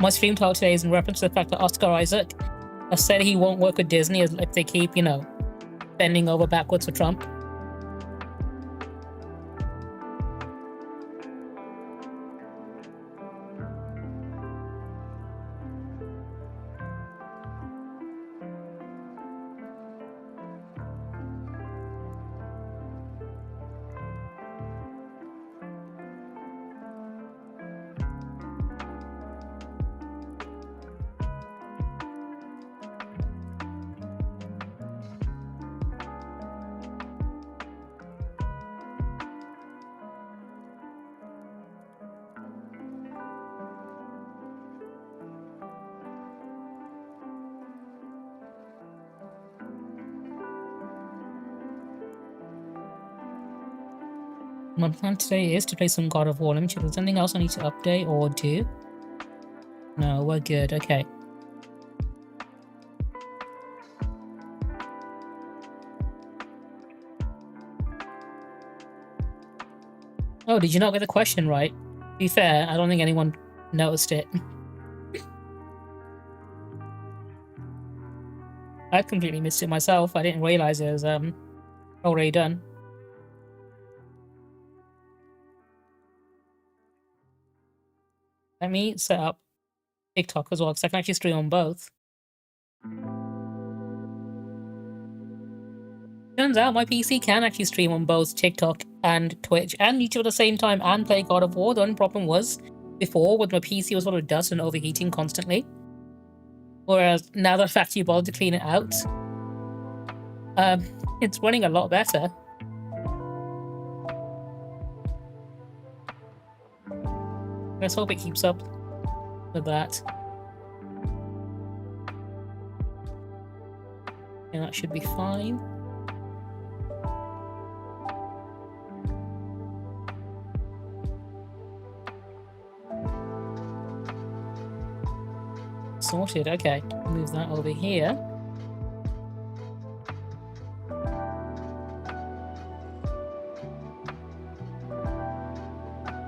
my stream title today is in reference to the fact that Oscar Isaac has said he won't work with Disney if they keep, you know, bending over backwards for Trump. My plan today is to play some God of War. Let me check. Is there anything else I need to update or do? No, we're good. Okay. Oh, did you not get the question right? To be fair, I don't think anyone noticed it. I completely missed it myself. I didn't realize it was already done. Let me set up TikTok as well, because I can actually stream on both. Turns out my PC can actually stream on both TikTok and Twitch and YouTube at the same time and play God of War. The only problem was, before, with my PC was full of dust and overheating constantly. Whereas now that I've actually bothered to clean it out, it's running a lot better. Let's hope it keeps up with that. And that should be fine. Sorted, okay. Move that over here.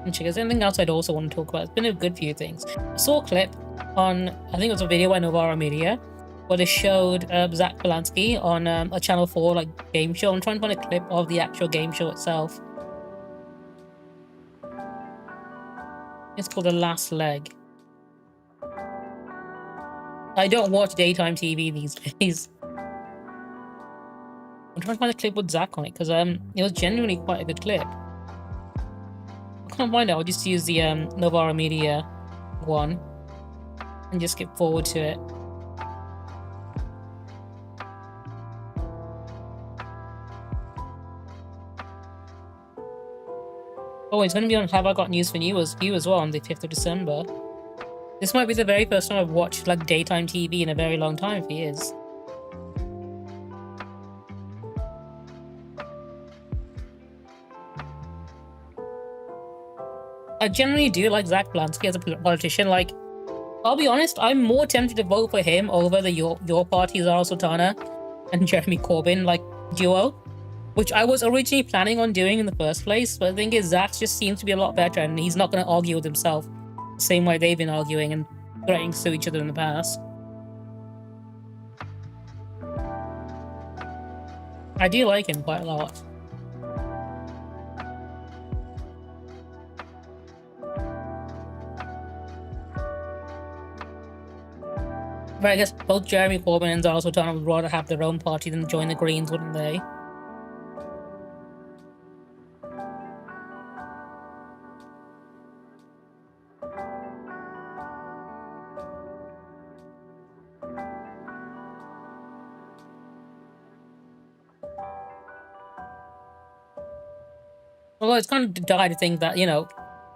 And check, is there anything else I'd also want to talk about? It's been a good few things. I saw a clip on, I think it was a video by Novara Media, where they showed Zach Polanski on a Channel 4 like game show. I'm trying to find a clip of the actual game show itself. It's called The Last Leg. I don't watch daytime TV these days. I'm trying to find a clip with Zach on it, because it was genuinely quite a good clip. I can't find it, I'll just use the Novara Media one and just skip forward to it. Oh, it's going to be on Have I Got News for You as well on the 5th of December. This might be the very first time I've watched like daytime TV in a very long time, if he is. I generally do like Zach Polanski as a politician. Like, I'll be honest, I'm more tempted to vote for him over the Your Party, Zara Sultana and Jeremy Corbyn like duo, which I was originally planning on doing in the first place. But the thing is, Zach just seems to be a lot better, and he's not going to argue with himself the same way they've been arguing and threatening to sue each other in the past. I do like him quite a lot. But I guess both Jeremy Corbyn and Zara Sultana would rather have their own party than join the Greens, wouldn't they? Well, it's kind of dire to think that, you know,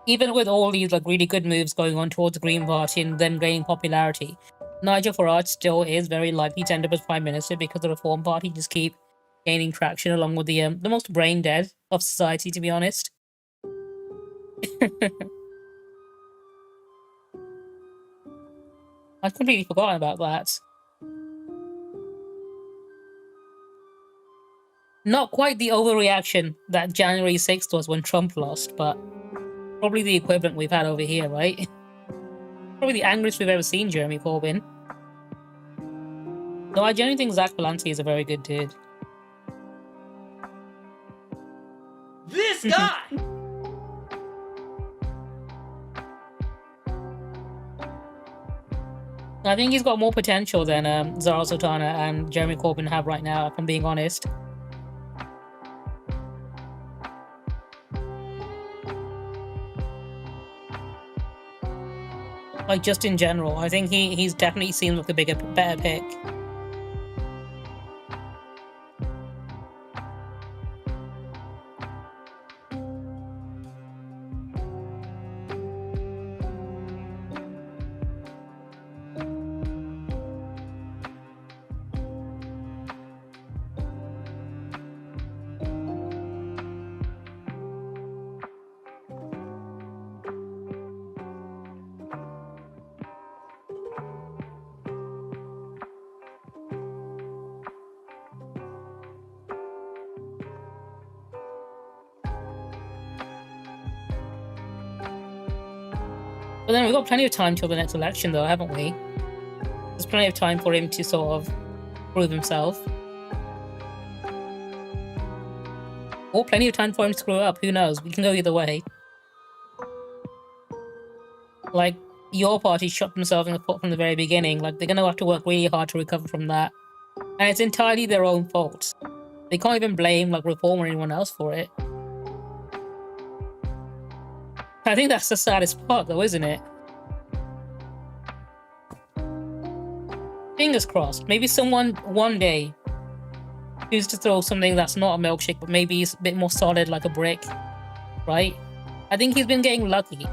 even with all these like really good moves going on towards the Green Party and them gaining popularity, Nigel Farage still is very likely to end up as Prime Minister because the Reform Party just keep gaining traction along with the most brain dead of society, to be honest. I've completely forgotten about that. Not quite the overreaction that January 6th was when Trump lost, but probably the equivalent we've had over here, right? Probably the angriest we've ever seen Jeremy Corbyn. No, I genuinely think Zach Belansky is a very good dude. This guy! I think he's got more potential than Zara Sultana and Jeremy Corbyn have right now, if I'm being honest. Like, just in general, I think he's definitely seems like a better pick. But then we've got plenty of time till the next election, though, haven't we? There's plenty of time for him to sort of prove himself. Or plenty of time for him to screw up, who knows? We can go either way. Like, your party shot themselves in the foot from the very beginning. Like, they're going to have to work really hard to recover from that. And it's entirely their own fault. They can't even blame, like, Reform or anyone else for it. I think that's the saddest part, though, isn't it? Fingers crossed. Maybe someone, one day, chooses to throw something that's not a milkshake, but maybe it's a bit more solid, like a brick. Right? I think he's been getting lucky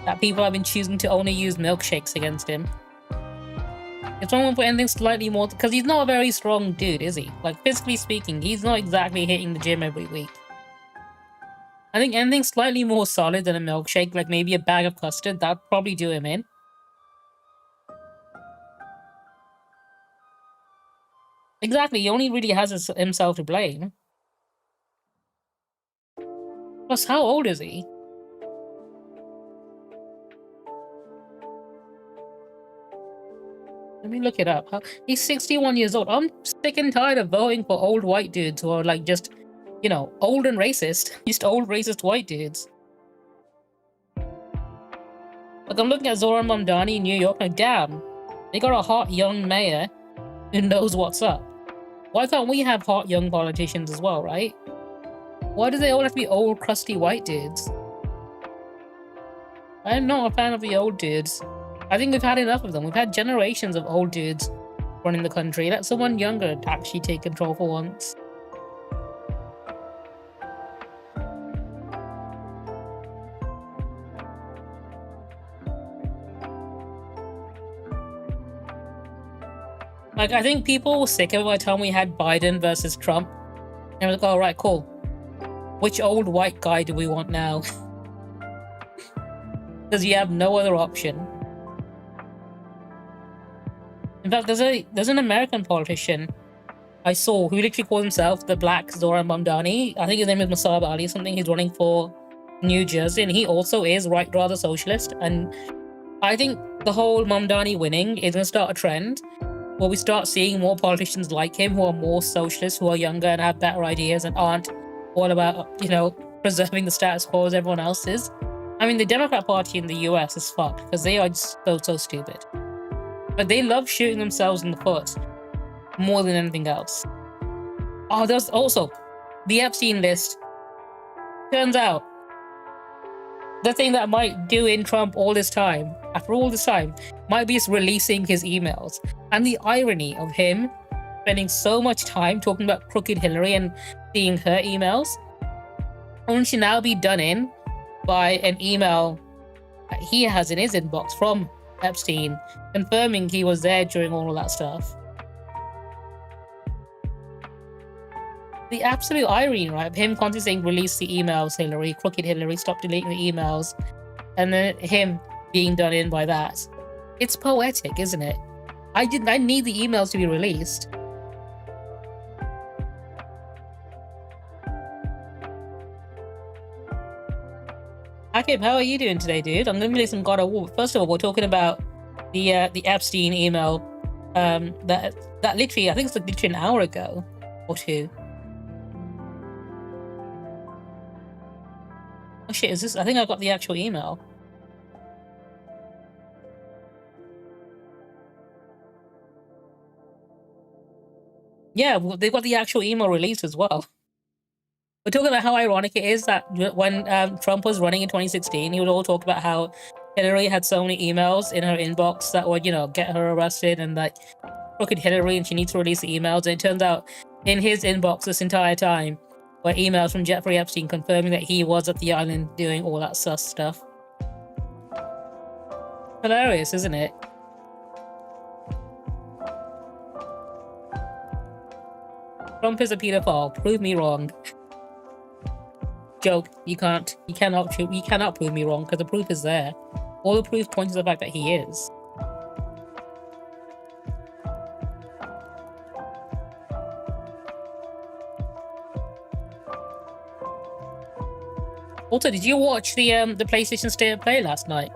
that people have been choosing to only use milkshakes against him. If someone put anything slightly more... Because he's not a very strong dude, is he? Like, physically speaking, he's not exactly hitting the gym every week. I think anything slightly more solid than a milkshake, like maybe a bag of custard, that'd probably do him in. Exactly, he only really has himself to blame. Plus, how old is he? Let me look it up. He's 61 years old. I'm sick and tired of voting for old white dudes who are like just, you know, old and racist. Just old racist white dudes. Like, I'm looking at Zoran Mamdani in New York, like, damn, they got a hot young mayor who knows what's up. Why can't we have hot young politicians as well, right? Why do they all have to be old, crusty white dudes? I'm not a fan of the old dudes. I think we've had enough of them. We've had generations of old dudes running the country. Let someone younger actually take control for once. Like, I think people were sick of it by the time we had Biden versus Trump. And I was like, all right, cool. Which old white guy do we want now? Because you have no other option. In fact, there's an American politician I saw who literally calls himself the Black Zoran Mamdani. I think his name is Masab Ali or something. He's running for New Jersey, and he also is rather socialist. And I think the whole Mamdani winning is going to start a trend where we start seeing more politicians like him who are more socialist, who are younger and have better ideas and aren't all about, you know, preserving the status quo as everyone else is. I mean, the Democrat Party in the US is fucked because they are just so stupid. But they love shooting themselves in the foot more than anything else. Oh, there's also the Epstein list. Turns out, the thing that might do in Trump all this time, after all this time, might be just releasing his emails. And the irony of him spending so much time talking about crooked Hillary and seeing her emails, only to now be done in by an email that he has in his inbox from Epstein, confirming he was there during all of that stuff. The absolute irony, right? Of him constantly saying, release the emails, Hillary, crooked Hillary, stop deleting the emails. And then him being done in by that. It's poetic, isn't it? I need the emails to be released. Akib, how are you doing today, dude? I'm gonna play some God of War. First of all, we're talking about the Epstein email, that literally, I think it's like literally an hour ago or two. Oh shit, is this? I think I got the actual email. Yeah, well, they got the actual email released as well. We're talking about how ironic it is that when Trump was running in 2016, he would all talk about how Hillary had so many emails in her inbox that would, get her arrested, and like, look at Hillary and she needs to release the emails. And it turns out in his inbox this entire time were emails from Jeffrey Epstein confirming that he was at the island doing all that sus stuff. Hilarious, isn't it? Trump is a pedophile. Prove me wrong. Joke. You cannot prove me wrong because the proof is there. All the proof points to the fact that he is. Also, did you watch the PlayStation State of Play last night?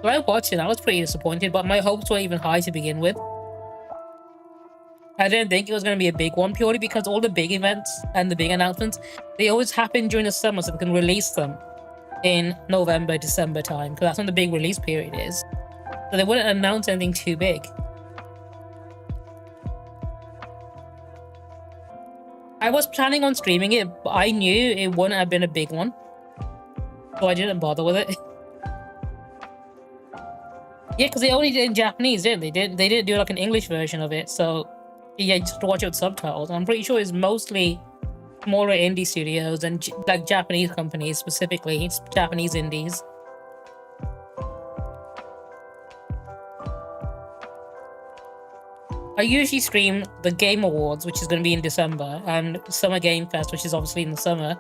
When I watched it, I was pretty disappointed, but my hopes were even high to begin with. I didn't think it was going to be a big one, purely because all the big events and the big announcements, they always happen during the summer, so they can release them in November, December time, because that's when the big release period is. So they wouldn't announce anything too big. I was planning on streaming it, but I knew it wouldn't have been a big one, so I didn't bother with it. Yeah, because they only did it in Japanese, didn't they? They didn't do like an English version of it, so yeah, you just have to watch it with subtitles. I'm pretty sure it's mostly smaller indie studios and like Japanese companies specifically. It's Japanese indies. I usually stream the Game Awards, which is going to be in December, and Summer Game Fest, which is obviously in the summer.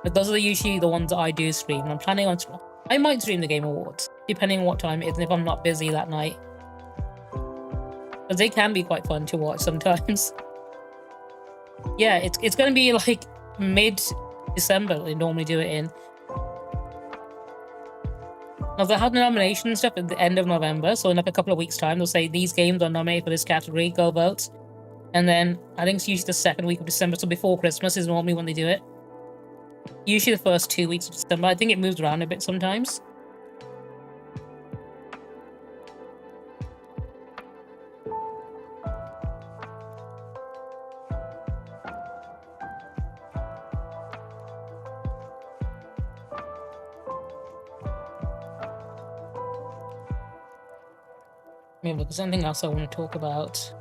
But those are usually the ones that I do stream. I'm planning on... I might stream the Game Awards, depending on what time it is and if I'm not busy that night. Because they can be quite fun to watch sometimes. Yeah, it's going to be like mid-December they normally do it in. Now, they have the nomination and stuff at the end of November, so in like a couple of weeks' time, they'll say these games are nominated for this category, go vote. And then I think it's usually the second week of December, so before Christmas is normally when they do it. Usually the first 2 weeks of December. I think it moves around a bit sometimes. Maybe look, there's anything else I want to talk about.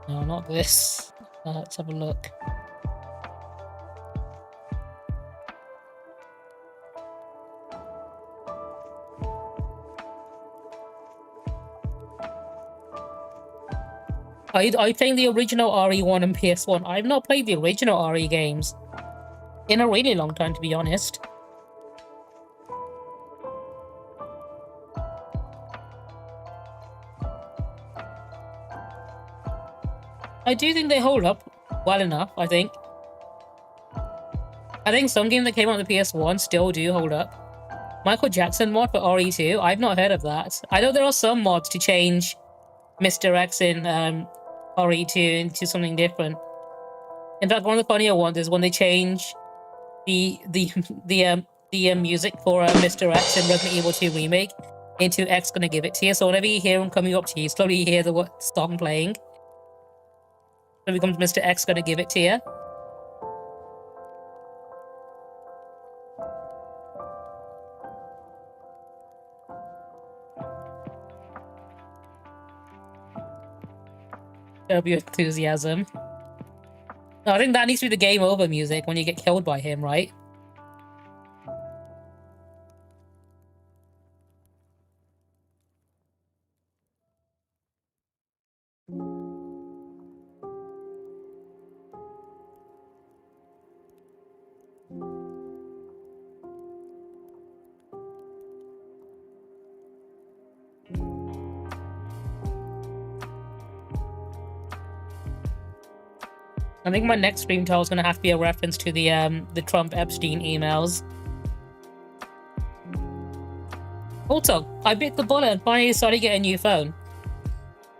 No, not this. Let's have a look. I playing the original RE1 and PS1. I've not played the original RE games in a really long time, to be honest. I do think they hold up well enough, I think. I think some games that came out on the PS1 still do hold up. Michael Jackson mod for RE2, I've not heard of that. I know there are some mods to change Mr. X in RE2 into something different. In fact, one of the funnier ones is when they change the music for Mr. X in Resident Evil 2 Remake into X Gonna Give It To You. So whenever you hear him coming up to you, slowly hear the song playing. It becomes Mr. X Gonna Give It To You. Curb Your Enthusiasm. No, I think that needs to be the game over music when you get killed by him, right? I think my next stream title is gonna have to be a reference to the Trump Epstein emails. Also, I bit the bullet and finally decided to get a new phone.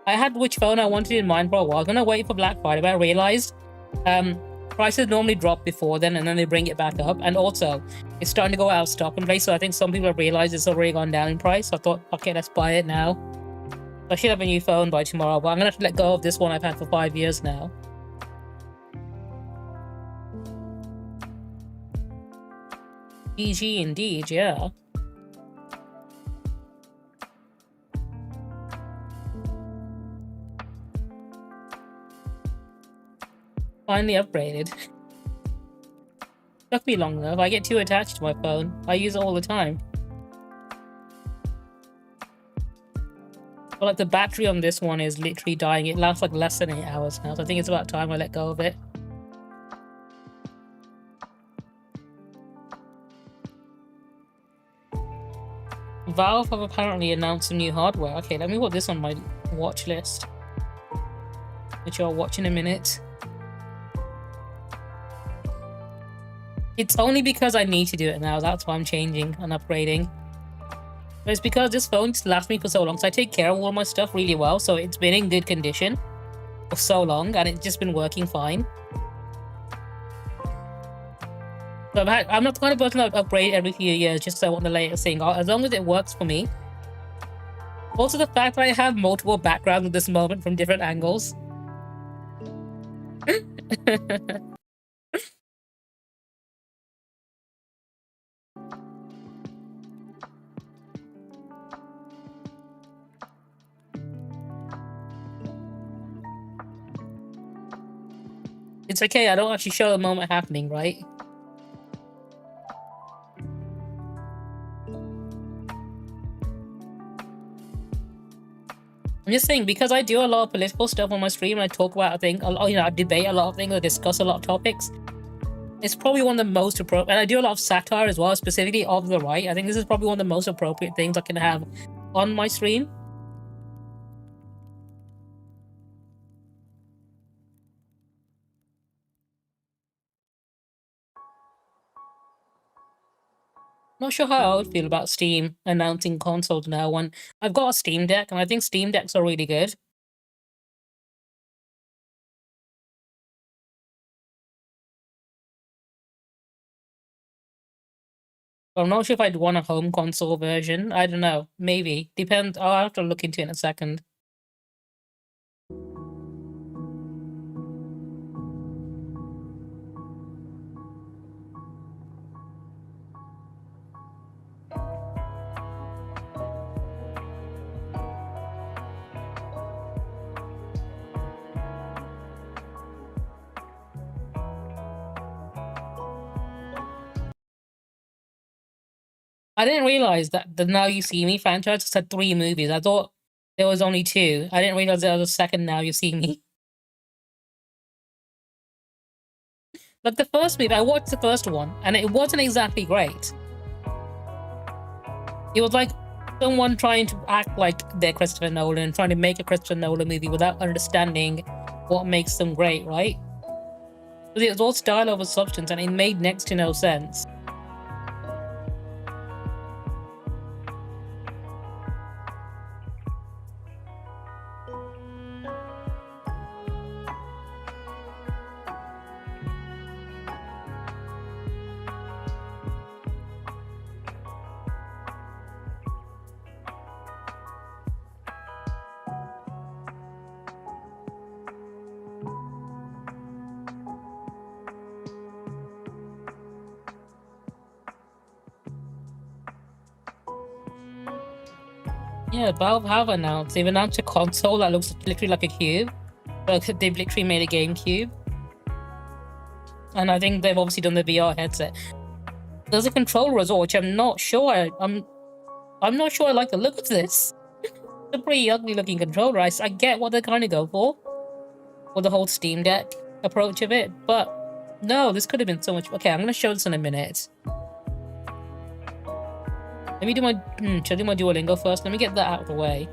I had which phone I wanted in mind for a while. I was gonna wait for Black Friday, but I realized prices normally drop before then and then they bring it back up. And also, it's starting to go out of stock in place, so I think some people have realized it's already gone down in price. So I thought, okay, let's buy it now. I should have a new phone by tomorrow, but I'm gonna have to let go of this one I've had for 5 years now. GG indeed, yeah. Finally upgraded. Took me long enough. I get too attached to my phone. I use it all the time. But like the battery on this one is literally dying. It lasts like less than 8 hours now, so I think it's about time I let go of it. Valve have apparently announced some new hardware. Okay, let me put this on my watch list, which I'll watch in a minute. It's only because I need to do it now. That's why I'm changing and upgrading. But it's because this phone just lasts me for so long. So I take care of all my stuff really well. So it's been in good condition for so long and it's just been working fine. So I'm not the kind of person that would upgrade every few years just so I want the latest thing. As long as it works for me. Also the fact that I have multiple backgrounds at this moment from different angles. It's okay, I don't actually show the moment happening, right? I'm just saying, because I do a lot of political stuff on my stream and I talk about things, I debate a lot of things, I discuss a lot of topics. It's probably one of the most appropriate, and I do a lot of satire as well, specifically of the right. I think this is probably one of the most appropriate things I can have on my stream. Not sure how I would feel about Steam announcing consoles now when I've got a Steam Deck, and I think Steam Decks are really good. But I'm not sure if I'd want a home console version. I don't know. Maybe. Depends. I'll have to look into it in a second. I didn't realize that the Now You See Me franchise just had 3 movies. I thought there was only 2. I didn't realize there was a second Now You See Me. Like the first movie, I watched the first one, and it wasn't exactly great. It was like someone trying to act like they're Christopher Nolan, trying to make a Christopher Nolan movie without understanding what makes them great, right? It was all style over substance, and it made next to no sense. Yeah, Valve have announced. They've announced a console that looks literally like a cube. Like they've literally made a GameCube. And I think they've obviously done the VR headset. There's a controller as well, which I'm not sure. I'm not sure I like the look of this. It's a pretty ugly looking controller. I get what they're kind of go for. With the whole Steam Deck approach of it. But no, this could have been so much. Okay, I'm going to show this in a minute. Let me do my, should I do my Duolingo first? Let me get that out of the way.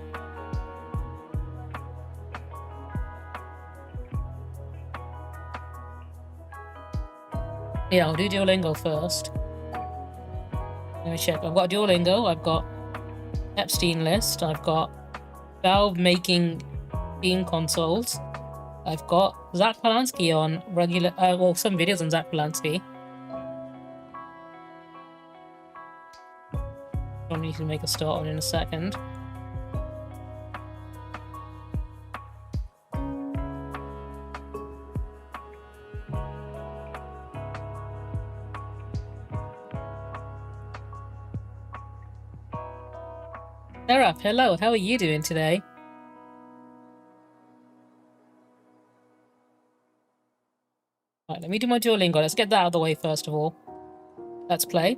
Yeah, I'll do Duolingo first. Let me check. I've got Duolingo, I've got Epstein list, I've got Valve making Steam consoles, I've got Zach Polanski on regular, well, some videos on Zach Polanski. Don't need to make a start on in a second. Sarah, hello, how are you doing today? Right, let me do my Duolingo. Let's get that out of the way first of all. Let's play.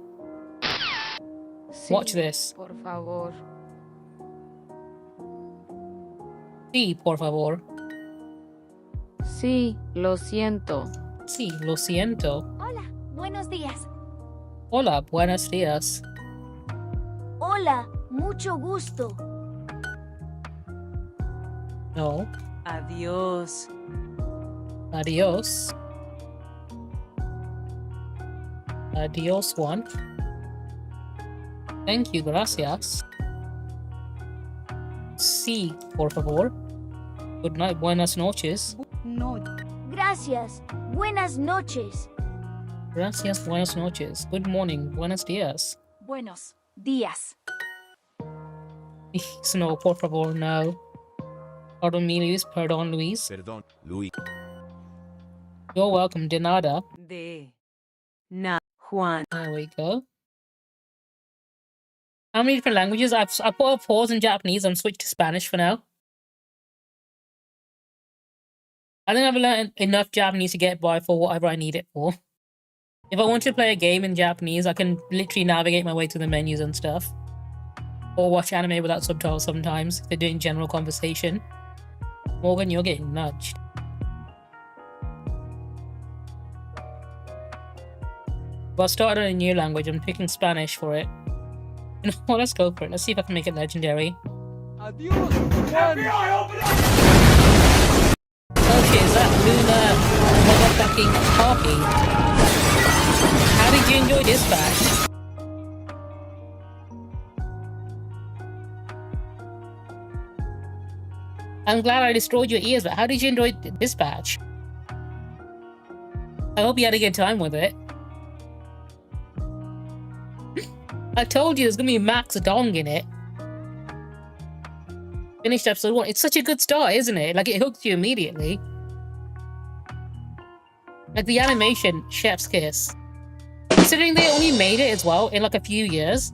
Watch this. Por favor. Sí, por favor. Sí, lo siento. Sí, lo siento. Hola, buenos días. Hola, buenos días. Hola, mucho gusto. No. Adiós. Adios. Adios, one. Thank you, gracias. Sí, por favor. Good night, buenas noches. No. Gracias. Buenas noches. Gracias, buenas noches. Good morning, buenos días. Buenos días. No, por favor, no. Pardon me, Luis. Pardon, Luis. Perdón, Luis. You're welcome, de nada. De. Na. Juan. There we go. How many different languages? I put a pause in Japanese and switched to Spanish for now. I think I've learned enough Japanese to get by for whatever I need it for. If I want to play a game in Japanese, I can literally navigate my way through the menus and stuff. Or watch anime without subtitles sometimes, if they're doing general conversation. Morgan, you're getting nudged. But I started on a new language, I'm picking Spanish for it. You know what, let's go for it. Let's see if I can make it legendary. Adios. FBI, open up! Oh shit, is that Luna motherfucking Harpy? How did you enjoy Dispatch? I'm glad I destroyed your ears, but how did you enjoy Dispatch? I hope you had a good time with it. I told you there's gonna be Max Dong in it. Finished episode 1. It's such a good start, isn't it? Like, it hooks you immediately. Like, the animation, chef's kiss. Considering they only made it as well in like a few years.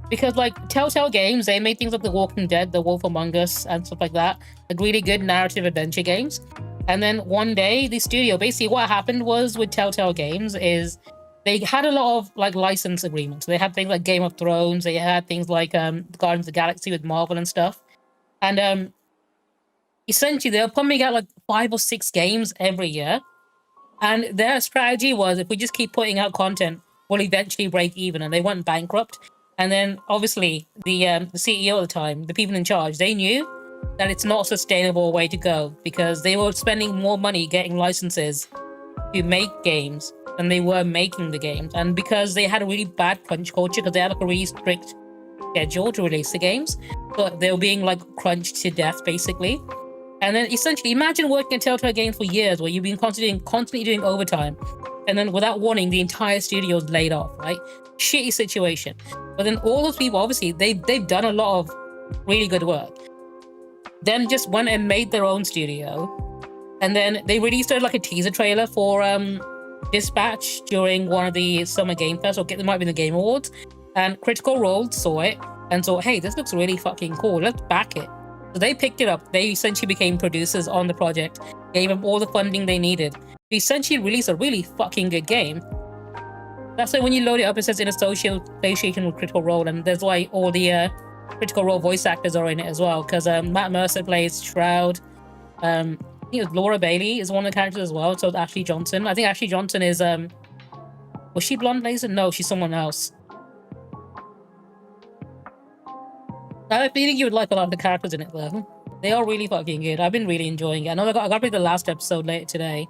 Because, like, Telltale Games, they made things like The Walking Dead, The Wolf Among Us, and stuff like that. Like, really good narrative adventure games. And then one day, the studio, basically what happened was with Telltale Games is they had a lot of, like, license agreements. They had things like Game of Thrones, they had things like Guardians of the Galaxy with Marvel and stuff. And essentially, they were pumping out, like, 5 or 6 games every year. And their strategy was, if we just keep putting out content, we'll eventually break even, and they went bankrupt. And then, obviously, the CEO at the time, the people in charge, they knew that it's not a sustainable way to go because they were spending more money getting licenses to make games than they were making the games. And because they had a really bad crunch culture, because they had like a really strict schedule to release the games, but they were being like crunched to death, basically. And then essentially, imagine working at Telltale Games for years where you've been constantly doing overtime, and then without warning, the entire studio is laid off, right? Shitty situation. But then all those people, obviously, they've done a lot of really good work. Then just went and made their own studio. And then they released like a teaser trailer for Dispatch during one of the Summer Game Fest, or it might be the Game Awards. And Critical Role saw it and thought, hey, this looks really fucking cool. Let's back it. So they picked it up. They essentially became producers on the project, gave them all the funding they needed. They essentially released a really fucking good game. That's why when you load it up, it says in association with Critical Role, and there's why all the Critical Role voice actors are in it as well, because Matt Mercer plays Shroud. I think it was Laura Bailey is one of the characters as well, so Ashley Johnson. I think Ashley Johnson is, was she blonde laser? No, she's someone else. I have a feeling you would like a lot of the characters in it though. They are really fucking good. I've been really enjoying it. I know I got to play the last episode later today,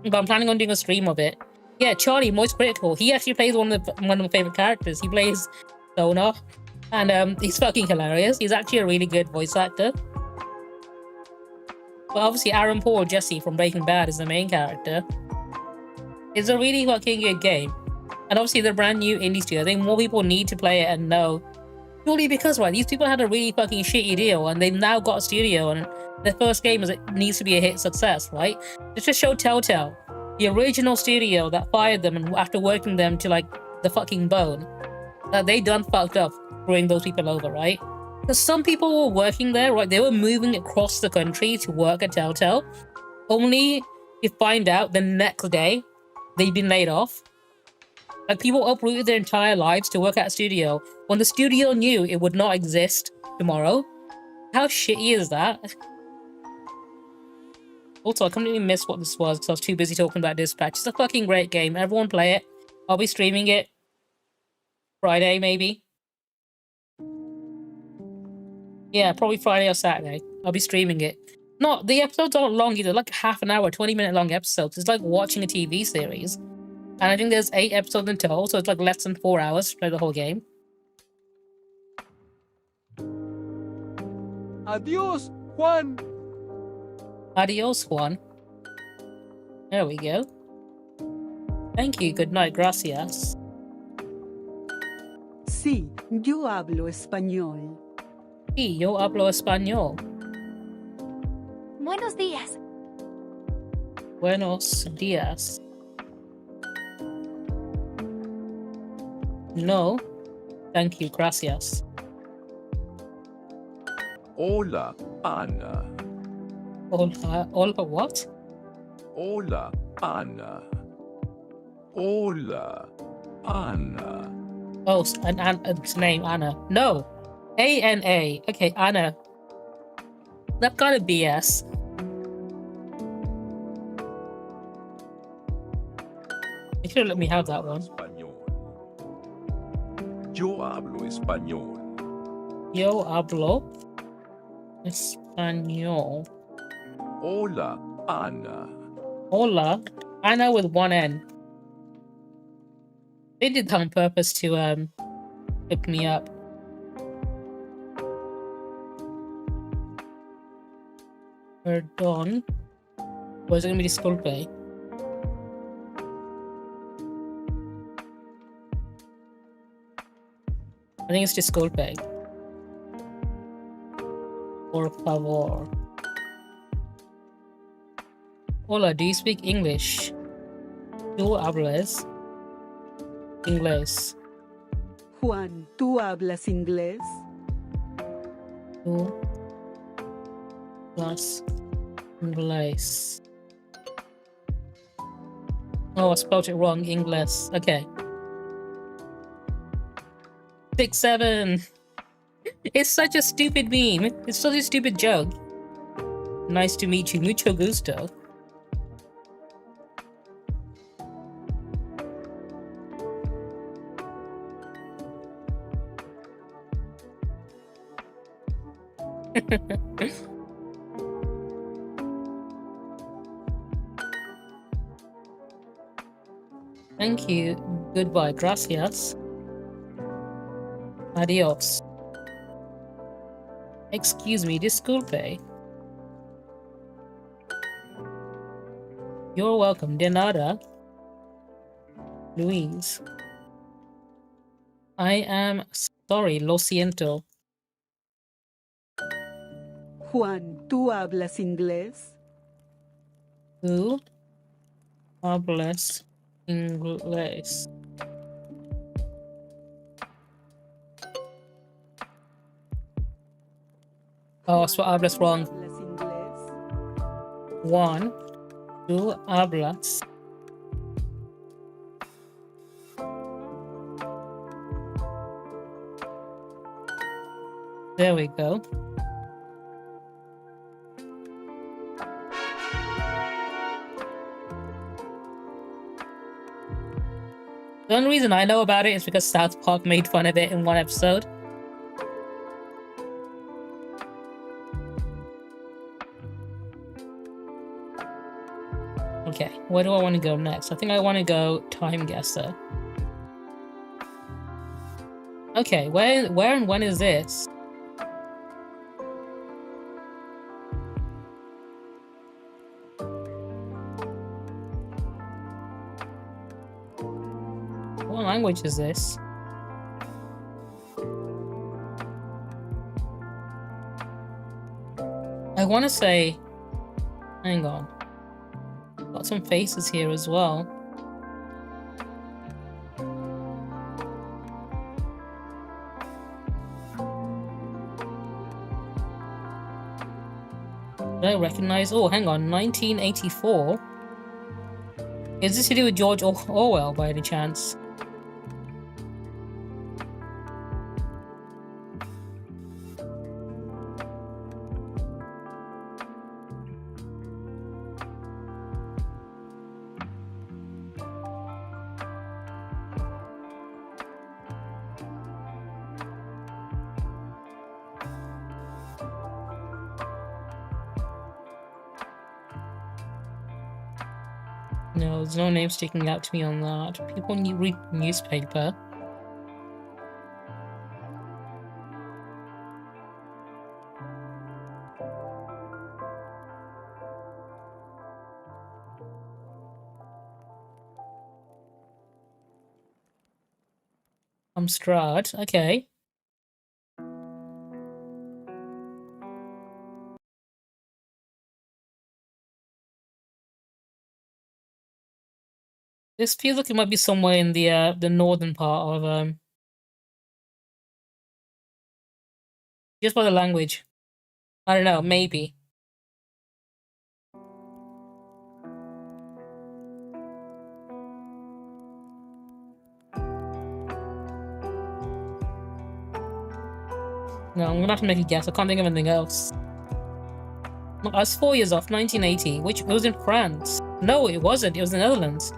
but I'm planning on doing a stream of it. Yeah, Charlie, Moist Critical. He actually plays one of my favorite characters. He plays Sona, and he's fucking hilarious. He's actually a really good voice actor. But obviously, Aaron Paul Jesse from Breaking Bad is the main character. It's a really fucking good game, and obviously, they're brand new indie studio. I think more people need to play it and know. Purely because, right, these people had a really fucking shitty deal and they've now got a studio and their first game is it needs to be a hit success, right? It's just show Telltale, the original studio that fired them and after working them to like the fucking bone, that they done fucked up throwing those people over, right? Because some people were working there, right? They were moving across the country to work at Telltale, only to find out the next day they'd been laid off. Like, people uprooted their entire lives to work at a studio when the studio knew it would not exist tomorrow. How shitty is that? Also, I completely missed what this was because I was too busy talking about Dispatch. It's a fucking great game. Everyone play it. I'll be streaming it Friday, maybe. Yeah, probably Friday or Saturday. I'll be streaming it. Not, the episodes aren't long either. Like half an hour, 20-minute long episodes. It's like watching a TV series. And I think there's 8 episodes in total, so it's like less than 4 hours to play the whole game. Adios, Juan. Adios, Juan. There we go. Thank you, good night, gracias. Sí, yo hablo español. Sí, yo hablo español. Buenos días. Buenos días. No, thank you, gracias. Hola, Ana. Hola, what? Hola, Ana. Hola, Ana. Oh, its name, Anna. No, A-N-A. Okay, Anna. That kind of BS. You should have let me have that one. Español. Yo hablo español. Yo hablo español. Hola, Ana. Hola, Anna with one N. They did that on purpose to pick me up. Perdón. Or is it gonna be disculpe? I think it's disculpe. Por favor. Hola, do you speak English? ¿Tú hablas inglés? Juan, ¿tú hablas inglés? ¿Tú hablas inglés? Oh, I spelled it wrong. Inglés. Okay. 6-7. It's such a stupid meme. It's such a stupid joke. Nice to meet you. Mucho gusto. Thank you. Goodbye. Gracias. Adios. Excuse me, disculpe. You're welcome. De nada. Luis. I am sorry. Lo siento. Juan, ¿tú hablas inglés? ¿Tú hablas inglés? Oh, so hablas wrong. ¿Hablas inglés? Juan, tú hablas. There we go. The only reason I know about it is because South Park made fun of it in one episode. Okay, where do I want to go next? I think I want to go time guesser. Okay, where and when is this? What language is this? I want to say... Hang on. Got some faces here as well. Do I recognize? Oh, hang on. 1984? Is this to do with George Orwell by any chance? No, there's no name sticking out to me on that. People read newspaper. Strad, okay. This feels like it might be somewhere in the northern part of just by the language. I don't know, maybe. No, I'm gonna have to make a guess. I can't think of anything else. I was 4 years off, 1980, which it was in France. No, it wasn't. It was the Netherlands.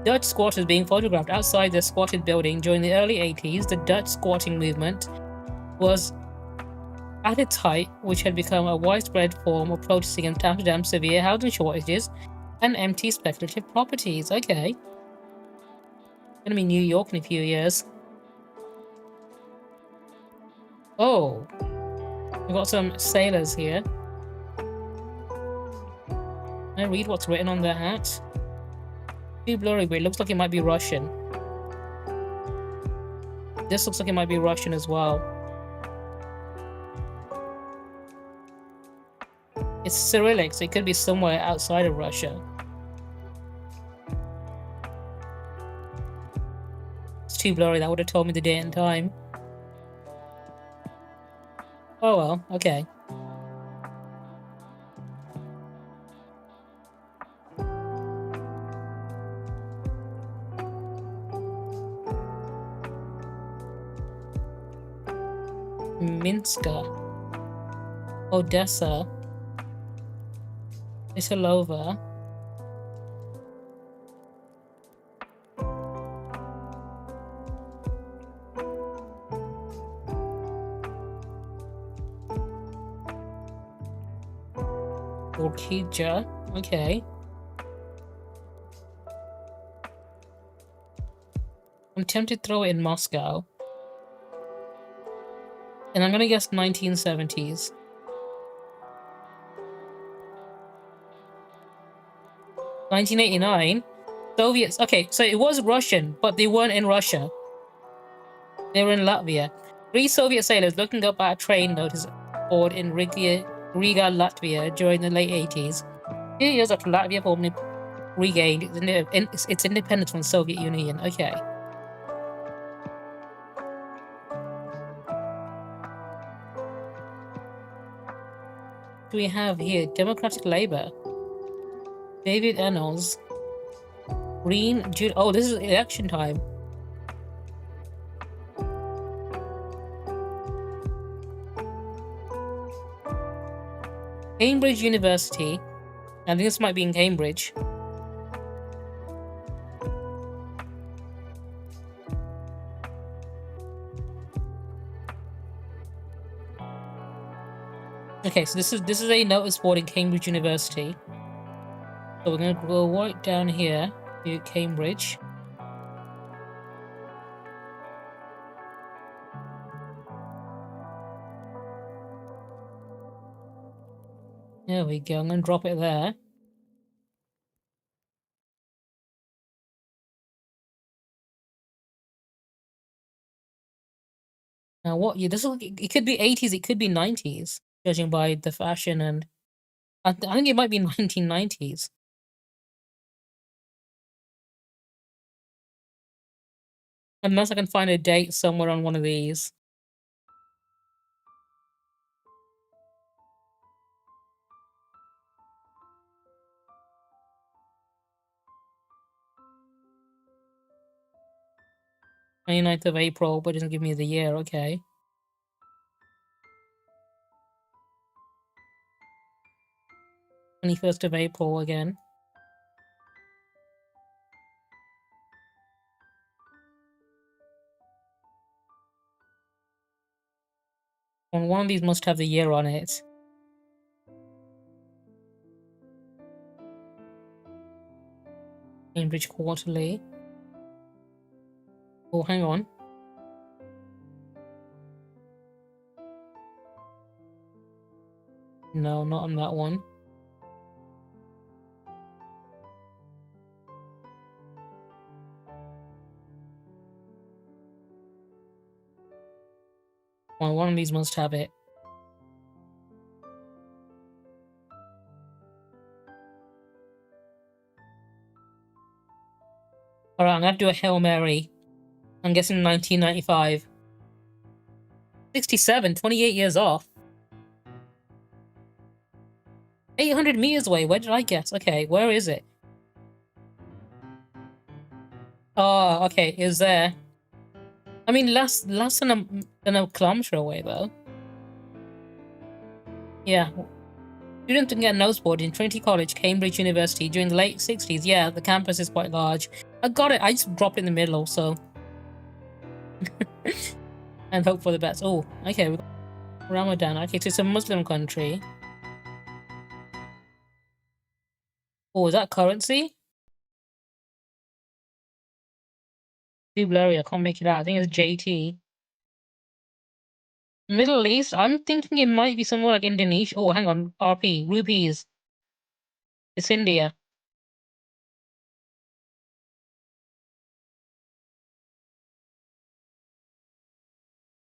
Dutch squatters being photographed outside their squatted building during the early 80s. The Dutch squatting movement was at its height, which had become a widespread form of protesting against Amsterdam's severe housing shortages and empty speculative properties. Okay. Gonna be New York in a few years. Oh. We've got some sailors here. Can I read what's written on their hats? Too blurry, but it looks like it might be Russian. This looks like it might be Russian as well. It's Cyrillic, so it could be somewhere outside of Russia. It's too blurry, that would have told me the date and time. Oh well, okay. Minska, Odessa, Isilova, Orkija, okay. I'm tempted to throw it in Moscow. And I'm gonna guess 1970s. $1989? Soviets. Okay, so it was Russian, but they weren't in Russia. They were in Latvia. 3 Soviet sailors looking up at a train notice board in Riga, Latvia during the late 80s. 2 years after Latvia formally regained its independence from the Soviet Union. Okay. What do we have here? Democratic Labour. David Ennals. Green Jude. Oh, this is election time. Cambridge University. I think this might be in Cambridge. Okay, so this is a notice board in Cambridge University. So we're gonna go right down here to Cambridge. There we go. I'm gonna drop it there. Now what? Yeah, this it could be 80s, it could be 90s, judging by the fashion, and I think it might be 1990s. Unless I can find a date somewhere on one of these. Twenty-ninth of April, but it doesn't give me the year. Okay. 21st of April again. And one of these must have the year on it. Cambridge Quarterly. Oh, hang on. No, not on that one. Well, one of these must have it. Alright, I'm gonna have to do a Hail Mary. I'm guessing 1995. 67, 28 years off. 800 meters away. Where did I guess? Okay, where is it? Oh, okay, it's there. I mean, less than a kilometer away, though. Yeah. Student can get a noseboard in Trinity College, Cambridge University during the late 60s. Yeah, the campus is quite large. I got it. I just dropped it in the middle also. And hope for the best. Oh, okay. Ramadan. Okay, so it's a Muslim country. Oh, is that currency? Too blurry. I can't make it out. I think it's JT. Middle East. I'm thinking it might be somewhere like Indonesia. Oh, hang on. RP. Rupees. It's India.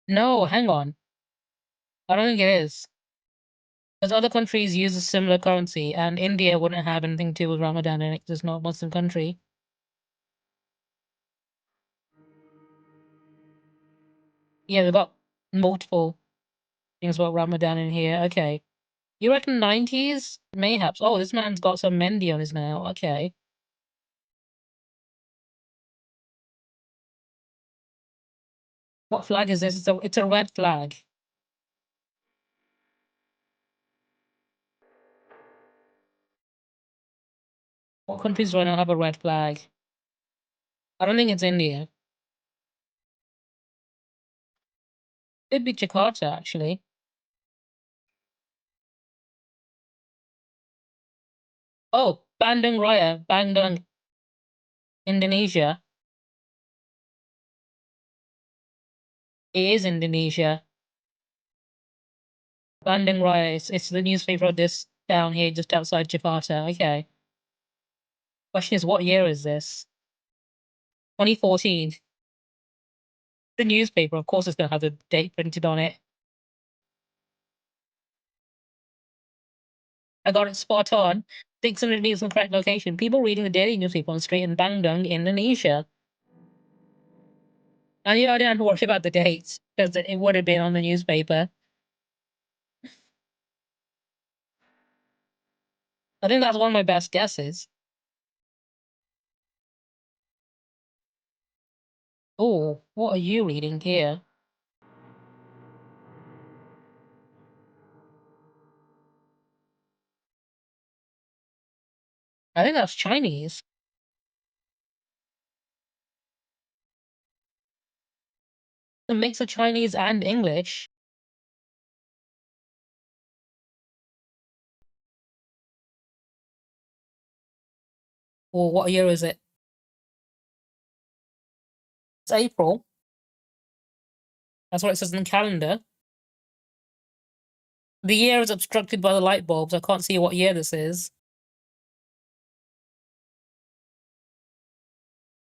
No, hang on. I don't think it is. Because other countries use a similar currency, and India wouldn't have anything to do with Ramadan, and it's just not a Muslim country. Yeah, they've got multiple things about Ramadan in here. Okay. You reckon 90s? Mayhaps. Oh, this man's got some Mendy on his nail. Okay. What flag is this? It's a red flag. What countries do I not have a red flag? I don't think it's India. Could be Jakarta, actually. Oh, Bandung Raya. Bandung, Indonesia. It is Indonesia. Bandung Raya. It's the newspaper of this town here, just outside Jakarta. Okay. Question is, what year is this? 2014. The newspaper, of course, is going to have the date printed on it. I got it spot on. 600 meters from the correct location. People reading the daily newspaper on the street in Bandung, Indonesia. And I didn't have to worry about the dates because it would have been on the newspaper. I think that's one of my best guesses. Oh, what are you reading here? I think that's Chinese. A mix of Chinese and English. Or what year is it? It's April. That's what it says in the calendar. The year is obstructed by the light bulbs. I can't see what year this is.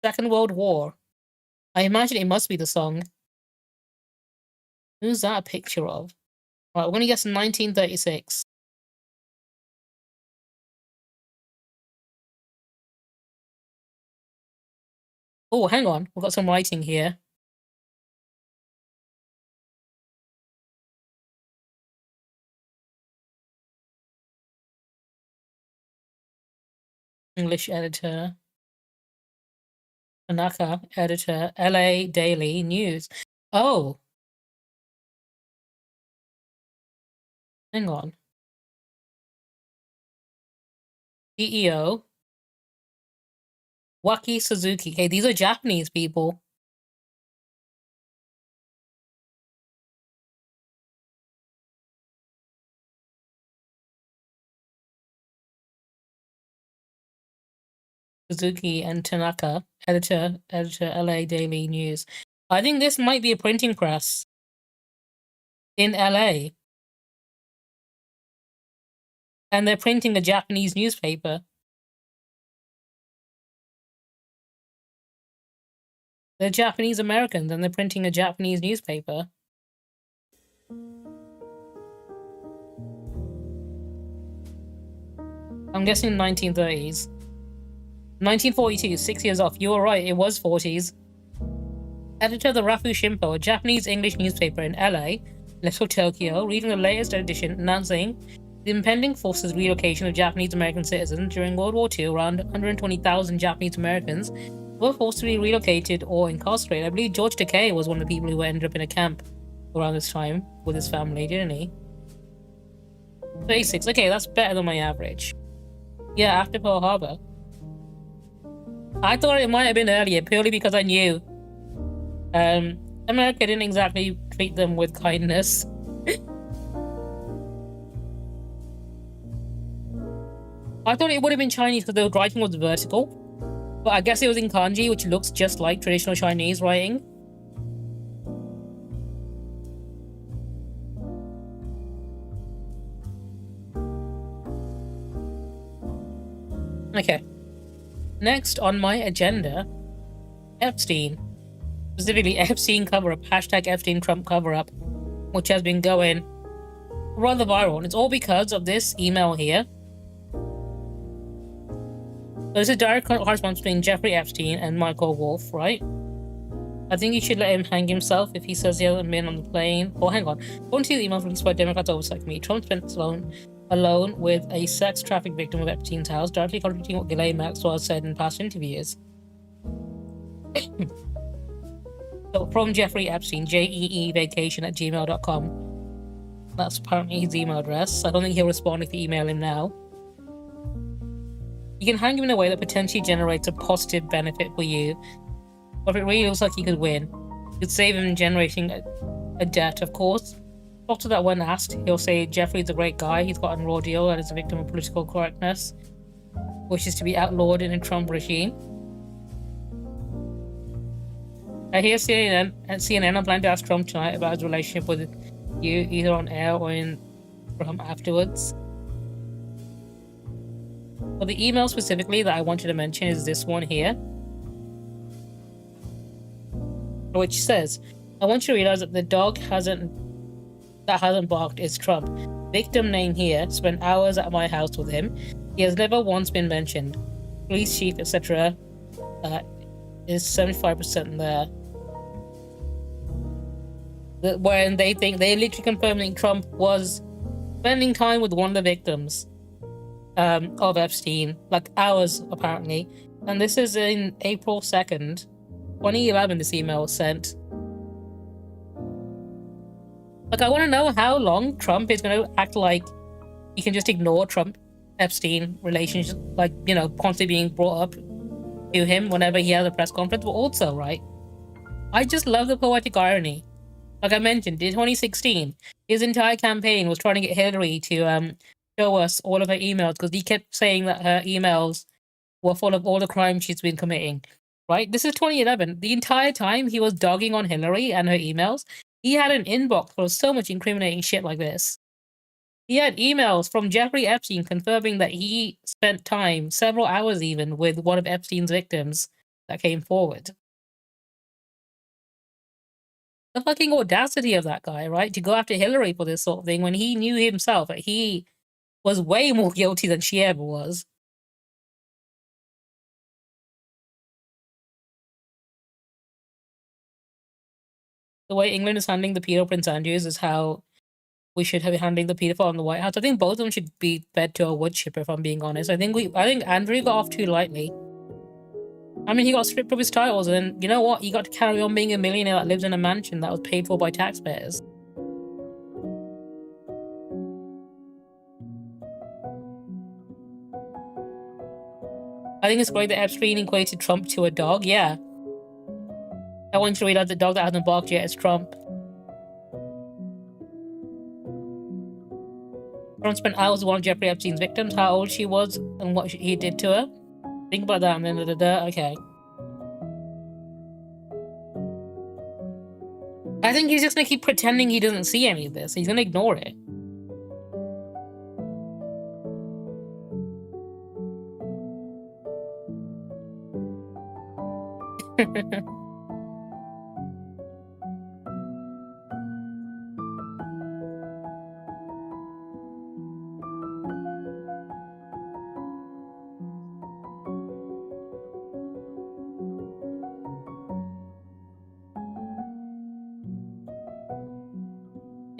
Second World War. I imagine it must be the song. Who's that a picture of? Right, we're going to guess 1936. Oh, hang on. We've got some writing here. English editor. Tanaka, editor. LA Daily News. Oh. Hang on. CEO. Waki Suzuki. Hey, these are Japanese people. Suzuki and Tanaka, editor, LA Daily News. I think this might be a printing press in LA. And they're printing a Japanese newspaper. They're Japanese Americans and they're printing a Japanese newspaper. I'm guessing 1930s. 1942, 6 years off. You were right, it was 40s. Editor of the Rafu Shimpo, a Japanese English newspaper in LA, Little Tokyo, reading the latest edition announcing the impending forces relocation of Japanese American citizens during World War II. Around 120,000 Japanese Americans were forcibly relocated or incarcerated. I believe George Takei was one of the people who ended up in a camp around this time with his family, didn't he? 36. Okay, that's better than my average. Yeah, after Pearl Harbor. I thought it might have been earlier, purely because I knew America didn't exactly treat them with kindness. I thought it would have been Chinese because the writing was vertical, but I guess it was in kanji, which looks just like traditional Chinese writing. Okay. Next on my agenda, Epstein. Specifically, Epstein cover-up, hashtag Epstein Trump cover-up, which has been going rather viral. And it's all because of this email here. So this is direct correspondence between Jeffrey Epstein and Michael Wolff, right? I think you should let him hang himself if he says he hasn't been on the plane. Oh, hang on. According to the emails released by Democrats Oversight Committee, Trump spent alone with a sex traffic victim of Epstein's house, directly contradicting what Ghislaine Maxwell said in past interviews. So from Jeffrey Epstein, jeevacation@gmail.com. That's apparently his email address. I don't think he'll respond if you email him now. You can hang him in a way that potentially generates a positive benefit for you, or if it really looks like he could win, you could save him generating a debt, of course. After that, when asked, he'll say Jeffrey's a great guy, he's got a raw deal and is a victim of political correctness, wishes to be outlawed in a Trump regime. I hear CNN are planning to ask Trump tonight about his relationship with you, either on air or from afterwards. But the email specifically that I wanted to mention is this one here, which says, I want you to realize that the dog hasn't barked is Trump. Victim name here, spent hours at my house with him. He has never once been mentioned. Police chief, etc. Is 75% there. When they literally confirmed that Trump was spending time with one of the victims of Epstein, like hours apparently. And this is in April 2nd, 2011, this email was sent. Like, I want to know how long Trump is going to act like he can just ignore Trump-Epstein relationship, like, you know, constantly being brought up to him whenever he has a press conference. But also, right, I just love the poetic irony. Like I mentioned, in 2016, his entire campaign was trying to get Hillary to show us all of her emails, because he kept saying that her emails were full of all the crimes she's been committing. Right? This is 2011. The entire time he was dogging on Hillary and her emails, he had an inbox full of so much incriminating shit like this. He had emails from Jeffrey Epstein confirming that he spent time, several hours even, with one of Epstein's victims that came forward. The fucking audacity of that guy, right? To go after Hillary for this sort of thing when he knew himself that he was way more guilty than she ever was. The way England is handling the pedo Prince Andrews is how we should have handling the pedophile in the White House. I think both of them should be fed to a wood chipper, if I'm being honest. I think Andrew got off too lightly. I mean, he got stripped of his titles, and then, you know what? He got to carry on being a millionaire that lives in a mansion that was paid for by taxpayers. I think it's great that Epstein equated Trump to a dog. Yeah. I want you to realize the dog that hasn't barked yet is Trump. Trump spent hours with one of Jeffrey Epstein's victims, how old she was, and what he did to her. Think about that, and then okay. I think he's just gonna keep pretending he doesn't see any of this. He's gonna ignore it.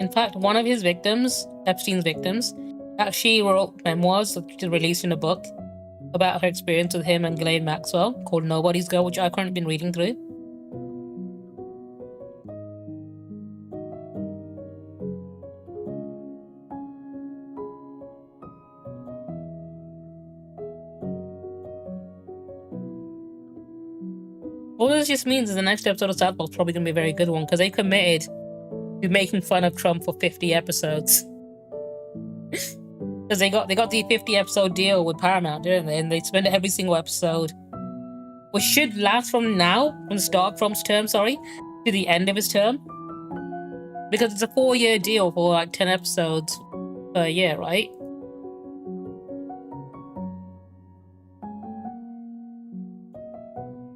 In fact, one of his victims, Epstein's victims, actually wrote memoirs that were released in a book about her experience with him and Ghislaine Maxwell called Nobody's Girl, which I've currently been reading through. All this just means is the next episode of South Park is probably going to be a very good one because they committed to making fun of Trump for 50 episodes. Because they got the 50 episode deal with Paramount, didn't they? And they spend every single episode, which should last from now, from the start of Trump's term, to the end of his term. Because it's a 4-year deal for like 10 episodes per year, right?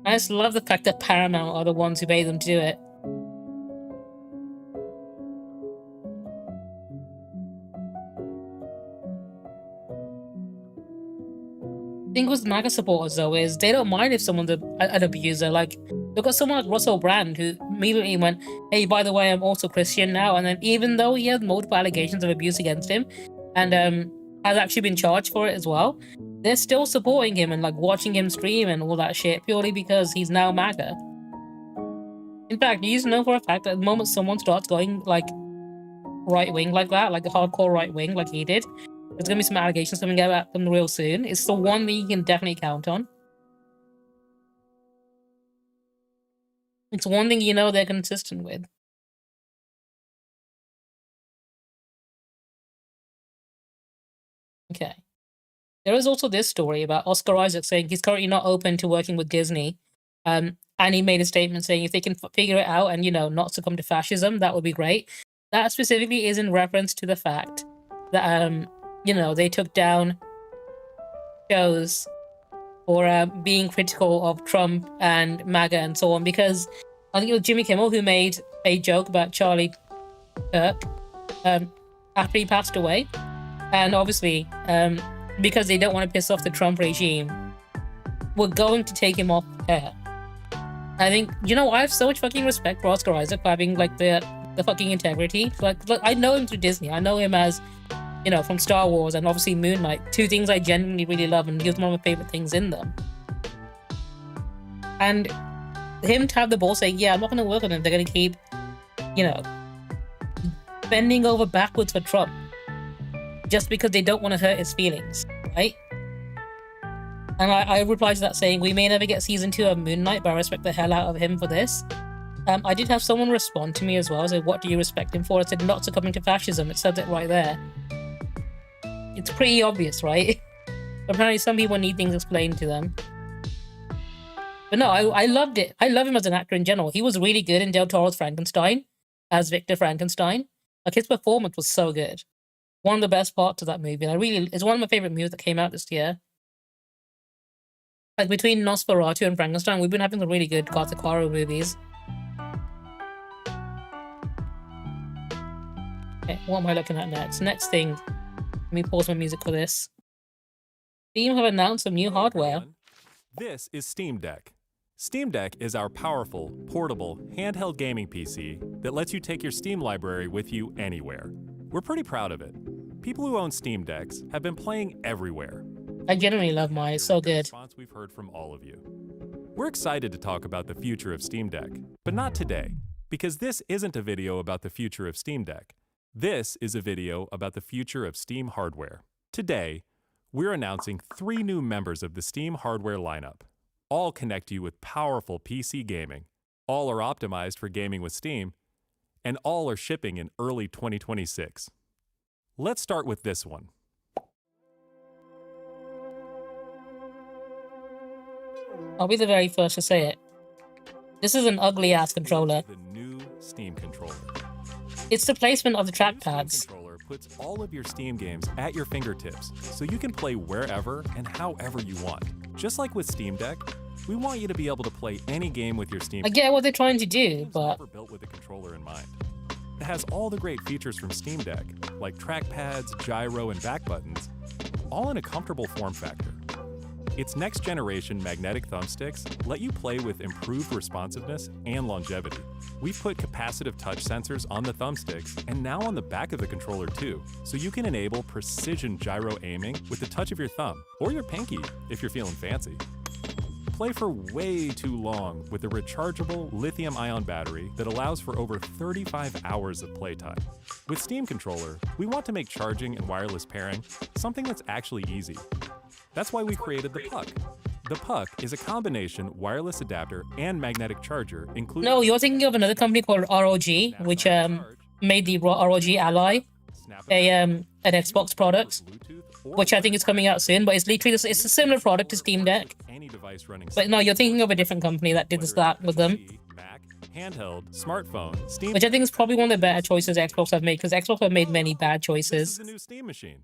I just love the fact that Paramount are the ones who pay them to do it. The thing with MAGA supporters, though, is they don't mind if someone's an abuser. Like, look at someone like Russell Brand, who immediately went, hey, by the way, I'm also Christian now. And then even though he has multiple allegations of abuse against him, and has actually been charged for it as well, they're still supporting him and like watching him stream and all that shit purely because he's now MAGA. In fact, you know for a fact that the moment someone starts going like right-wing like that, like a hardcore right-wing like he did, there's gonna be some allegations coming out about them real soon. It's the one thing you can definitely count on. It's one thing you know they're consistent with. Okay. There is also this story about Oscar Isaac saying he's currently not open to working with Disney. And he made a statement saying if they can figure it out and, you know, not succumb to fascism, that would be great. That specifically is in reference to the fact that, you know, they took down shows for being critical of Trump and MAGA and so on, because I think it was Jimmy Kimmel who made a joke about Charlie Kirk after he passed away. And obviously, because they don't want to piss off the Trump regime, we're going to take him off air. I think, you know, I have so much fucking respect for Oscar Isaac for having like the fucking integrity. Like, look, I know him through Disney. I know him as, you know, from Star Wars and obviously Moon Knight, two things I genuinely really love, and he was one of my favorite things in them. And him to have the ball saying, yeah, I'm not going to work on them, they're going to keep, you know, bending over backwards for Trump just because they don't want to hurt his feelings, right? And I replied to that saying, we may never get season 2 of Moon Knight, but I respect the hell out of him for this. I did have someone respond to me as well. I said, what do you respect him for? I said, not succumbing to fascism. It says it right there. It's pretty obvious, right? Apparently some people need things explained to them. But no, I loved it. I love him as an actor in general. He was really good in Del Toro's Frankenstein as Victor Frankenstein. Like, his performance was so good. One of the best parts of that movie. And it's one of my favorite movies that came out this year. Like, between Nosferatu and Frankenstein, we've been having some really good gothic horror movies. Okay, what am I looking at next? Next thing. Let me pause my music for this. Steam have announced some new hardware. Everyone, this is Steam Deck. Steam Deck is our powerful, portable, handheld gaming PC that lets you take your Steam library with you anywhere. We're pretty proud of it. People who own Steam Decks have been playing everywhere. I genuinely love mine. It's so good. Response we've heard from all of you. We're excited to talk about the future of Steam Deck, but not today, because this isn't a video about the future of Steam Deck. This is a video about the future of Steam hardware. Today, we're announcing 3 new members of the Steam hardware lineup. All connect you with powerful PC gaming. All are optimized for gaming with Steam, and all are shipping in early 2026. Let's start with this one. I'll be the very first to say it. This is an ugly ass controller. The new Steam controller. It's the placement of the Steam trackpads. controller puts all of your Steam games at your fingertips, so you can play wherever and however you want. Just like with Steam Deck, we want you to be able to play any game with your Steam. I get what they're trying to do, Steam's but never built with the controller in mind. It has all the great features from Steam Deck, like trackpads, gyro, and back buttons, all in a comfortable form factor. Its next-generation magnetic thumbsticks let you play with improved responsiveness and longevity. We've put capacitive touch sensors on the thumbsticks and now on the back of the controller too, so you can enable precision gyro aiming with the touch of your thumb, or your pinky if you're feeling fancy. Play for way too long with a rechargeable lithium-ion battery that allows for over 35 hours of playtime. With Steam Controller, we want to make charging and wireless pairing something that's actually easy. That's why we created the Puck. The Puck is a combination wireless adapter and magnetic charger, including... no, you're thinking of another company called ROG, which made the ROG Ally, an Xbox product, which I think is coming out soon. But it's literally it's a similar product to Steam Deck. Any device running... But no, you're thinking of a different company that did that with them, Mac, handheld, smartphone, Steam... which I think is probably one of the better choices Xbox have made, because Xbox have made many bad This choices. is the new Steam machine.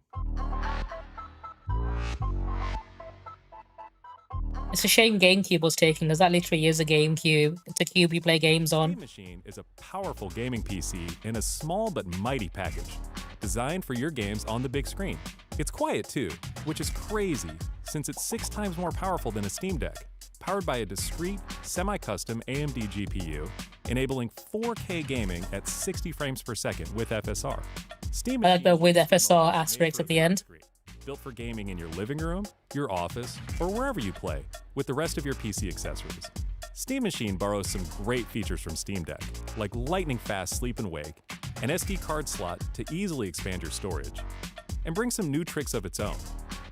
It's a shame GameCube was taken, because that literally is a GameCube. It's a cube you play games on. Steam Machine is a powerful gaming PC in a small but mighty package, designed for your games on the big screen. It's quiet too, which is crazy since it's 6 times more powerful than a Steam Deck, powered by a discrete, semi-custom AMD GPU, enabling 4K gaming at 60 frames per second with FSR. Steam I like the Machine with is FSR made asterisk for at the end. screen, built for gaming in your living room, your office, or wherever you play, with the rest of your PC accessories. Steam Machine borrows some great features from Steam Deck, like lightning-fast sleep and wake, an SD card slot to easily expand your storage, and brings some new tricks of its own,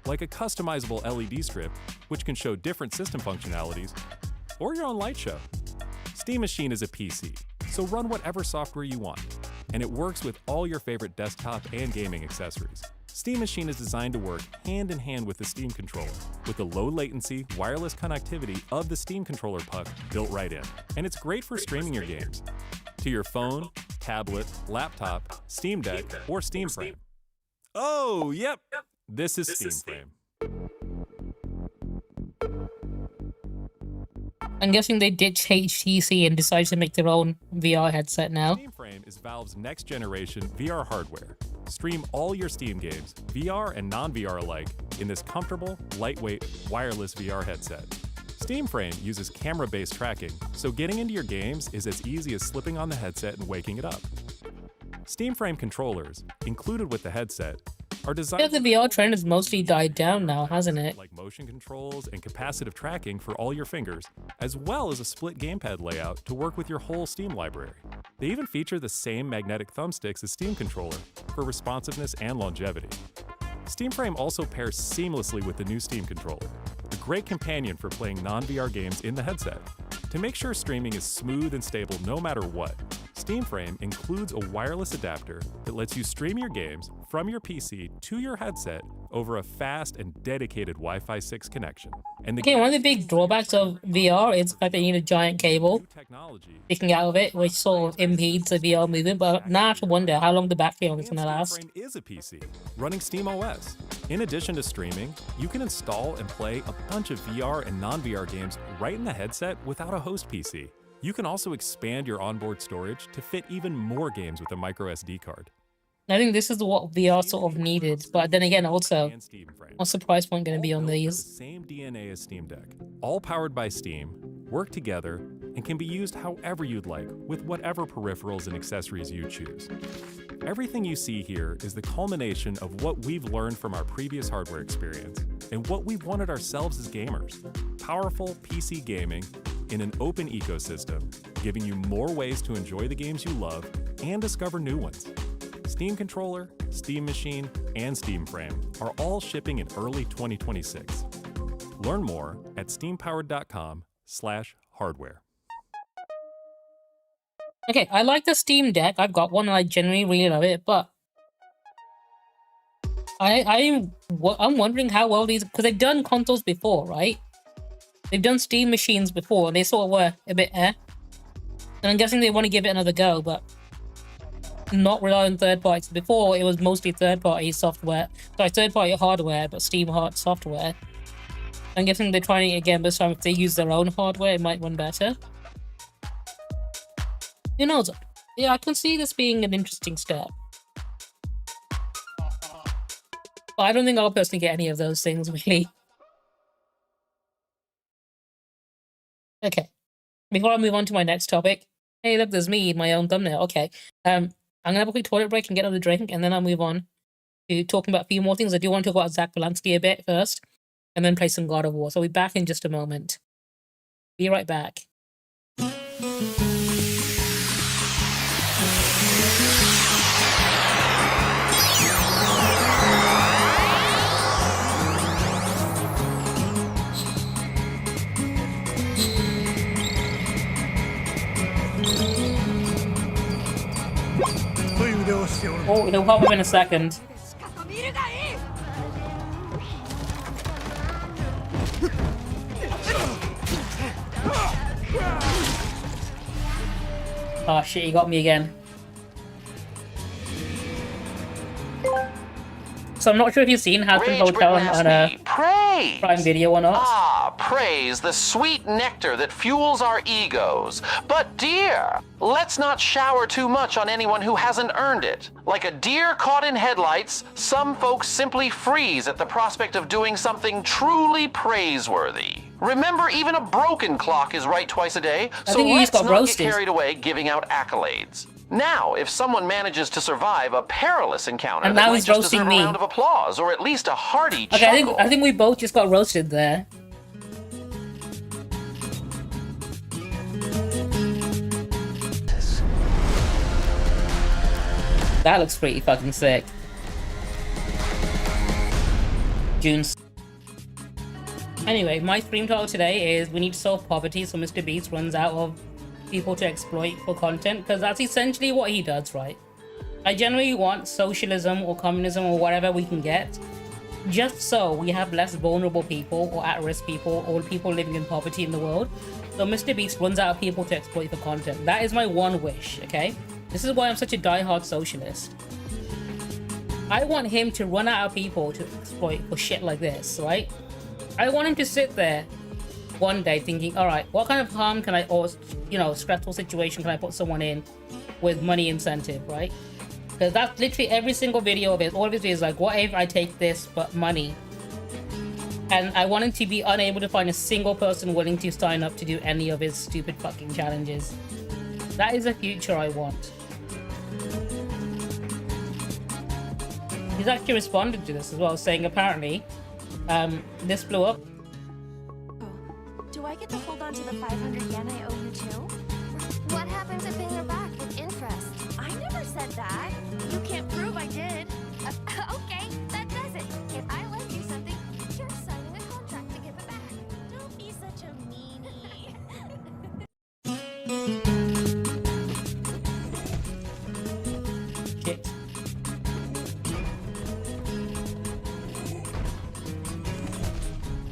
like a customizable LED strip, which can show different system functionalities, or your own light show. Steam Machine is a PC, so run whatever software you want, and it works with all your favorite desktop and gaming accessories. Steam Machine is designed to work hand in hand with the Steam controller, with the low latency, wireless connectivity of the Steam controller puck built right in. And it's great for streaming your games to your phone, tablet, laptop, Steam Deck, or Steam Frame. Oh, yep, this is Steam Frame. I'm guessing they ditched HTC and decided to make their own VR headset now. Steam Frame is Valve's next generation VR hardware. Stream all your Steam games, VR and non-VR alike, in this comfortable, lightweight, wireless VR headset. Steam Frame uses camera-based tracking, so getting into your games is as easy as slipping on the headset and waking it up. Steam Frame controllers, included with the headset, are I designed feel like the VR trend has mostly died down now, hasn't it? like motion controls and capacitive tracking for all your fingers, as well as a split gamepad layout to work with your whole Steam library. They even feature the same magnetic thumbsticks as Steam controller for responsiveness and longevity. Steam Frame also pairs seamlessly with the new Steam controller, a great companion for playing non-VR games in the headset. To make sure streaming is smooth and stable no matter what, Steam Frame includes a wireless adapter that lets you stream your games from your PC to your headset over a fast and dedicated Wi-Fi 6 connection. And the Okay, one of the big drawbacks of VR is the fact that you need a giant cable new technology sticking out of it, which sort of impedes the VR movement. But now I have to wonder how long the battery on it's and gonna Steam last. Frame is a PC running Steam OS. In addition to streaming, you can install and play a bunch of VR and non-VR games right in the headset without a host PC. You can also expand your onboard storage to fit even more games with a micro SD card. I think this is what VR sort of needed. But then again, also, And Steam Frame. what's the price point going to be All on built with these? the same DNA as Steam Deck, all powered by Steam, work together, and can be used however you'd like with whatever peripherals and accessories you choose. Everything you see here is the culmination of what we've learned from our previous hardware experience and what we've wanted ourselves as gamers. Powerful PC gaming in an open ecosystem, giving you more ways to enjoy the games you love and discover new ones. Steam Controller, Steam Machine, and Steam Frame are all shipping in early 2026. Learn more at steampowered.com/hardware. Okay, I like the Steam Deck. I've got one and I genuinely really love it, but I'm wondering how well these, because they've done consoles before, right? They've done Steam machines before, and they sort of were a bit And I'm guessing they want to give it another go, but not rely on third parties. Before, it was mostly third-party software. Sorry, third-party hardware, but Steam hard software. I'm guessing they're trying it again, but this time if they use their own hardware, it might run better. Who knows? Yeah, I can see this being an interesting step. But I don't think I'll personally get any of those things, really. Okay. Before I move on to my next topic, hey, look, there's me, my own thumbnail. Okay. I'm gonna have a quick toilet break and get another drink, and then I'll move on to talking about a few more things. I do want to talk about Zach Balansky a bit first, and then play some God of War. So we'll be back in just a moment. Be right back. Oh, it'll pop up in a second. Oh shit, he got me again. So I'm not sure if you've seen Hazbin Rage Hotel Britain on asked me, praise! Prime Video or not. Ah, praise, the sweet nectar that fuels our egos. But dear, let's not shower too much on anyone who hasn't earned it. Like a deer caught in headlights, some folks simply freeze at the prospect of doing something truly praiseworthy. Remember, even a broken clock is right twice a day, so think you just let's got not roasted. get carried away giving out accolades. Now, if someone manages to survive a perilous encounter, And that now might he's just roasting deserve me. a round of applause, or at least a hearty Okay, chuckle. I think we both just got roasted there. That looks pretty fucking sick. June's. Anyway, my stream talk today is we need to solve poverty so Mr. Beast runs out of people to exploit for content, because that's essentially what he does, right? I generally want socialism or communism or whatever we can get, just so we have less vulnerable people or at-risk people or people living in poverty in the world. So Mr. Beast runs out of people to exploit for content. That is my one wish, okay? This is why I'm such a die-hard socialist. I want him to run out of people to exploit for shit like this, right? I want him to sit there one day thinking, alright, what kind of harm can I, or, you know, stressful situation can I put someone in with money incentive, right? Because that's literally every single video of it. All of it is like, what if I take this but money? And I want him to be unable to find a single person willing to sign up to do any of his stupid fucking challenges. That is the future I want. He's actually responded to this as well, saying apparently, this blew up. Do I get to hold on to the 500 yen I owe you too? What happened to paying her back with interest? I never said that. You can't prove I did. Okay, that does it. If I lend you something, you're signing a contract to give it back. Don't be such a meanie. Shit.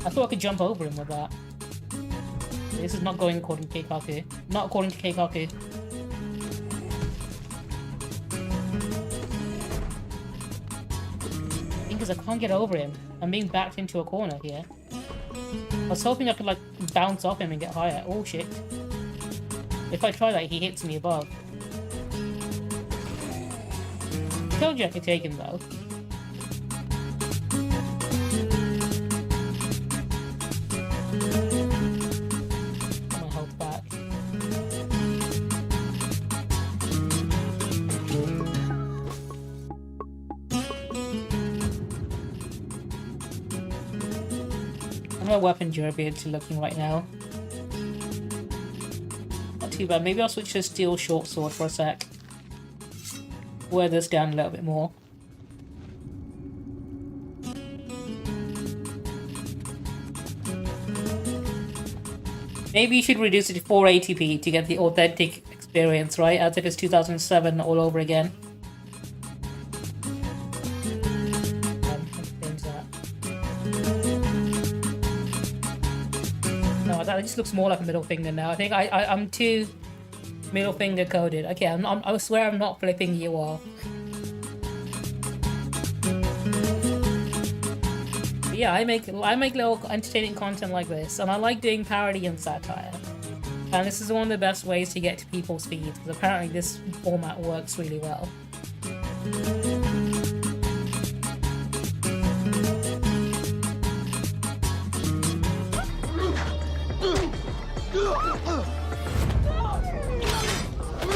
I thought I could jump over him with that. This is not going according to Keikaku. Not according to Keikaku. The thing is, I can't get over him. I'm being backed into a corner here. I was hoping I could, like, bounce off him and get higher. Oh, shit. If I try that, he hits me above. Told you I could take him, though. Get my health back. How my weapon durability looking right now? Not too bad. Maybe I'll switch to steel short sword for a sec. Wear this down a little bit more. Maybe you should reduce it to 480p to get the authentic experience, right? As if it's 2007 all over again. No, that just looks more like a middle finger now. I think I'm too middle finger coded. Okay, I swear I'm not flipping you off. But yeah, I make little entertaining content like this, and I like doing parody and satire. And this is one of the best ways to get to people's feeds, because apparently this format works really well.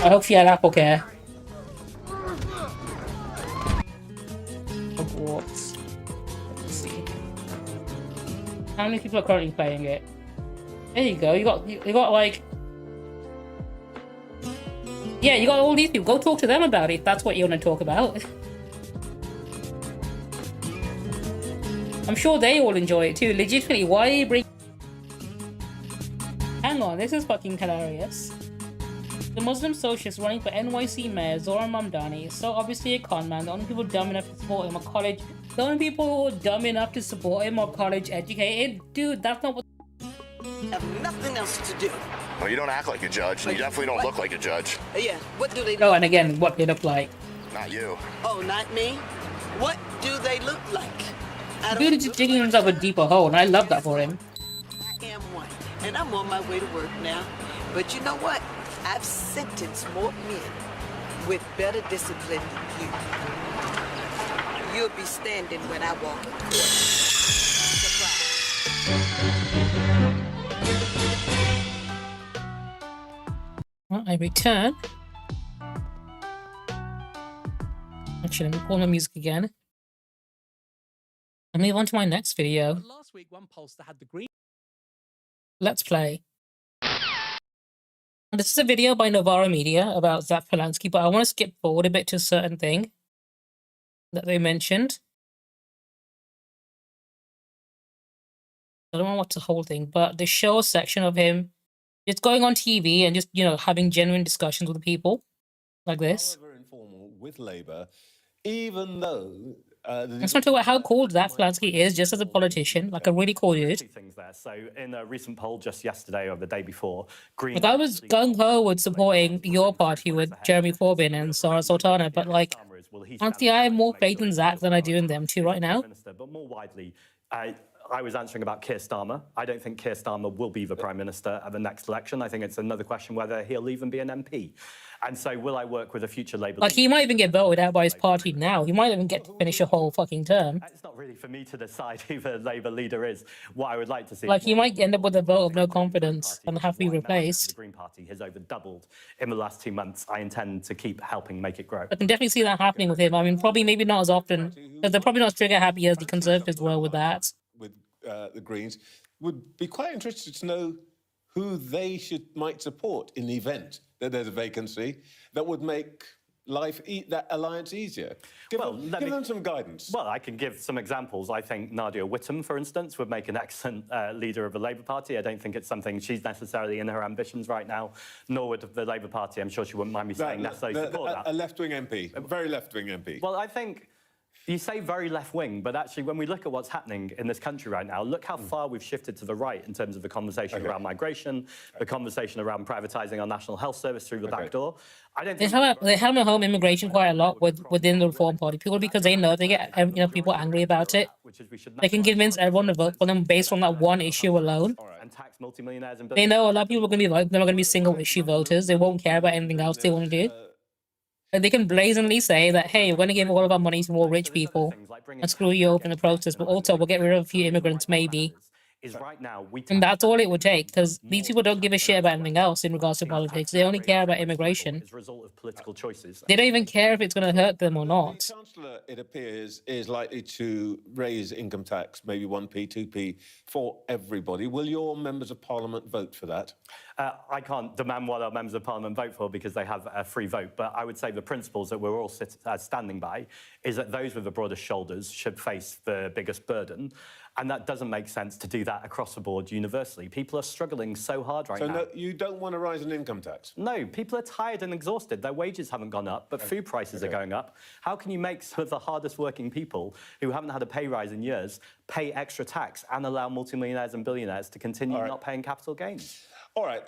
I hope she had Apple Care. Hogwarts. Let's see. How many people are currently playing it? There you go. You got like. Yeah, you got all these people. Go talk to them about it if that's what you want to talk about. I'm sure they all enjoy it too. Legitimately, why are you bring? Hang on, this is fucking hilarious. The Muslim socialist running for NYC mayor, Zoran Mamdani, is so obviously a con man. The only people dumb enough to support him are college. The only people who are dumb enough to support him are college educated. Dude, that's not what. Have nothing else to do. Well, you don't act like a judge, and you definitely don't look like a judge. Yeah, what do they do? Oh, and again, what they look like. Not you. Oh, not me? What do they look like? Dude is just digging himself a deeper hole, and I love that for him. I am one, and I'm on my way to work now. But you know what? I've sentenced more men with better discipline than you. You'll be standing when I walk in court. Well, I return. Actually, let me pull my music again. And move on to my next video. Last week, one pollster had the green. Let's play. This is a video by Novara Media about Zach Polanski, but I want to skip forward a bit to a certain thing that they mentioned. I don't want to watch the whole thing, but they show a section of him just going on TV and just, you know, having genuine discussions with people like this. However informal with Labour, even though Let's not talk about how cool Zach Polanski is just as a politician, like a really cool dude. Things there. So in a recent poll just yesterday or the day before, Green. Like I was gung-ho with supporting your party with Jeremy Corbyn and Sarah Sultana, but like, honestly, I have more faith in Zach than I do in them two right now. But more widely, I was answering about Keir Starmer. I don't think Keir Starmer will be the Prime Minister at the next election. I think it's another question whether he'll even be an MP. And so will I work with a future Labour Like, he might even get voted out by his party now. He might even get to finish a whole fucking term. It's not really for me to decide who the Labour leader is. What I would like to see... Like, he might end up with a vote of no confidence and have to be replaced. The Green Party has over doubled in the last 2 months. I intend to keep helping make it grow. I can definitely see that happening with him. I mean, probably maybe not as often, because they're probably not as trigger-happy as the Conservatives were with that. with the Greens, would be quite interested to know who they might support in the event that there's a vacancy that would make that alliance easier. Give them some guidance. Well, I can give some examples. I think Nadia Whittome, for instance, would make an excellent leader of the Labour Party. I don't think it's something she's necessarily in her ambitions right now, nor would the Labour Party, I'm sure she wouldn't mind me saying, necessarily support that. A left-wing MP, a very left-wing MP. Well, I think... You say very left-wing, but actually when we look at what's happening in this country right now, look how far we've shifted to the right in terms of the conversation around migration, the conversation around privatising our National Health Service through the back door. I don't think They hammer home immigration quite a lot within the Reform Party. People, because they know they get people angry about it. They can convince everyone to vote for them based on that one issue alone. and tax multimillionaires and They know a lot of people are going to be like, they're not going to be single issue voters. They won't care about anything else they want to do. And they can blazingly say that, hey, we're going to give all of our money to more rich people and screw you over in the process, but also we'll get rid of a few immigrants maybe. right now And that's all it would take, because these people don't give a shit about anything else in regards to politics. They only care about immigration. as a result of political choices. They don't even care if it's going to hurt them or not. The Chancellor, it appears, is likely to raise income tax, maybe 1p, 2p, for everybody. Will your members of Parliament vote for that? I can't demand what our members of Parliament vote for because they have a free vote, but I would say the principles that we're all standing by is that those with the broadest shoulders should face the biggest burden, and that doesn't make sense to do that across the board universally. People are struggling so hard right now. So no, you don't want to rise an income tax? No, people are tired and exhausted. Their wages haven't gone up, but food prices are going up. How can you make some of the hardest working people who haven't had a pay rise in years pay extra tax and allow multimillionaires and billionaires to continue not paying capital gains? All right.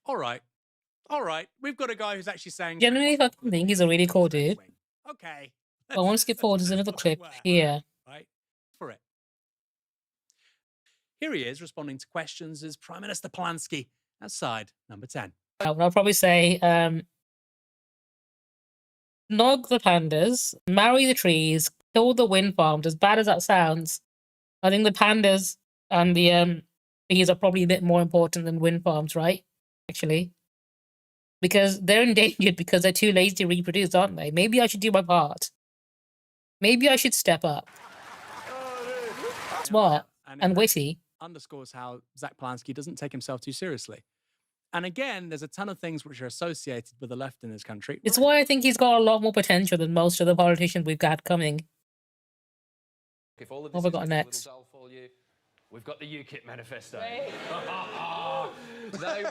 All right. We've got a guy who's actually saying. Genuinely fucking think he's a really cool dude. Okay. I want to skip forward to another clip here. Right. For it. Here he is responding to questions as Prime Minister Polanski outside number 10. I'll probably say, nog the pandas, marry the trees, kill the wind farms. As bad as that sounds, I think the pandas and the trees are probably a bit more important than wind farms, right? Actually. Because they're endangered because they're too lazy to reproduce, aren't they? Maybe I should do my part. Maybe I should step up. Smart and witty. Underscores how Zach Polanski doesn't take himself too seriously. And again, there's a ton of things which are associated with the left in this country. It's why I think he's got a lot more potential than most of the politicians we've got coming. If all of What this have I got is next? just a little dull for you, we've got the UKIP manifesto. They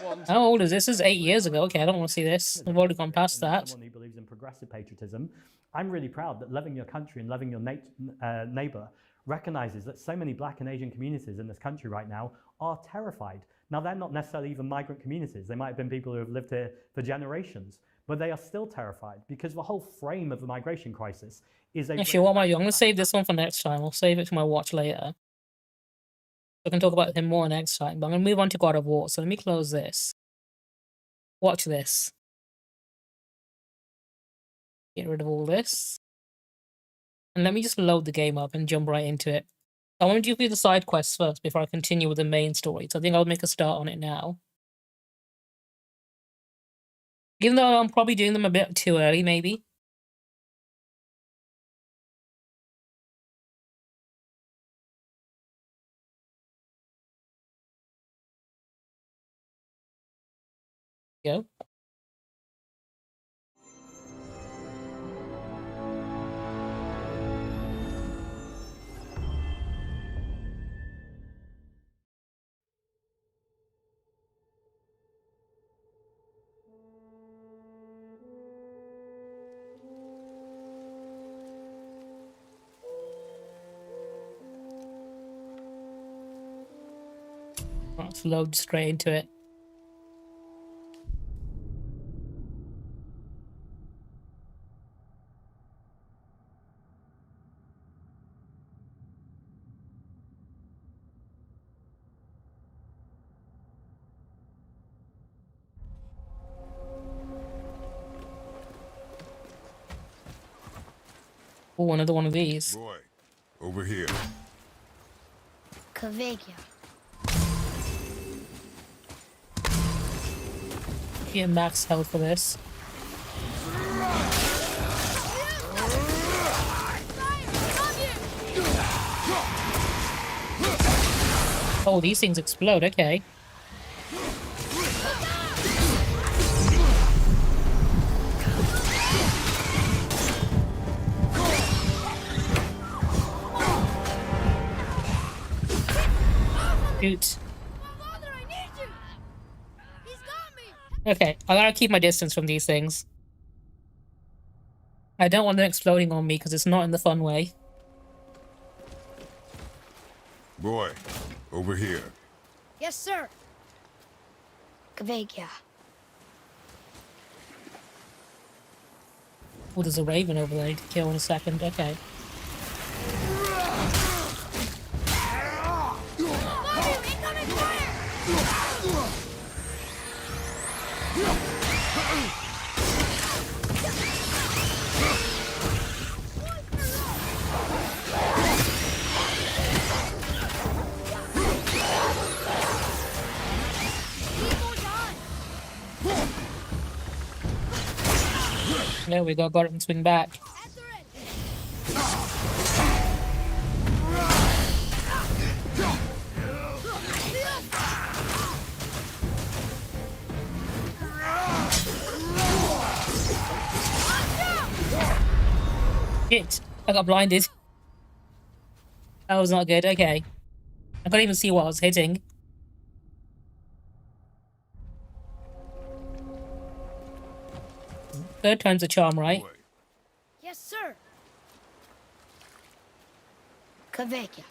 want How old is this? This is 8 years ago. Okay, I don't want to see this. I've already gone past that. Someone who believes in progressive patriotism, I'm really proud that loving your country and loving your neighbour recognises that so many black and Asian communities in this country right now are terrified. Now, they're not necessarily even migrant communities. They might have been people who have lived here for generations, but they are still terrified because the whole frame of the migration crisis is a... Actually, what am I doing? I'm going to save this one for next time. I'll save it to my watch later. I can talk about him more next time, but I'm going to move on to God of War. So let me close this. Watch this. Get rid of all this. And let me just load the game up and jump right into it. I want to do the side quests first before I continue with the main story. So I think I'll make a start on it now. Even though I'm probably doing them a bit too early, maybe. Go. Let's load straight into it. Oh, another one of these. Boy, over here. Kavigya. Get max health for this. Oh, these things explode, okay. Shoot. Okay, I gotta keep my distance from these things. I don't want them exploding on me because it's not in the fun way. Boy, over here. Yes, sir. Kvegia. Oh, there's a raven over there I need to kill in a second. Okay. There we go, got it and swing back. Shit, I got blinded. That was not good, okay. I couldn't even see what I was hitting. Third time's a charm, right? Yes, sir. Kvegia.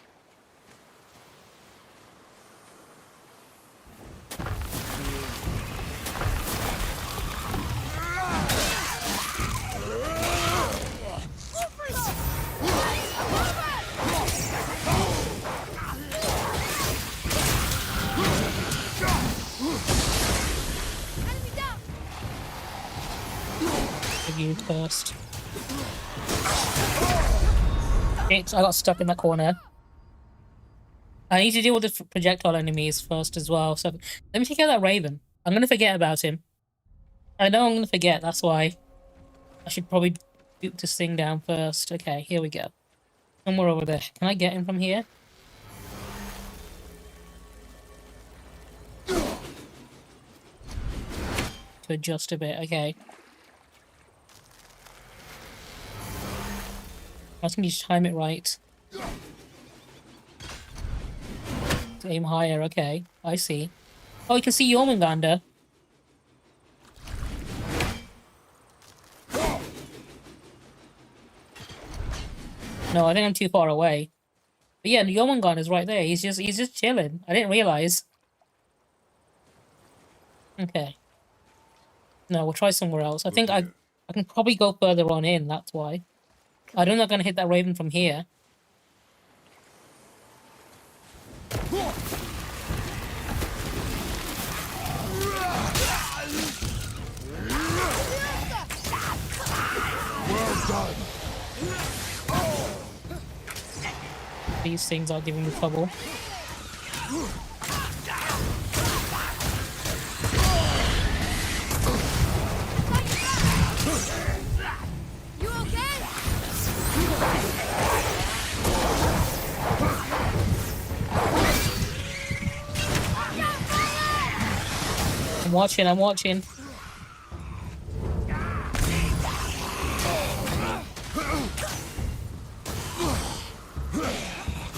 You first. Shit, I got stuck in that corner. I need to deal with the projectile enemies first as well. So let me take out that raven. I'm gonna forget about him. I know I'm gonna forget. That's why I should probably boot this thing down first. Okay, here we go. Somewhere over there. Can I get him from here? To adjust a bit. Okay. I just need to time it right. To aim higher, okay. I see. Oh, you can see Jormungandr. No, I think I'm too far away. But yeah, Jormungandr is right there. He's just chilling. I didn't realize. Okay. No, we'll try somewhere else. I think I can probably go further on in, that's why. I'm not gonna hit that raven from here. Well done. These things are giving me trouble. You okay? I'm watching.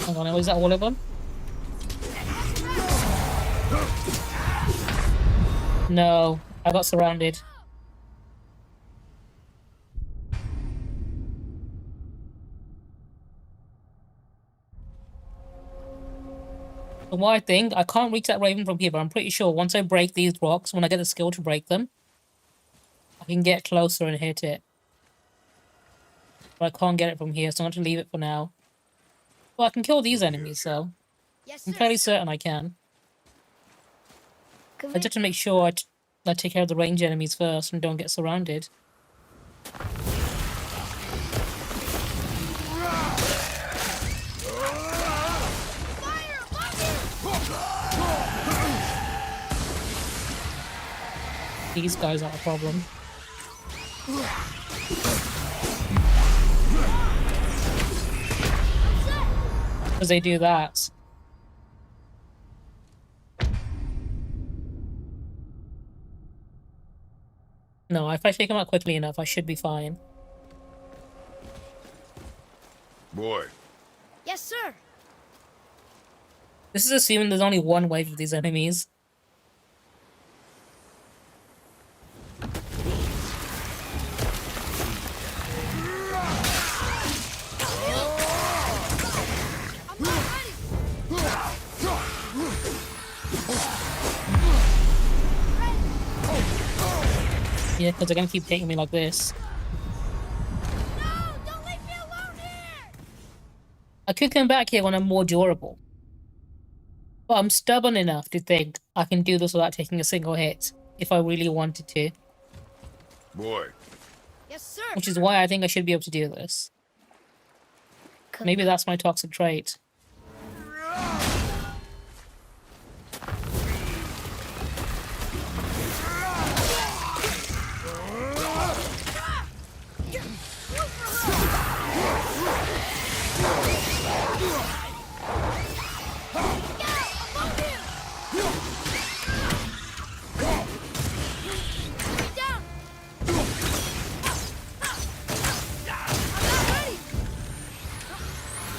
Hang on, is that all of them? No, I got surrounded. From what I think, I can't reach that raven from here, but I'm pretty sure once I break these rocks, when I get the skill to break them, I can get closer and hit it. But I can't get it from here, so I'm going to leave it for now. Well, I can kill these enemies, though. Yes, I'm fairly certain I can. I just have to make sure I take care of the range enemies first and don't get surrounded. These guys are a problem. Because they do that. No, if I take them out quickly enough, I should be fine. Boy. Yes, sir. This is assuming there's only one wave of these enemies. Yeah, because they're gonna keep taking me like this. I could come back here when I'm more durable. But I'm stubborn enough to think I can do this without taking a single hit, if I really wanted to. Boy. Yes, sir. Which is why I think I should be able to do this. Maybe that's my toxic trait.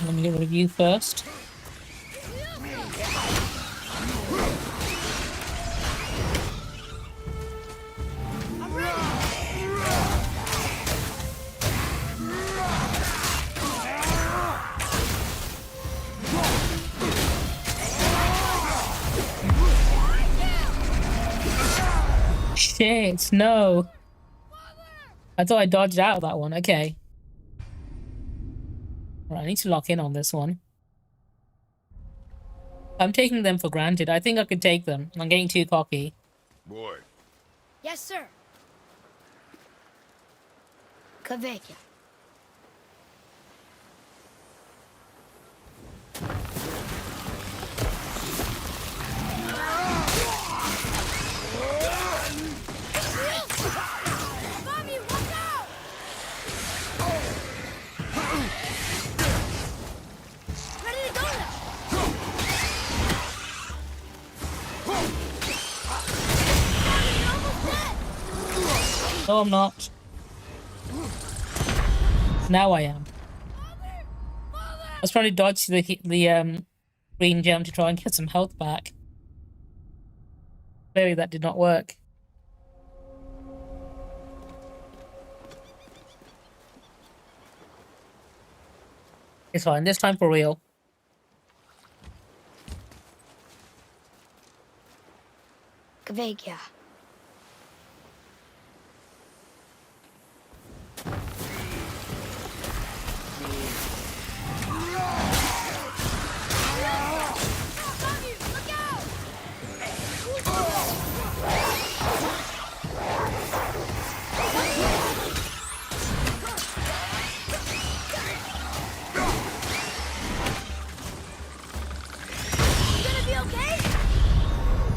Let me get rid of you first. Shit, no. I thought I dodged out of that one. Okay. Right, I need to lock in on this one. I'm taking them for granted. I think I could take them. I'm getting too cocky. Boy. Yes, sir. Kaveka. No, I'm not. Now I am. I was trying to dodge the green gem to try and get some health back. Clearly that did not work. It's fine, this time for real. Kaveka.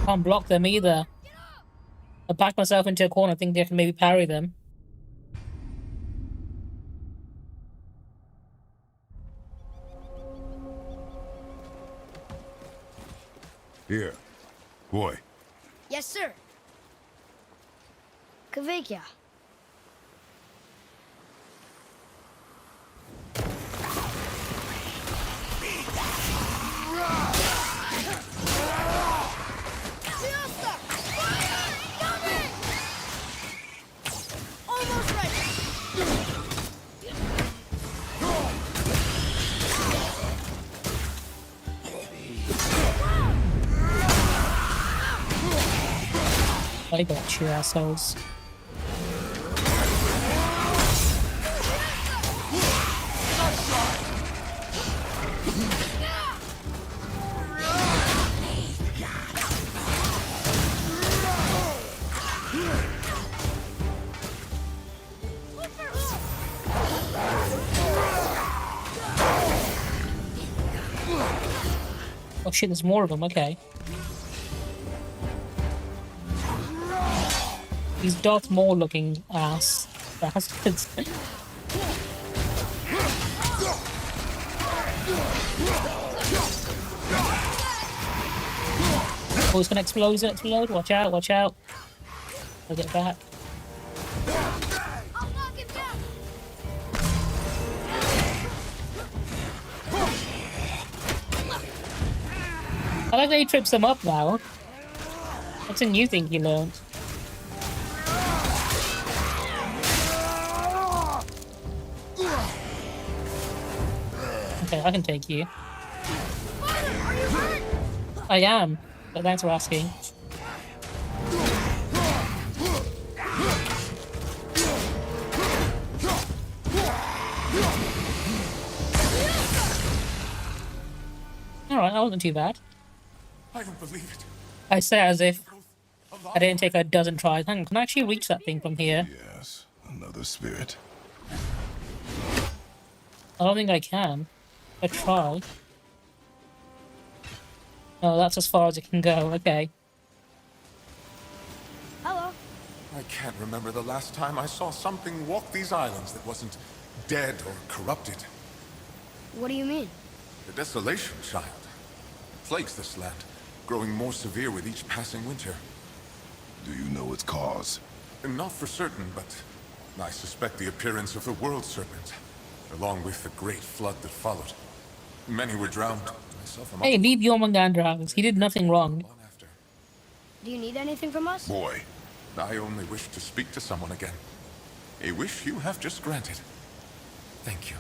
Can't block them either. I backed myself into a corner thinking I can maybe parry them. Here. Boy. Yes, sir. Kaveka. I got you, assholes. Oh shit, there's more of them, okay. These Darth Maul looking ass bastards. Oh, it's gonna explode, it's gonna explode. Watch out, watch out. I'll get back. I like that he trips them up now. That's a new thing he learned. Okay, I can take you. I am, but thanks for asking. Alright, that wasn't too bad. I don't believe it. I say as if I didn't take a dozen tries. Hang on, can I actually reach that thing from here? Yes, another spirit. I don't think I can. I try. Oh, that's as far as it can go. Okay. Hello. I can't remember the last time I saw something walk these islands that wasn't dead or corrupted. What do you mean? The desolation, child. Plagues this land, growing more severe with each passing winter. Do you know its cause? Not for certain, but I suspect the appearance of the World Serpent, along with the great flood that followed. Many were drowned, myself among Hey, leave Jormungandr. He did nothing wrong. Do you need anything from us? Boy, I only wish to speak to someone again. A wish you have just granted. Thank you.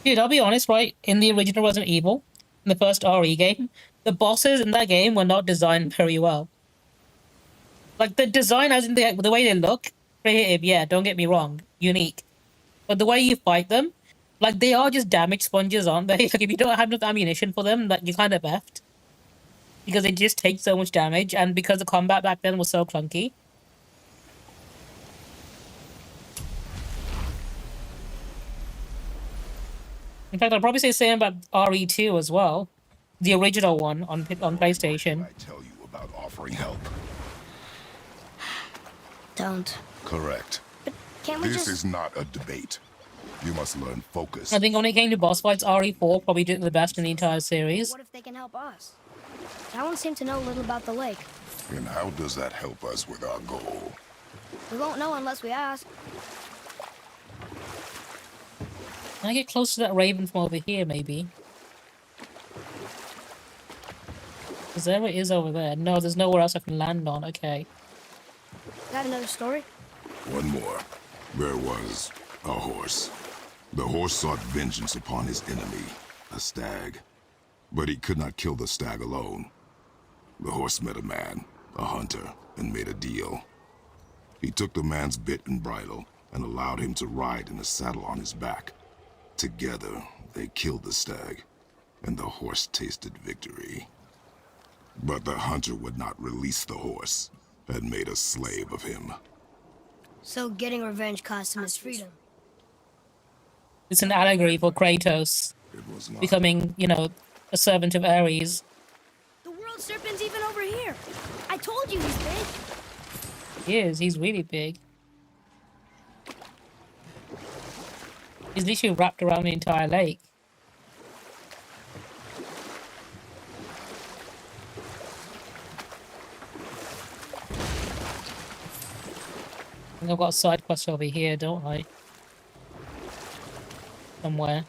Dude, I'll be honest, right? In the original Resident Evil, in the first RE game, the bosses in that game were not designed very well. Like, the design as in the way they look, creative, yeah, don't get me wrong, unique. But the way you fight them, like, they are just damage sponges, aren't they? Like, if you don't have enough ammunition for them, like, you're kind of effed. Because they just take so much damage, and because the combat back then was so clunky. In fact, I'll probably say the same about RE2 as well. The original one on PlayStation. I tell you about offering help. Don't. Correct. Can't we This just... is not a debate. You must learn focus. I think when it came to boss fights, RE4 probably did the best in the entire series. What if they can help us? That one seemed to know a little about the lake. And how does that help us with our goal? We won't know unless we ask. Can I get close to that raven from over here, maybe? Because there it is over there. No, there's nowhere else I can land on. Okay. Got another story? One more. There was a horse. The horse sought vengeance upon his enemy, a stag. But he could not kill the stag alone. The horse met a man, a hunter, and made a deal. He took the man's bit and bridle and allowed him to ride in a saddle on his back. Together, they killed the stag, and the horse tasted victory. But the hunter would not release the horse, and made a slave of him. So getting revenge cost him his freedom. It's an allegory for Kratos becoming, you know, a servant of Ares. The World Serpent's even over here. I told you he's big. He is. He's really big. He's literally wrapped around the entire lake. I think I've got a side quest over here, don't I? Somewhere.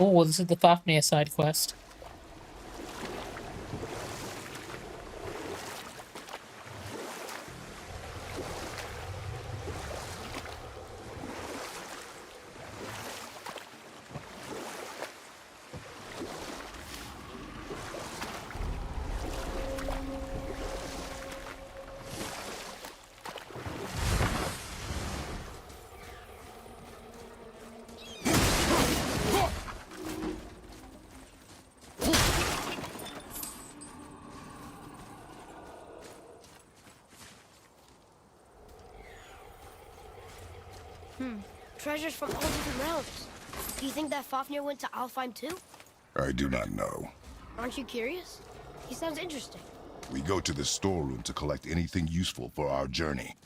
Oh, this is the Fafnir side quest. Treasures from all different realms. Do you think that Fafnir went to Alfheim too? I do not know. Aren't you curious? He sounds interesting. We go to the storeroom to collect anything useful for our journey,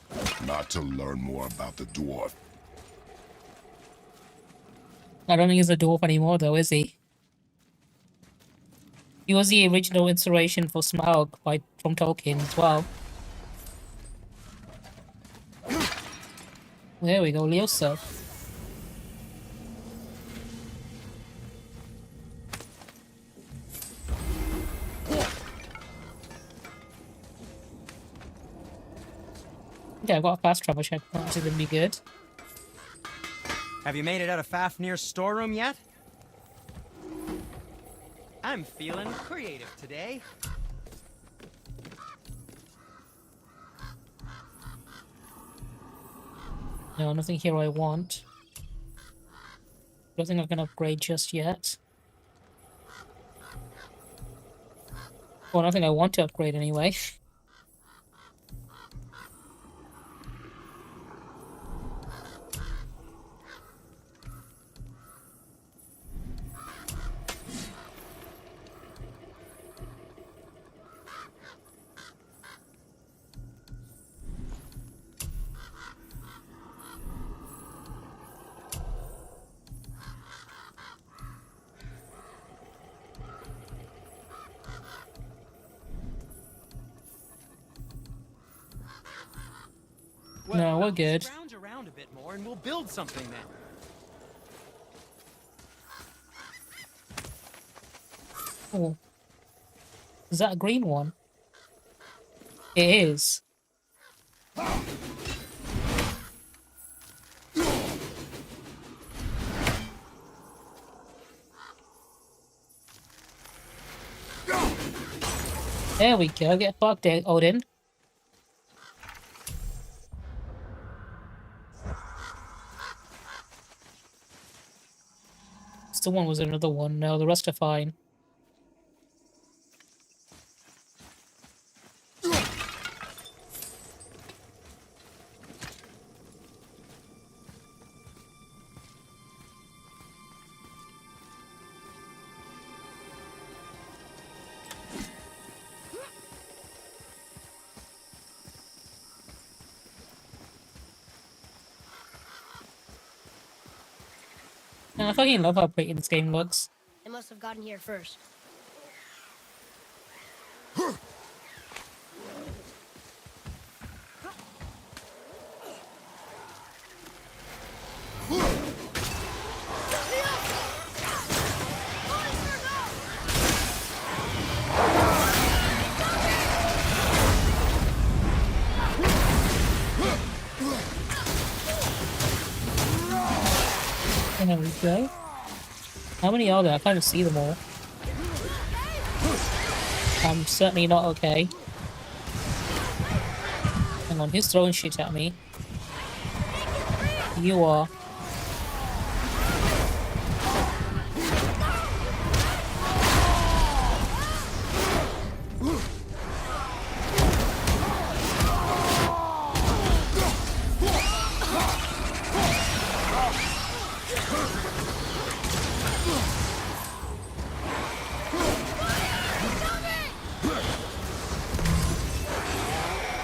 not to learn more about the dwarf. I don't think he's a dwarf anymore, though, is he? He was the original inspiration for Smaug from Tolkien as well. There we go, Liosa. Okay, I've got a fast travel checkpoint, so that'd be good. Have you made it out of Fafnir's storeroom yet? I'm feeling creative today. No, nothing here I want. Don't think I can upgrade just yet. Well, nothing I want to upgrade anyway. No, we're good. Scrounge around a bit more and we'll build something then. Oh. Is that a green one? It is. There we go. Get fucked, Odin. Still one was another one. No, the rest are fine. And I fucking love how pretty this game looks. They must have gotten here first. There we go. How many are there? I can't even see them all. I'm certainly not okay. Hang on, who's throwing shit at me? You are.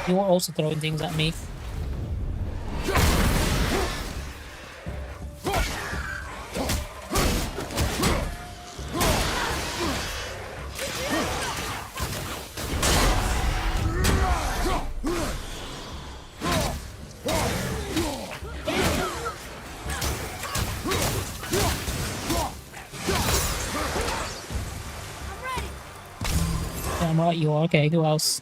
You are also throwing things at me. Damn right you are. Okay, who else?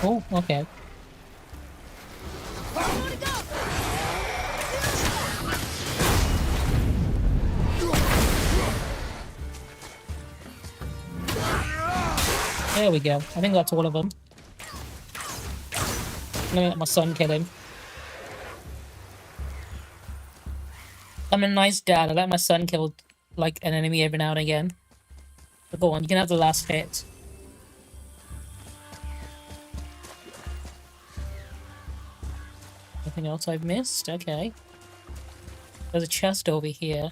Oh, okay. There we go. I think that's all of them. Let me let my son kill him. I'm a nice dad. I let my son kill, like, an enemy every now and again. But go on, you can have the last hit. Anything else I've missed? Okay. There's a chest over here.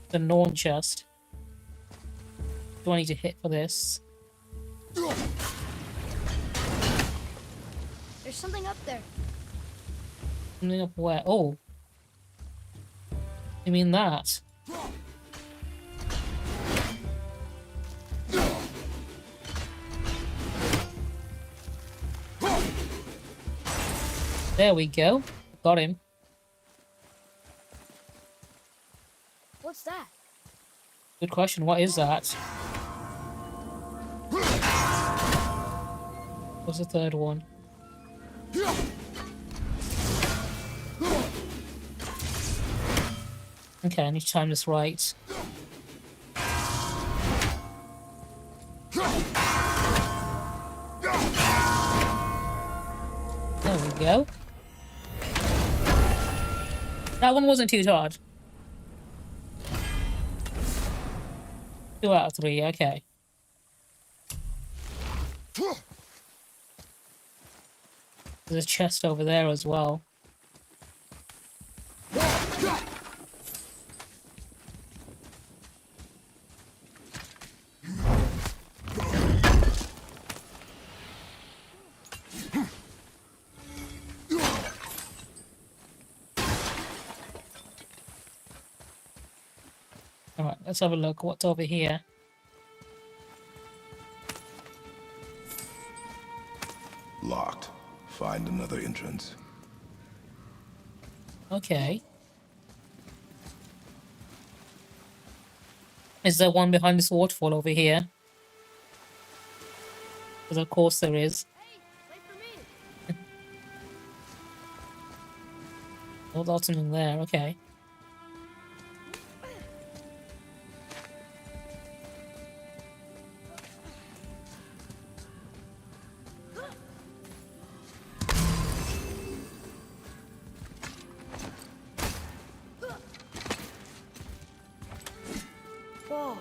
The Norn chest. Do I need to hit for this? There's something up there. Something up where? Oh. You mean that? There we go. Got him. What's that? Good question. What is that? What's the third one? Okay, I need to time this right. There we go. That one wasn't too hard. 2 out of 3, okay. There's a chest over there as well. Alright, let's have a look. What's over here? Locked. Find another entrance. Okay. Is there one behind this waterfall over here? Because of course there is. Oh, that's something there, okay. Whoa.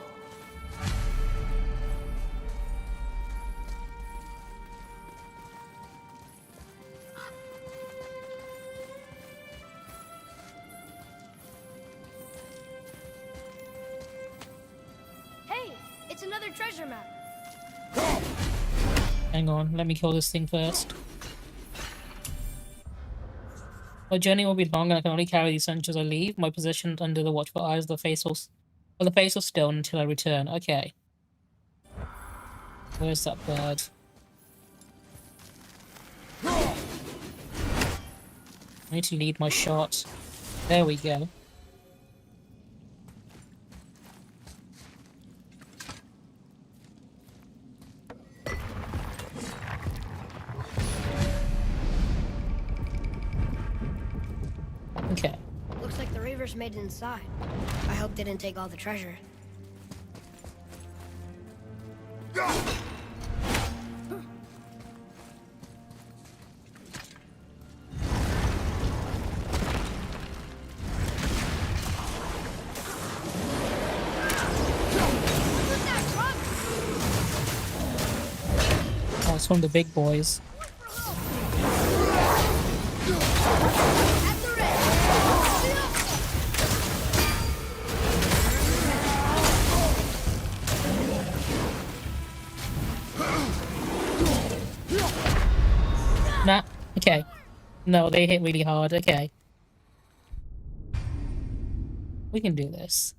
Hey, it's another treasure map. Hang on, let me kill this thing first. My journey will be long and I can only carry these essentials I leave. My position under the watchful eyes of the faithful stone until I return. Okay. Where's that bird? I need to lead my shot. There we go. Okay. Looks like the Reavers made it inside. I hope they didn't take all the treasure. Oh, it's one of the big boys. Nah, okay. No, they hit really hard, okay. We can do this.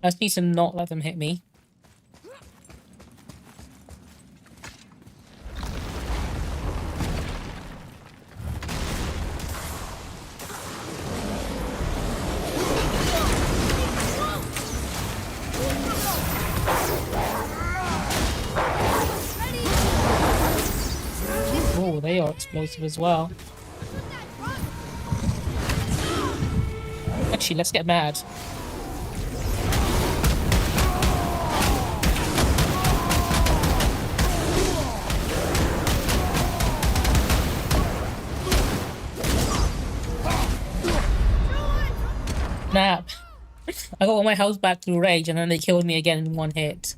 I just need to not let them hit me. Oh, they are explosive as well. Actually, let's get mad. Snap. I got all my health back through rage and then they killed me again in one hit.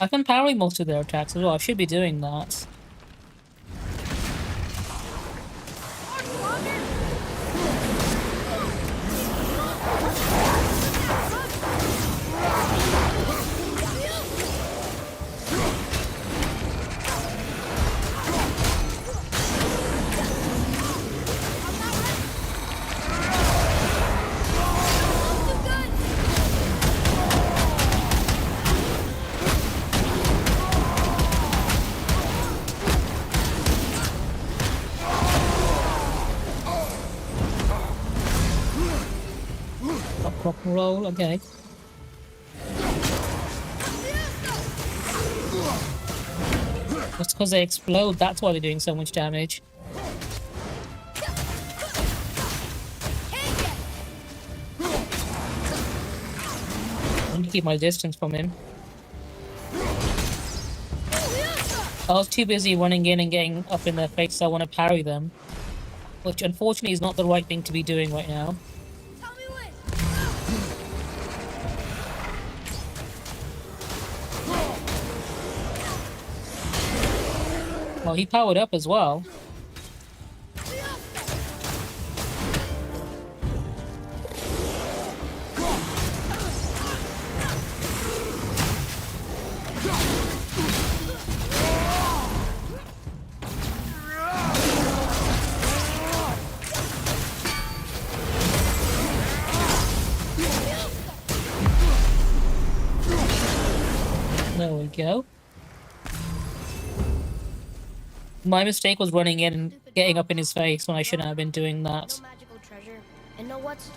I can parry most of their attacks as well. I should be doing that. Roll, okay. Just because they explode, that's why they're doing so much damage. I need to keep my distance from him. I was too busy running in and getting up in their face, so I want to parry them. Which unfortunately is not the right thing to be doing right now. Well, he powered up as well. There we go. My mistake was running in and getting up in his face when I shouldn't have been doing that. No magical treasure. And no what's...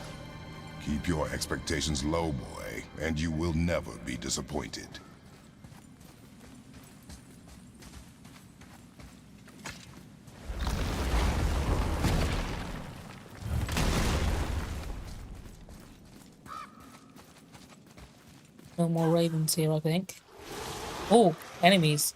Keep your expectations low, boy, and you will never be disappointed. No more ravens here, I think. Oh, enemies.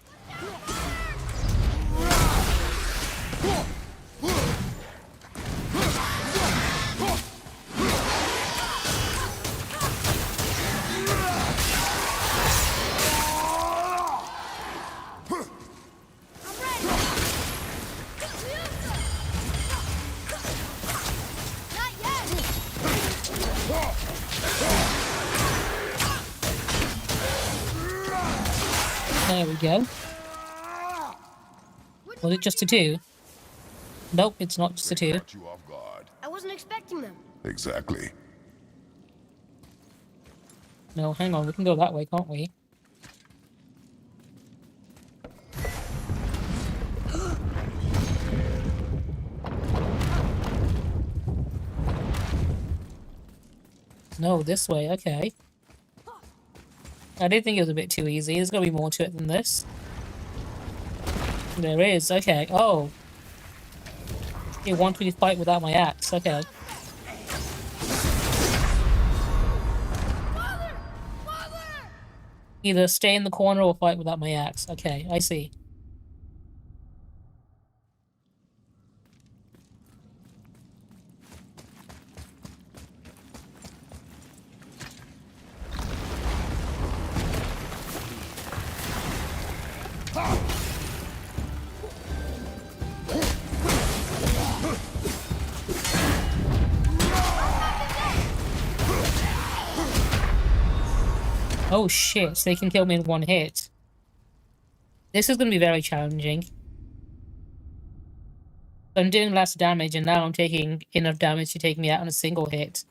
There we go. Was it just a 2? Nope, it's not just a 2. I wasn't expecting them. Exactly. No, hang on, we can go that way, can't we? No, this way, okay. I did think it was a bit too easy. There's gotta be more to it than this. There is, okay. Oh. It wants me to fight without my axe, okay. Either stay in the corner or fight without my axe. Okay, I see. Oh shit, so they can kill me in one hit. This is going to be very challenging. I'm doing less damage and now I'm taking enough damage to take me out in a single hit.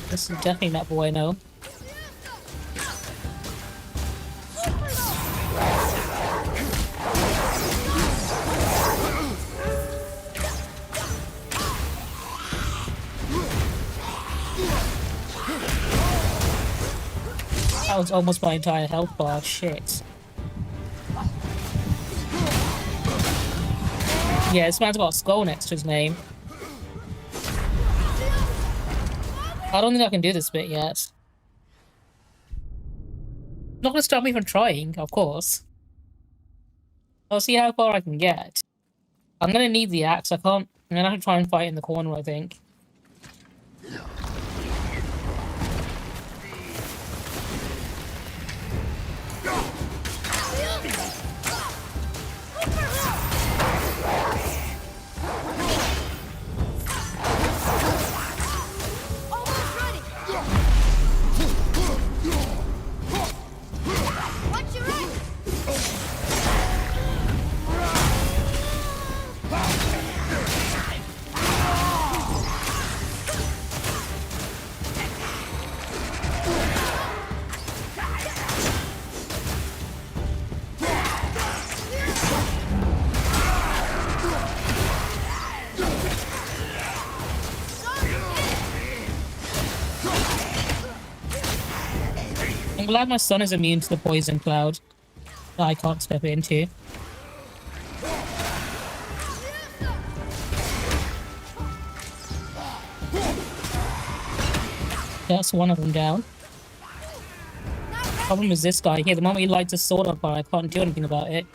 This is definitely not bueno. That was almost my entire health bar, shit. Yeah, this man's got a skull next to his name. I don't think I can do this bit yet. Not gonna stop me from trying, of course. I'll see how far I can get. I'm gonna need the axe, I can't... I'm gonna have to try and fight in the corner, I think. glad my son is immune to the poison cloud that I can't step into. That's one of them down. Problem is this guy here. The moment he lights his sword on fire, I can't do anything about it.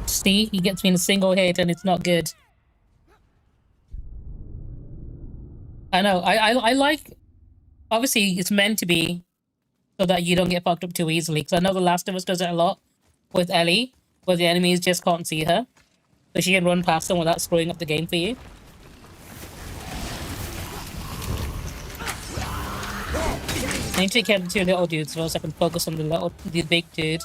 See, he gets me in a single hit and it's not good. I know, I like... Obviously, it's meant to be so that you don't get fucked up too easily. Because I know The Last of Us does it a lot with Ellie, where the enemies just can't see her. So she can run past them without screwing up the game for you. I need to take care of the two little dudes so I can focus on the big dude.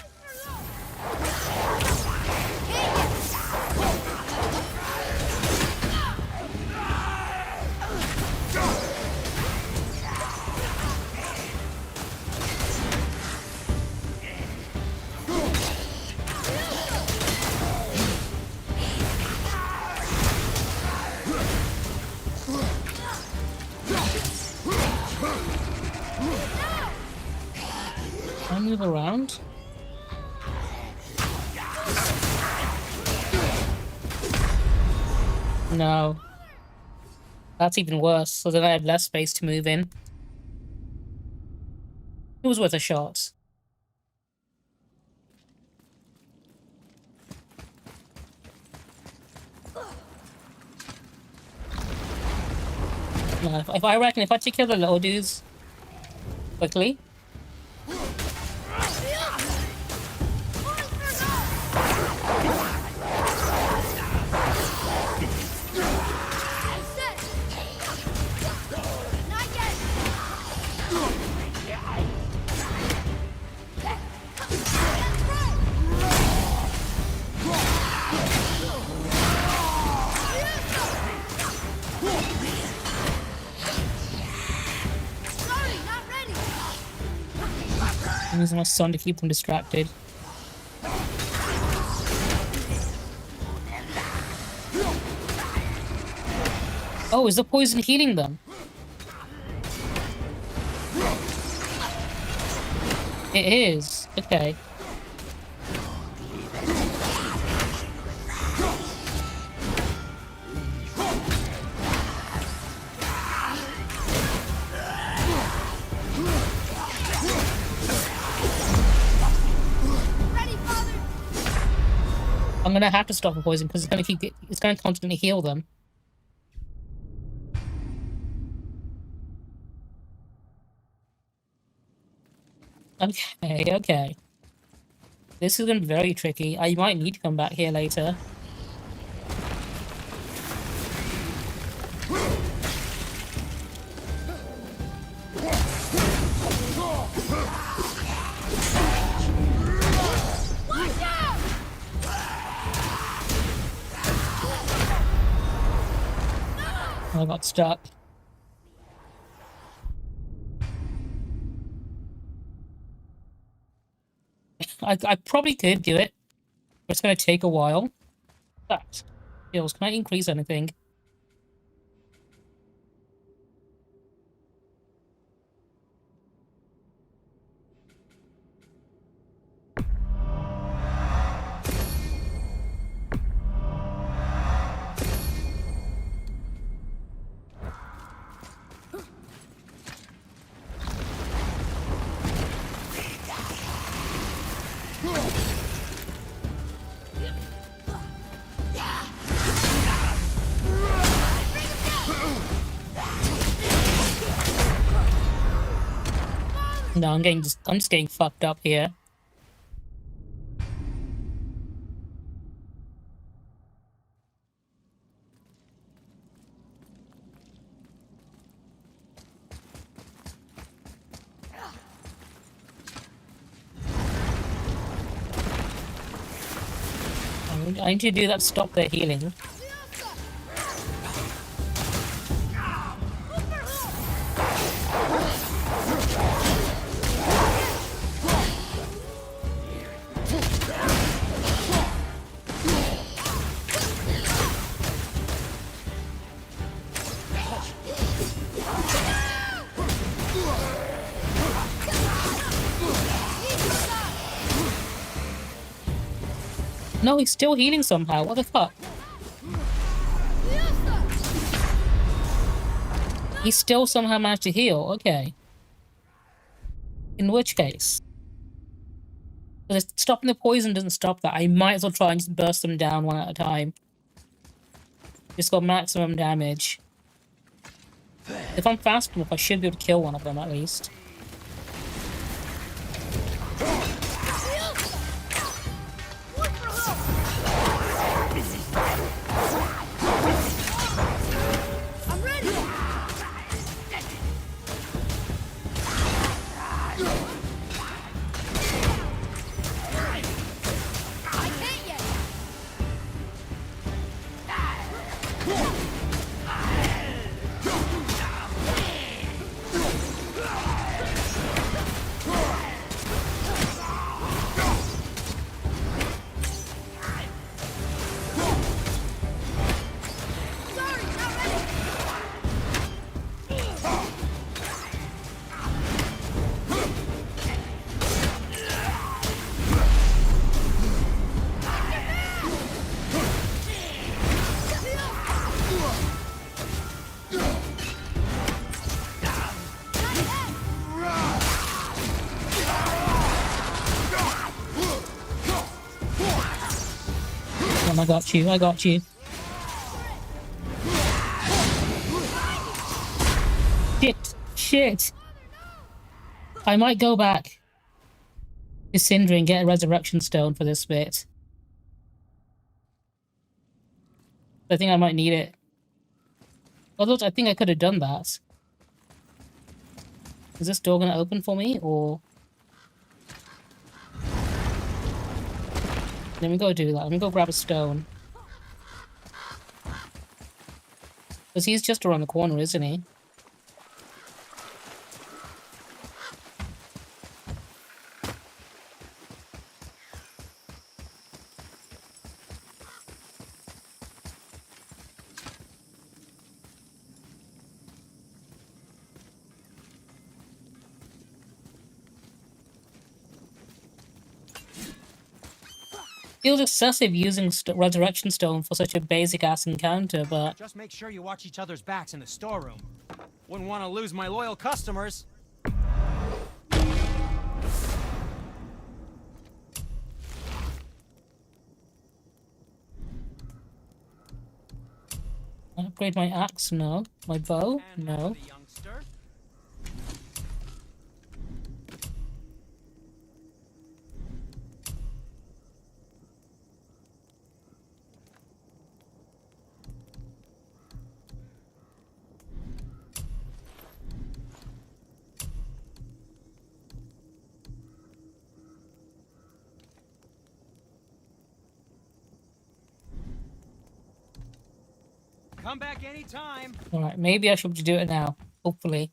Can I move around? No. That's even worse, so then I have less space to move in. It was worth a shot. No, if I reckon if I take care of the little dudes quickly. I'm using my son to keep them distracted. Oh, is the poison healing them? It is. Okay. I'm gonna have to stop the poison because it's gonna constantly heal them. Okay, okay. This is gonna be very tricky. I might need to come back here later. I got stuck. I probably could do it, but it's going to take a while. That skills. Can I increase anything? No, I'm just getting fucked up here. I need to do that, stop their healing. No, he's still healing somehow. What the fuck? He still somehow managed to heal. Okay. In which case, because stopping the poison doesn't stop that. I might as well try and just burst them down one at a time. Just got maximum damage. If I'm fast enough, I should be able to kill one of them at least. I'm ready. I can't yet. Sorry, not ready. Come on, I got you. I got you. Shit. Shit. I might go back to Sindri and get a resurrection stone for this bit. I think I might need it. Although I think I could have done that. Is this door gonna open for me, or... Let me go do that. Let me go grab a stone. Because he's just around the corner, isn't he? Feels excessive using resurrection stone for such a basic ass encounter, but Just make sure you watch each other's backs in the storeroom. Wouldn't want to lose my loyal customers. upgrade my axe? No. My bow? No. Come back anytime. Alright, maybe I should do it now. Hopefully.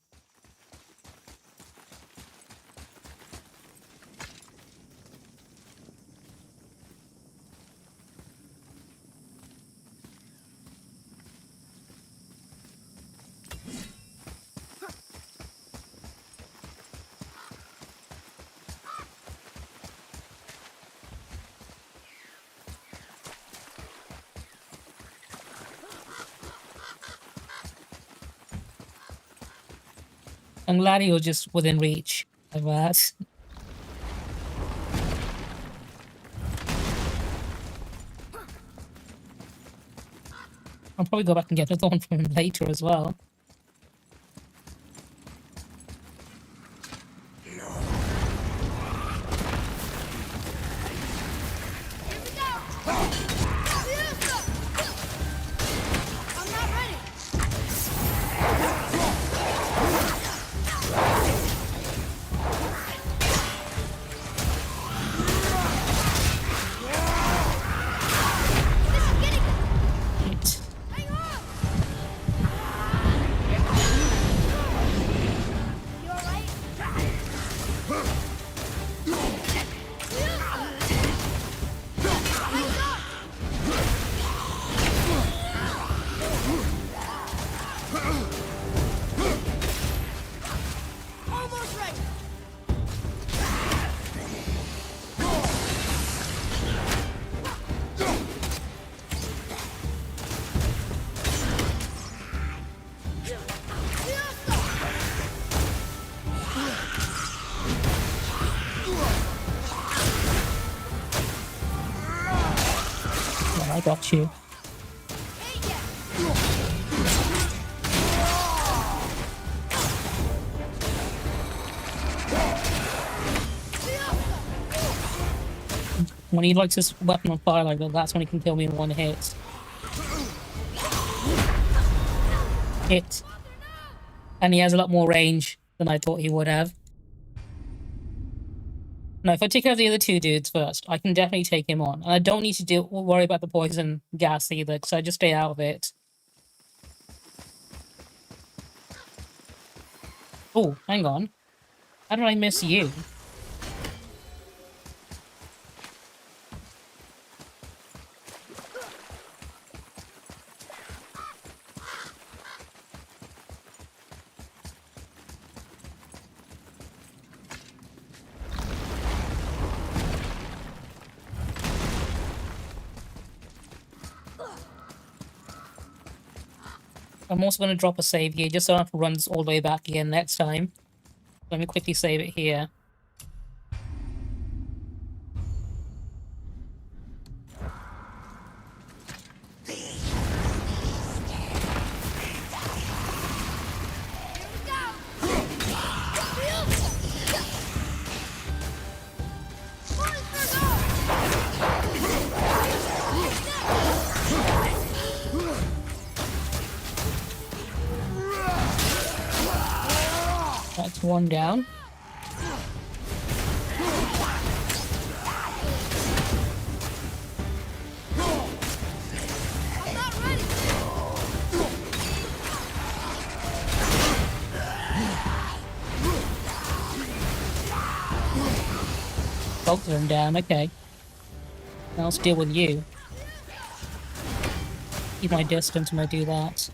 I'm glad he was just within reach of that. I'll probably go back and get another one from him later as well. I got you. When he lights his weapon on fire like that, that's when he can kill me in one hit. And he has a lot more range than I thought he would have. Now, if I take care of the other two dudes first, I can definitely take him on. And I don't need to worry about the poison gas either, because I just stay out of it. Oh, hang on. How did I miss you? I'm also going to drop a save here, just so I don't have to run this all the way back again next time. Let me quickly save it here. That's one down. Both of them down, okay. Now let's deal with you. Keep my distance when I do that.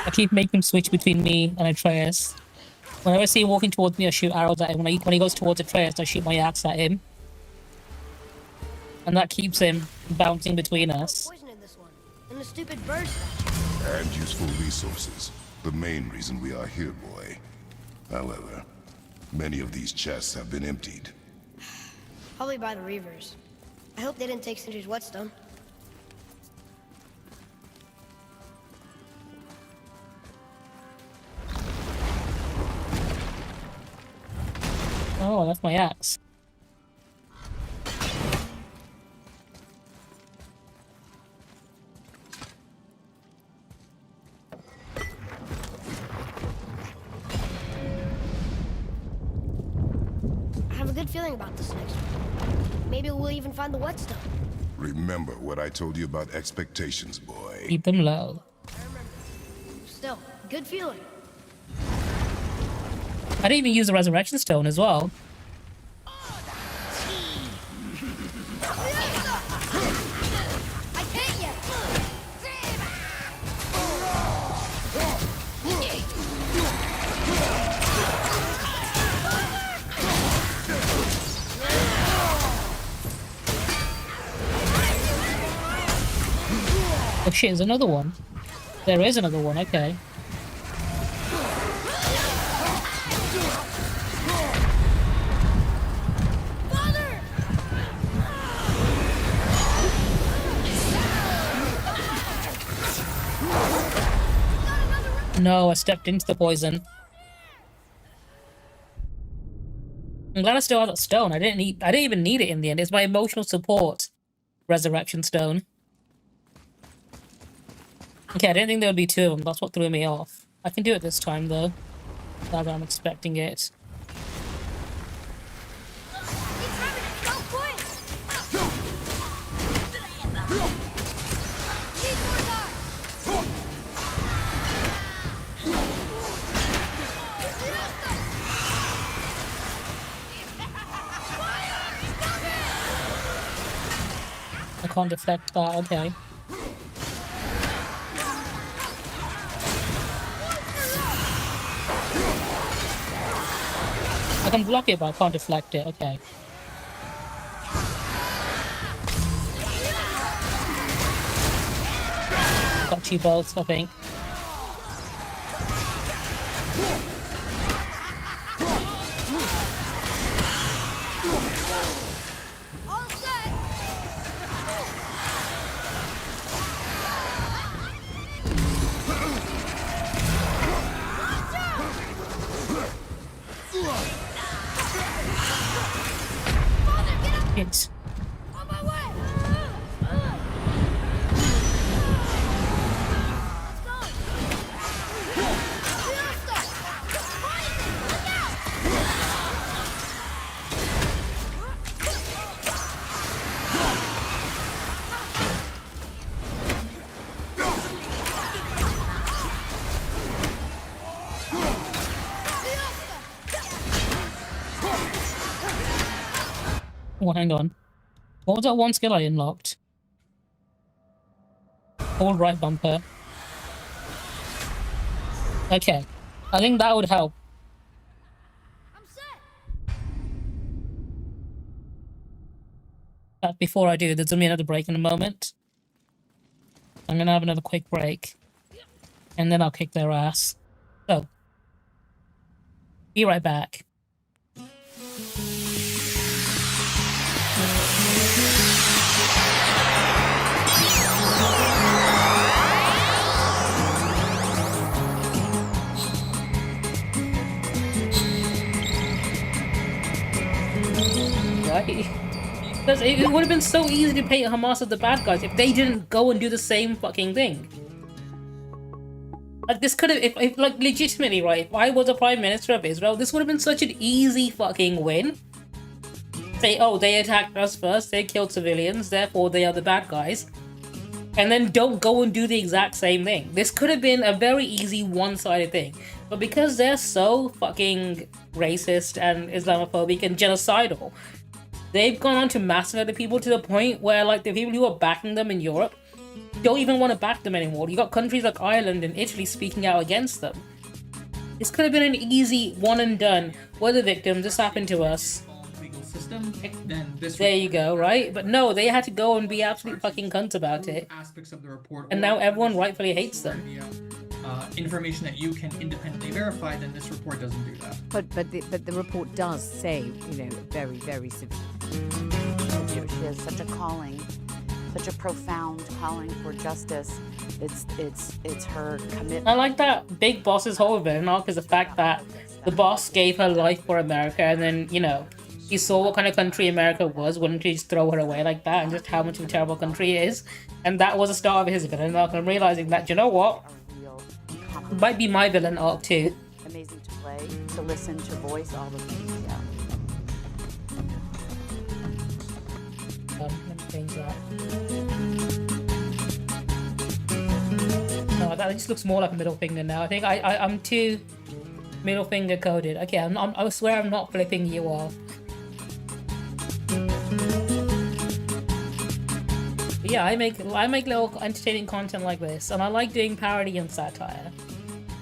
I keep making him switch between me and Atreus. Whenever I see him walking towards me, I shoot arrows at him. When he goes towards Atreus, I shoot my axe at him. And that keeps him bouncing between us. Poison in this one. And the stupid birds. And useful resources. The main reason we are here, boy. However, many of these chests have been emptied. Probably by the Reavers. I hope they didn't take Sindri's whetstone. Oh, that's my axe. I have a good feeling about this next one. Maybe we'll even find the whetstone. Remember what I told you about expectations, boy. Keep them low. Still, good feeling. I didn't even use the resurrection stone as well. Oh shit, there's another one. There is another one, okay. No, I stepped into the poison. I'm glad I still have that stone. I didn't even need it in the end. It's my emotional support resurrection stone. Okay, I didn't think there would be two of them. That's what threw me off. I can do it this time though. Now that I'm expecting it. I can't deflect that, okay. I can block it, but I can't deflect it, okay. Got you both, I think. Hit. Oh, hang on. What was that one skill I unlocked? Hold right bumper. Okay. I think that would help. Before I do, there's gonna be another break in a moment. I'm gonna have another quick break. And then I'll kick their ass. So. Be right back. Because it would have been so easy to paint Hamas as the bad guys if they didn't go and do the same fucking thing. Like, this could have, if like, legitimately, right, if I was a Prime Minister of Israel, this would have been such an easy fucking win. Say, oh, they attacked us first, they killed civilians, therefore they are the bad guys. And then don't go and do the exact same thing. This could have been a very easy one-sided thing. But because they're so fucking racist and Islamophobic and genocidal, they've gone on to massacre the people to the point where, like, the people who are backing them in Europe don't even want to back them anymore. You got countries like Ireland and Italy speaking out against them. This could have been an easy one and done. We're the victims, this happened to us. System, then this there you go, right? But no, they had to go and be absolute fucking cunts about it. Aspects of the report, and now everyone rightfully hates them. Information that you can independently verify, then this report doesn't do that. But the report does say, you know, very severe. She has such a calling, such a profound calling for justice. It's her commitment. I like that Big Boss's whole villain arc is the fact that the boss gave her life for America, and then, you know, he saw what kind of country America was, wouldn't he just throw her away like that, and just how much of a terrible country it is. And that was the start of his villain arc. I'm realizing that, you know what? It might be my villain arc too. Amazing to play, to listen, to voice, all the things, yeah. Let me change that. No, that just looks more like a middle finger now. I think I'm too middle finger coded. Okay, I swear I'm not flipping you off. But yeah, I make little entertaining content like this, and I like doing parody and satire.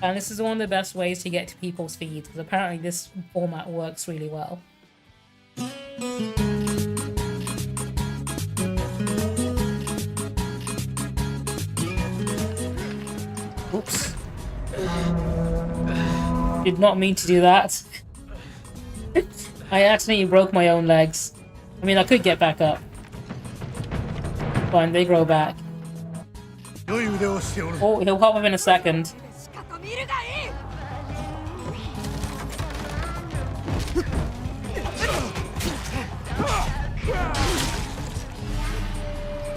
And this is one of the best ways to get to people's feeds, because apparently this format works really well. Oops. Did not mean to do that. I accidentally broke my own legs. I mean, I could get back up. Fine, they grow back. Oh, he'll pop up in a second.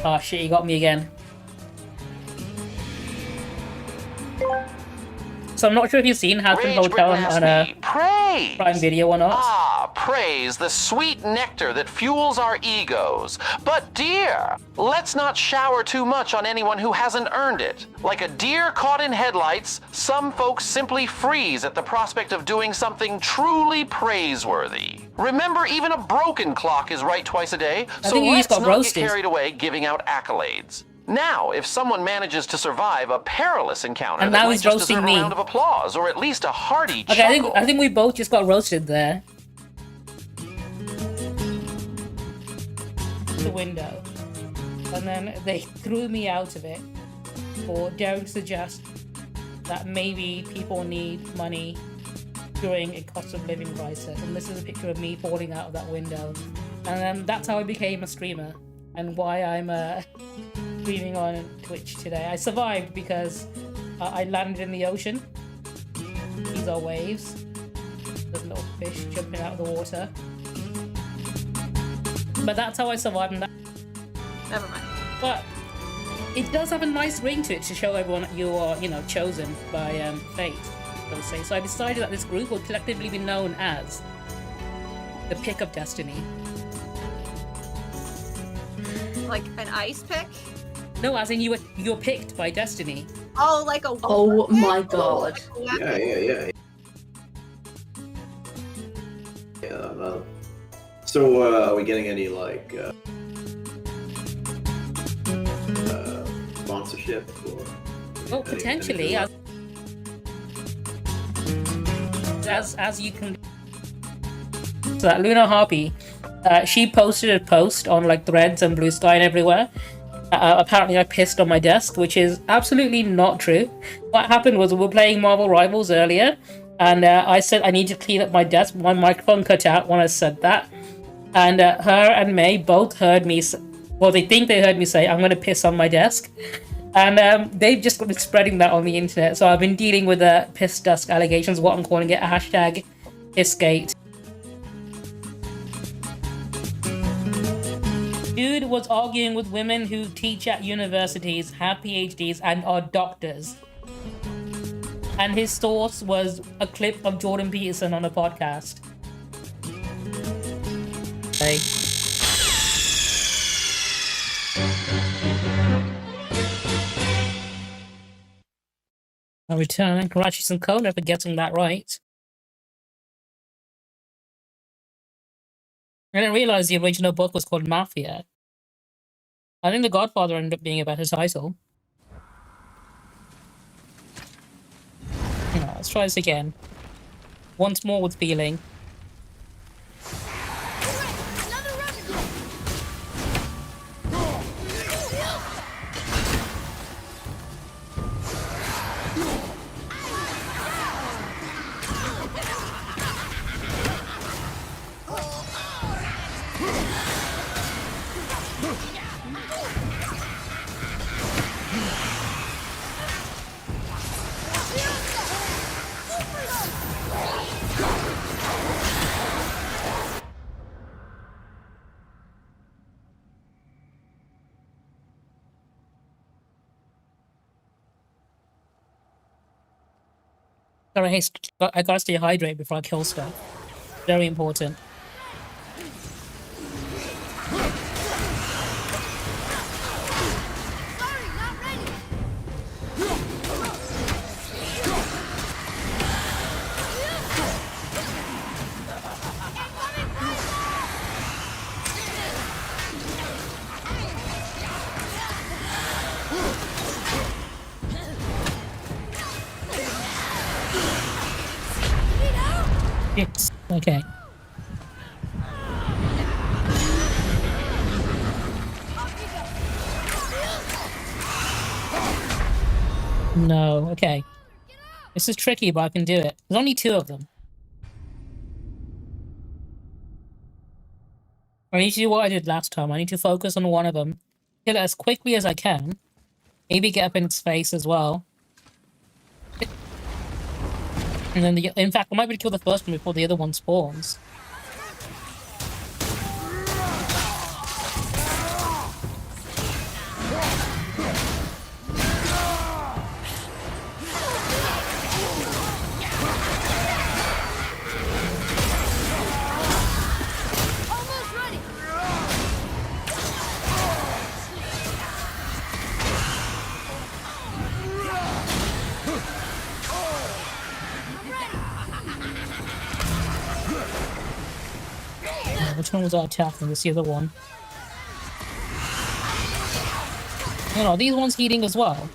Oh shit, he got me again. So I'm not sure if you've seen Hazbin Hotel on a Prime Video or not. Ah, praise the sweet nectar that fuels our egos. But dear, let's not shower too much on anyone who hasn't earned it. Like a deer caught in headlights, some folks simply freeze at the prospect of doing something truly praiseworthy. Remember, even a broken clock is right twice a day, so think you let's just got not roasted. get carried away giving out accolades. Now, if someone manages to survive a perilous encounter, And that now might he's just roasting deserve me. a round of applause, or at least a hearty Okay, chuckle. I think we both just got roasted there. The window. And then they threw me out of it for daring to suggest that maybe people need money during a cost of living crisis. And this is a picture of me falling out of that window. And that's how I became a streamer. And why I'm streaming on Twitch today. I survived because I landed in the ocean. These are waves. There's little fish jumping out of the water. But that's how I survived. And Never mind. but it does have a nice ring to it to show everyone that you are, chosen by fate, I would say. So I decided that this group will collectively be known as the Pick of Destiny. Like an ice pick? No, as in you were picked by Destiny. Oh, like a Oh my god. Yeah. So, are we getting any, like, sponsorship? Or Oh, potentially, as you can. So that Luna Harpy, she posted a post on like Threads and Blue Sky and everywhere. Apparently I pissed on my desk, which is absolutely not true. What happened was we were playing Marvel Rivals earlier, and I said I need to clean up my desk. My microphone cut out when I said that, and her and May both heard me. Well, they think they heard me say, "I'm going to piss on my desk," and they've just been spreading that on the internet. So I've been dealing with piss desk allegations, what I'm calling it, a hashtag pissgate. Dude was arguing with women who teach at universities, have PhDs, and are doctors. And his source was a clip of Jordan Peterson on a podcast. Okay. I return. Congratulations on Kona for getting that right. I didn't realize the original book was called Mafia. I think The Godfather ended up being a better title. Let's try this again. Once more with feeling. Sorry, hey, I gotta stay hydrated before I kill stuff. Very important. Yes. Okay. No, okay. This is tricky, but I can do it. There's only 2 of them. I need to do what I did last time. I need to focus on one of them. Kill it as quickly as I can. Maybe get up in its face as well. And then, in fact, I might be able to kill the first one before the other one spawns. which one was I attacking? This the other one. You know, these ones healing as well.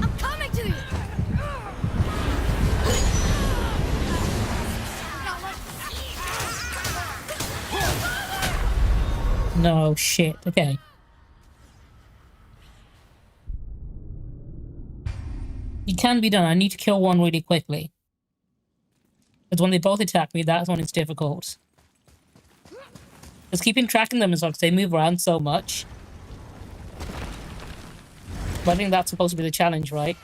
I'm coming to you. No shit. Okay. It can be done. I need to kill one really quickly. Because when they both attack me, that's when it's difficult. Just keeping tracking them as well, because they move around so much. But I think that's supposed to be the challenge, right?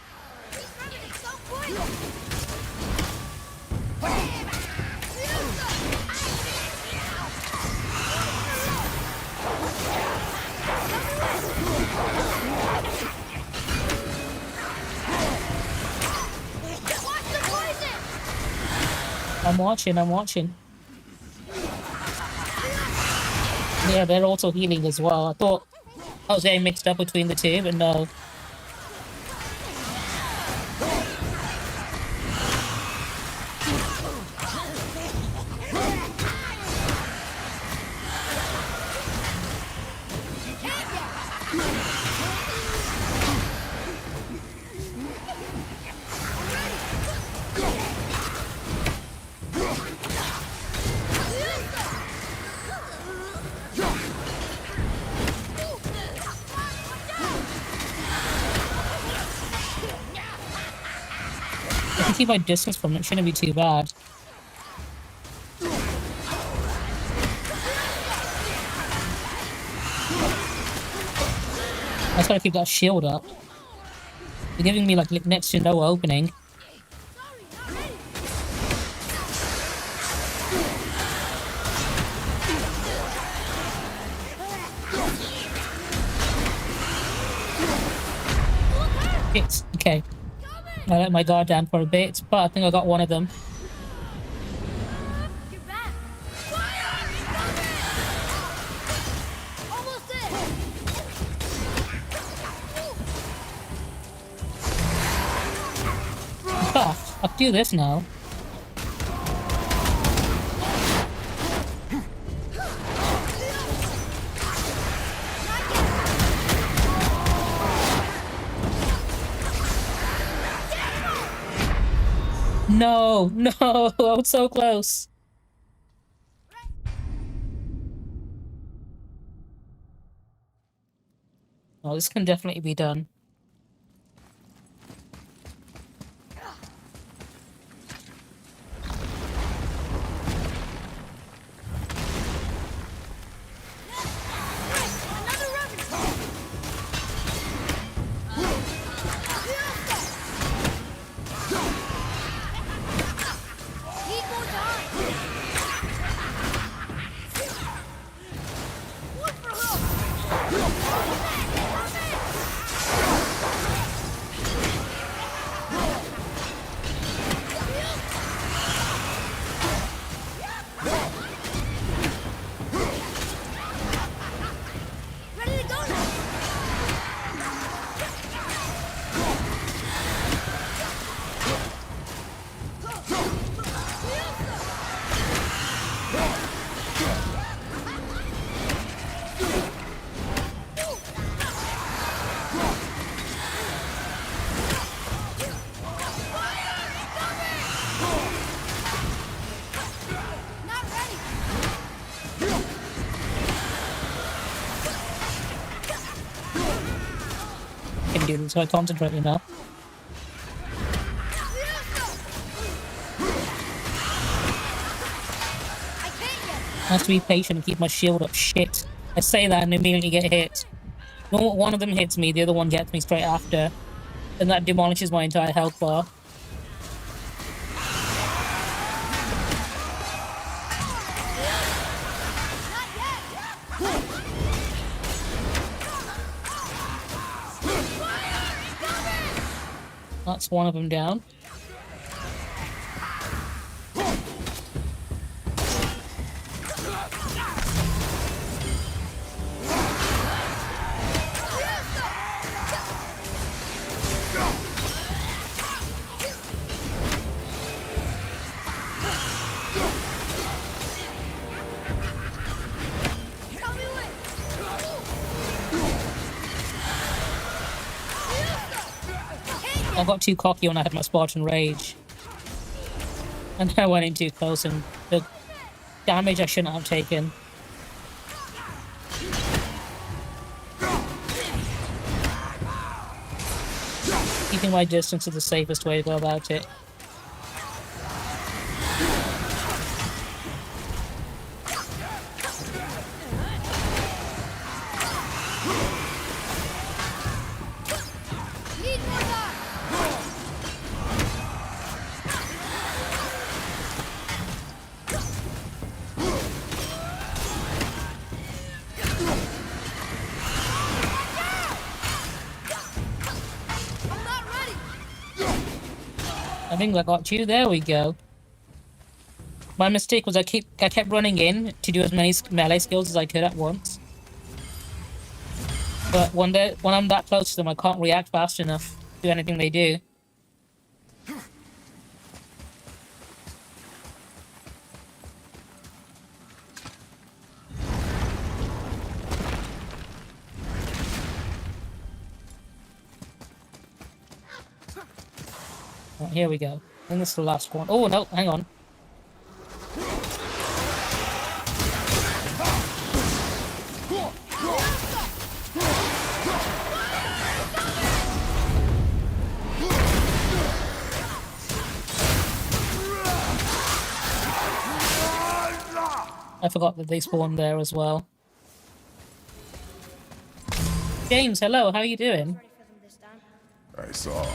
I'm watching. Yeah, they're also healing as well. I thought I was getting mixed up between the two, but no. I can keep my distance from it. It shouldn't be too bad. I just gotta keep that shield up. They're giving me like next to no opening. It's okay. I let my guard down for a bit, but I think I got one of them. Oh, I'll do this now. No, I was so close. Oh, this can definitely be done. So I concentrate enough. I have to be patient and keep my shield up. Shit. I say that and immediately get hit. One of them hits me, the other one gets me straight after. And that demolishes my entire health bar. That's one of them down. I got too cocky when I had my Spartan Rage. And I went in too close and the damage I shouldn't have taken. Keeping my distance is the safest way to go about it. I think I got you. There we go. My mistake was I kept running in to do as many melee skills as I could at once. But when I'm that close to them, I can't react fast enough to anything they do. Right, here we go. And this is the last one. Oh, no, hang on. I forgot that they spawned there as well. James, hello, how are you doing? I saw.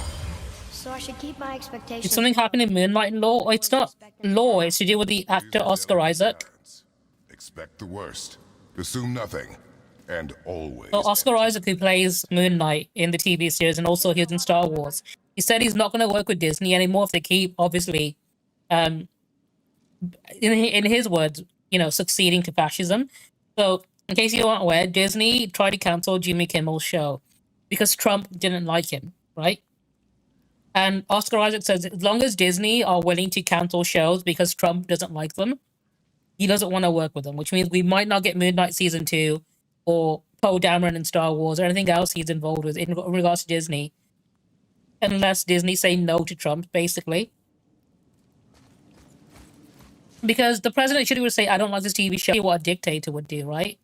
So I should keep my expectations. Did something happen in Moonlight Law? Oh, it's not law, it's to do with the actor Oscar Isaac. Expect the worst. Assume nothing. And always. So Oscar Isaac, who plays Moon Knight in the TV series and also he was in Star Wars, he said he's not going to work with Disney anymore if they keep, obviously, in his words, you know, succeeding to fascism. So, in case you aren't aware, Disney tried to cancel Jimmy Kimmel's show because Trump didn't like him, right? And Oscar Isaac says as long as Disney are willing to cancel shows because Trump doesn't like them, he doesn't want to work with them, which means we might not get Moon Knight Season 2 or Poe Dameron in Star Wars or anything else he's involved with in regards to Disney, unless Disney say no to Trump, basically. Because the president should have say, I don't like this TV show, what a dictator would do, right?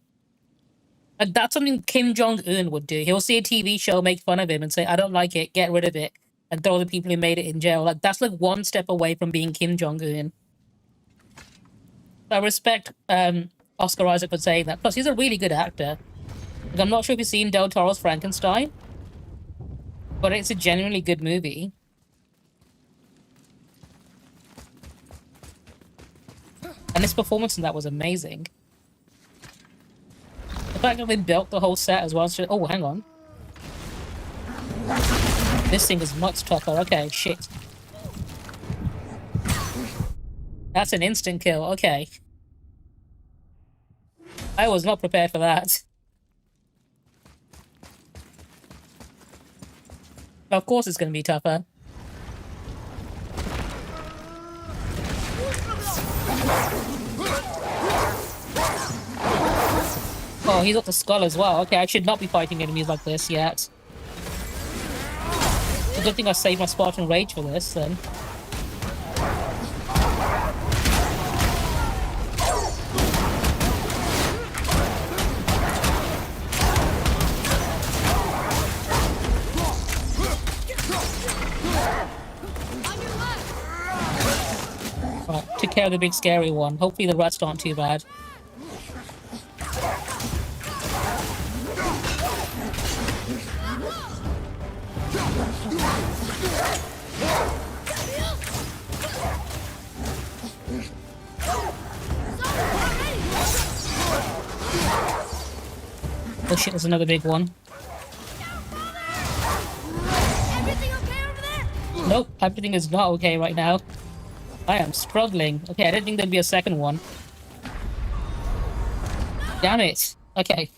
Like, that's something Kim Jong-un would do. He'll see a TV show, make fun of him, and say, I don't like it, get rid of it, and throw the people who made it in jail. Like, that's like one step away from being Kim Jong-un. I respect Oscar Isaac for saying that. Plus, he's a really good actor. Like, I'm not sure if you've seen Del Toro's Frankenstein, but it's a genuinely good movie. And his performance in that was amazing. The fact that they built the whole set as well. Oh, hang on. This thing is much tougher. Okay, shit. That's an instant kill. Okay. I was not prepared for that. Of course it's going to be tougher. Oh, he's got the skull as well. Okay, I should not be fighting enemies like this yet. It's a good thing I saved my Spartan Rage for this, then. Right, took care of the big scary one. Hopefully the rest aren't too bad. Oh shit, there's another big one. Everything okay over there? Nope, everything is not okay right now. I am struggling. Okay, I didn't think there'd be a second one. Damn it. Okay.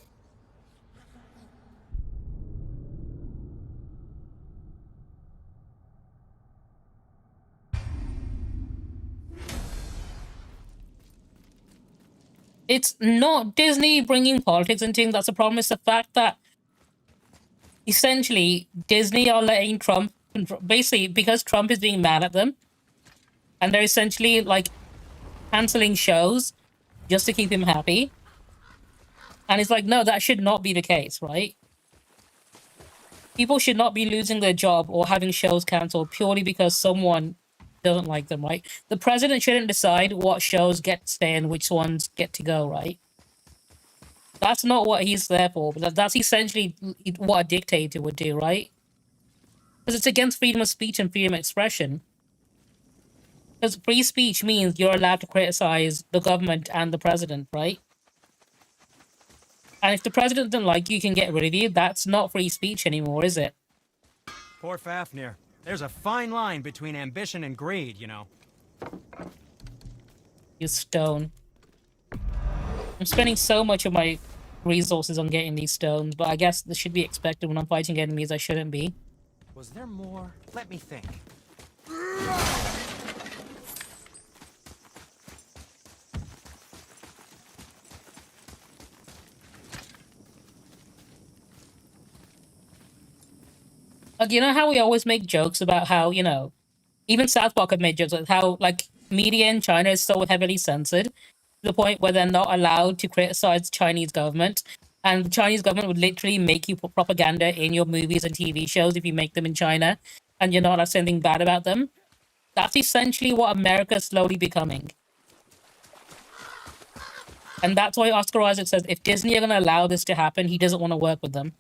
It's not Disney bringing politics into things. That's the problem. It's the fact that essentially Disney are letting Trump, basically because Trump is being mad at them, and they're essentially like canceling shows just to keep him happy. And it's like, no, that should not be the case, right? People should not be losing their job or having shows cancelled purely because someone doesn't like them, right? The president shouldn't decide what shows get to stay and which ones get to go, right? That's not what he's there for. But that's essentially what a dictator would do, right? Because it's against freedom of speech and freedom of expression. Because free speech means you're allowed to criticize the government and the president, right? And if the president doesn't like you can get rid of you. That's not free speech anymore, is it? Poor Fafnir. There's a fine line between ambition and greed, you know. You stone. I'm spending so much of my resources on getting these stones, but I guess this should be expected when I'm fighting enemies I shouldn't be. Was there more? Let me think. Like, you know how we always make jokes about how, you know, even South Park have made jokes about how, like, media in China is so heavily censored to the point where they're not allowed to criticize the Chinese government. And the Chinese government would literally make you put propaganda in your movies and TV shows if you make them in China and you're not allowed to say anything bad about them. That's essentially what America's slowly becoming. And that's why Oscar Isaac says if Disney are going to allow this to happen, he doesn't want to work with them.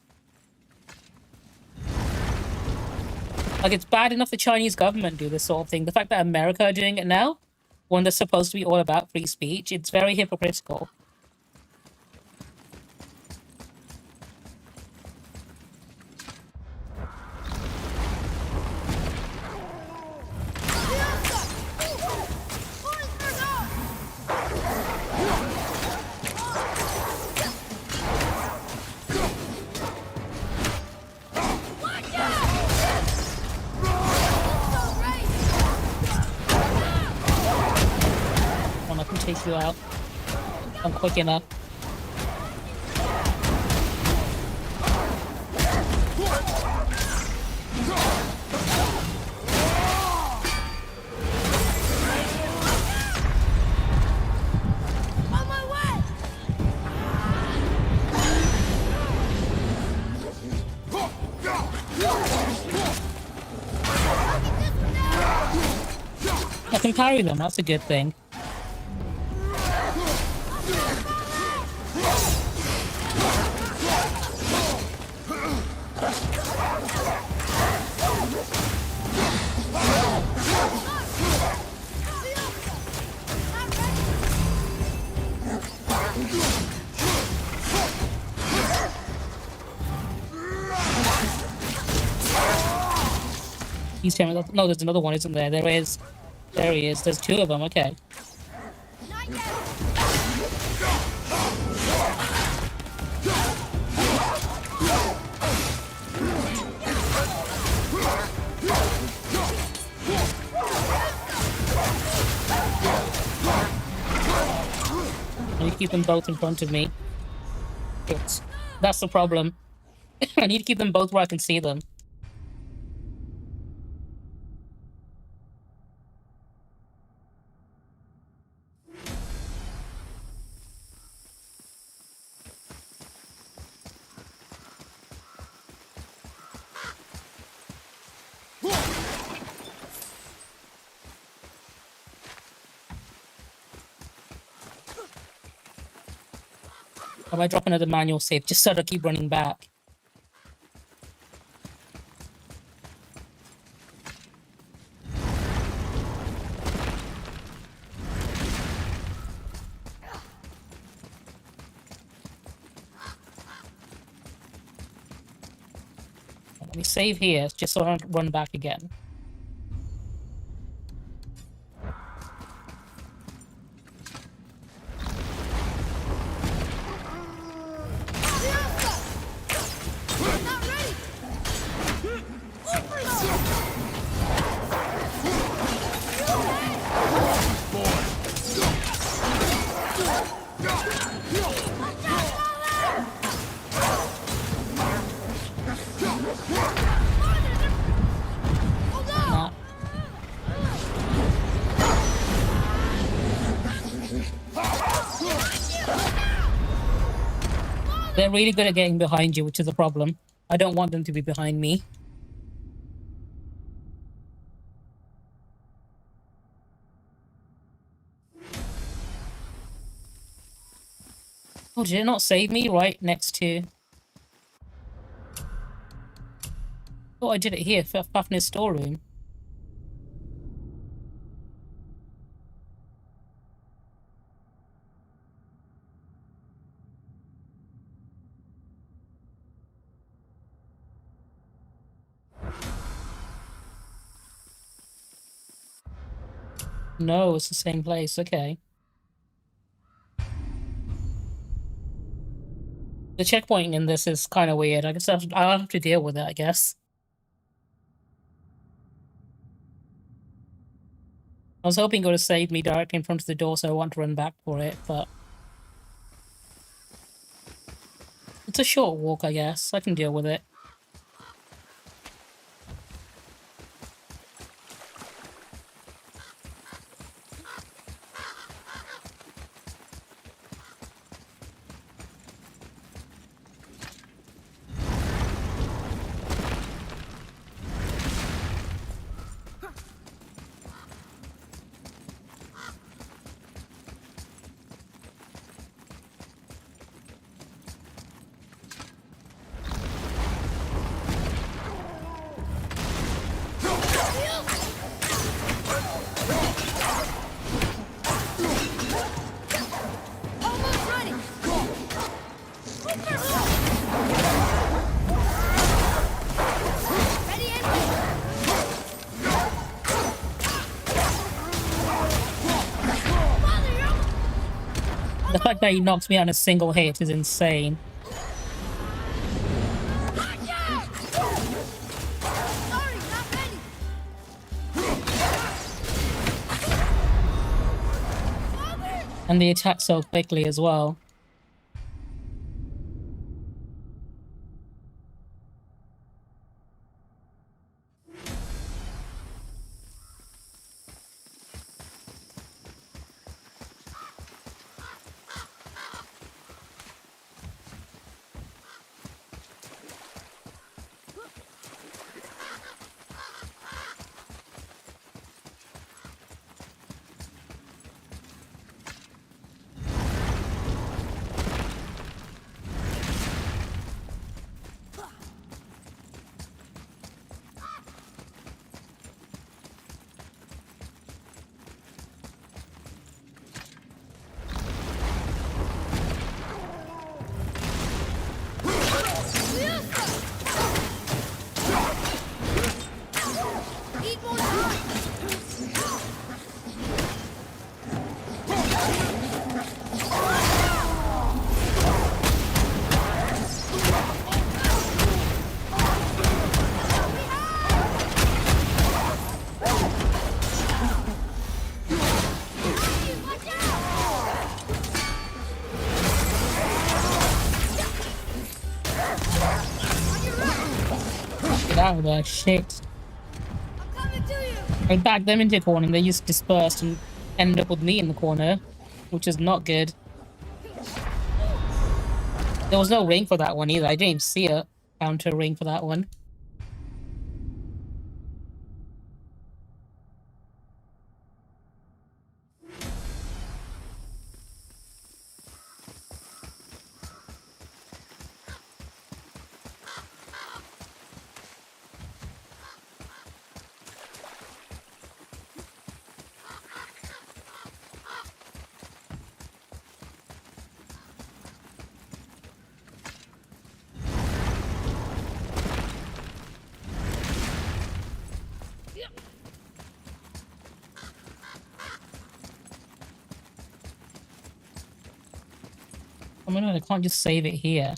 Like, it's bad enough the Chinese government do this sort of thing. The fact that America are doing it now, when they're supposed to be all about free speech, it's very hypocritical. I can take you out. I'm quick enough. On my way! I can carry them, that's a good thing. He's telling me, no, there's another one, isn't there? There is. There he is. There's two of them, okay. I need to keep them both in front of me. That's the problem. I need to keep them both where I can see them. I might drop another manual save just so I keep running back. Let me save here just so I don't run back again. They're really good at getting behind you, which is a problem. I don't want them to be behind me. Oh, did it not save me right next to... Oh, I did it here, Fafnir's storeroom. No, it's the same place, okay. The checkpointing in this is kind of weird. I guess I'll have to deal with it, I guess. I was hoping it would have saved me directly in front of the door, so I want to run back for it, but... It's a short walk, I guess. I can deal with it. The fact that he knocks me out in a single hit is insane. And they attack so quickly as well. Get out of there, shit. I backed them into a corner and they just dispersed and ended up with me in the corner, which is not good. There was no ring for that one either. I didn't even see a counter ring for that one. Oh my god, I can't just save it here.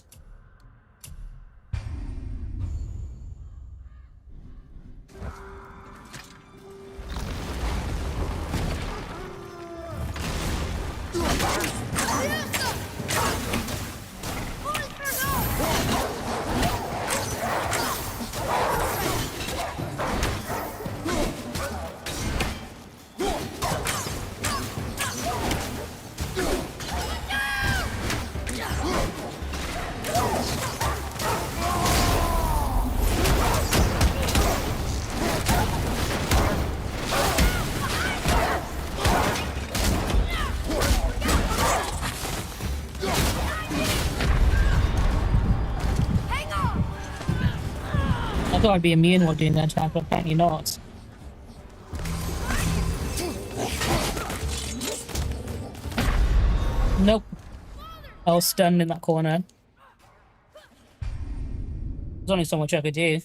I thought I'd be immune while doing that attack, but apparently not. Nope. I was stunned in that corner. There's only so much I could do.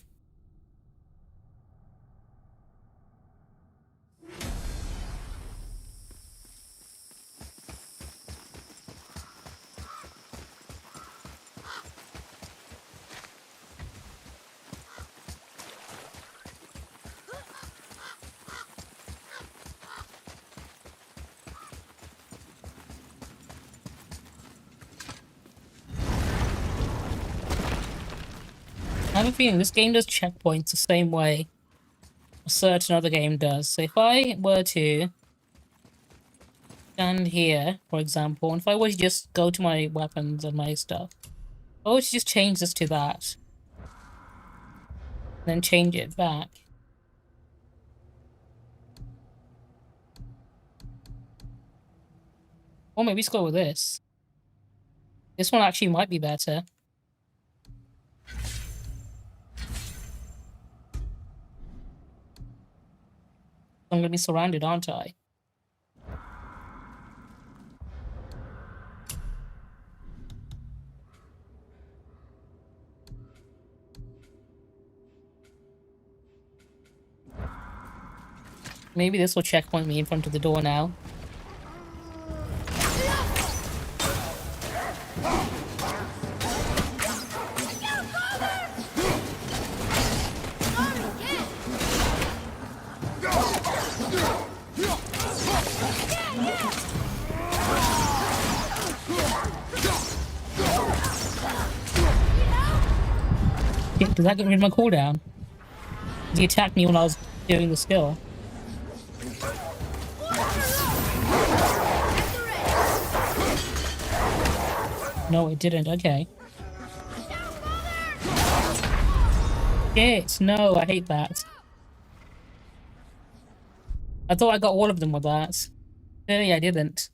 I have a feeling this game does checkpoints the same way a certain other game does. So if I were to stand here, for example, and if I were to just go to my weapons and my stuff, I would just change this to that. Then change it back. Or maybe let's go with this. This one actually might be better. I'm gonna be surrounded, aren't I? Maybe this will checkpoint me in front of the door now. Does that get rid of my cooldown? He attacked me when I was doing the skill. No, it didn't. Okay. Shit, no, I hate that. I thought I got all of them with that. Clearly I didn't.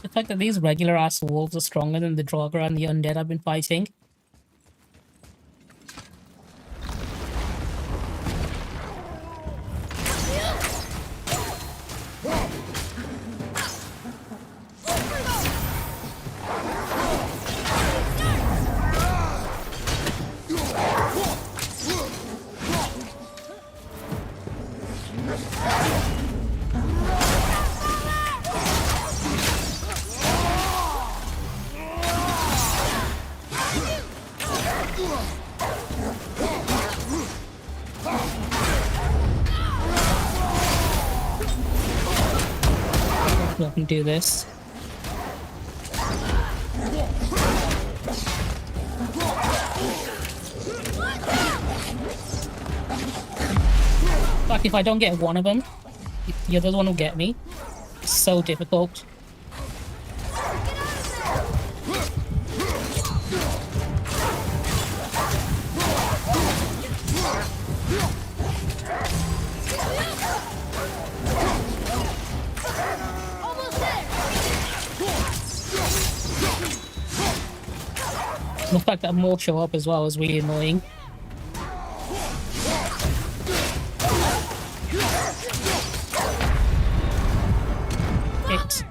The fact that these regular ass wolves are stronger than the Draugr and the undead I've been fighting. I can do this. Like if I don't get one of them, the other one will get me. It's so difficult. The fact that more show up as well is really annoying. Hit.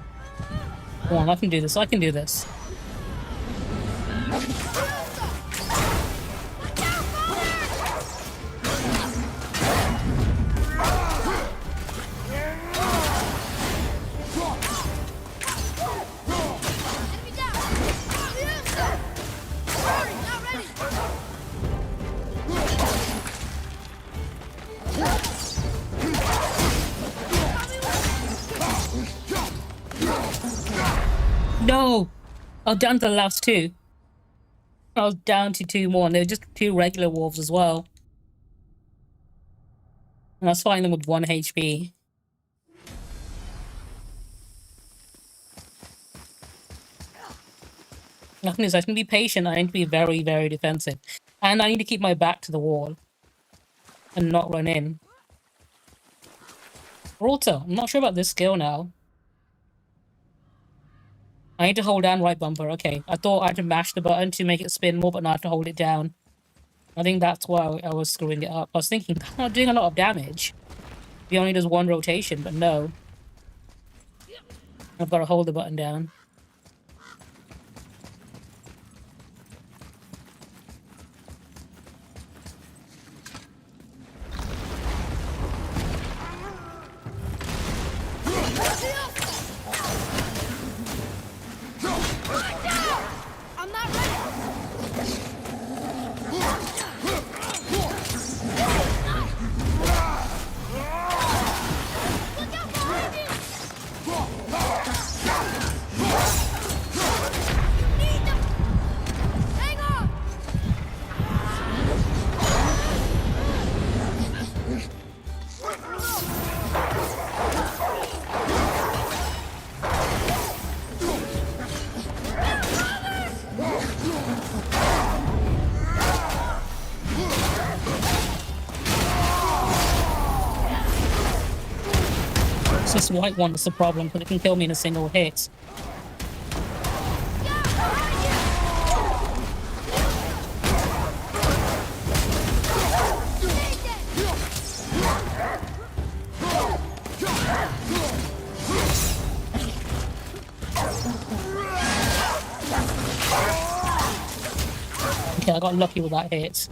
Come on, I can do this. I can do this. No! Oh, down to the last two. I was down to 2 more, and they were just 2 regular wolves as well. And I was fighting them with 1 HP. Nothing is, I can be patient, I need to be very, very defensive. And I need to keep my back to the wall. And not run in. Also, I'm not sure about this skill now. I need to hold down right bumper. Okay, I thought I had to mash the button to make it spin more, but now I have to hold it down. I think that's why I was screwing it up. I was thinking, I'm not doing a lot of damage. He only does 1 rotation, but no. I've got to hold the button down. I'm not ready. Look out behind you! You need to hang on. It's this white one that's the problem, because it can kill me in a single hit. Okay, I got lucky with that hit.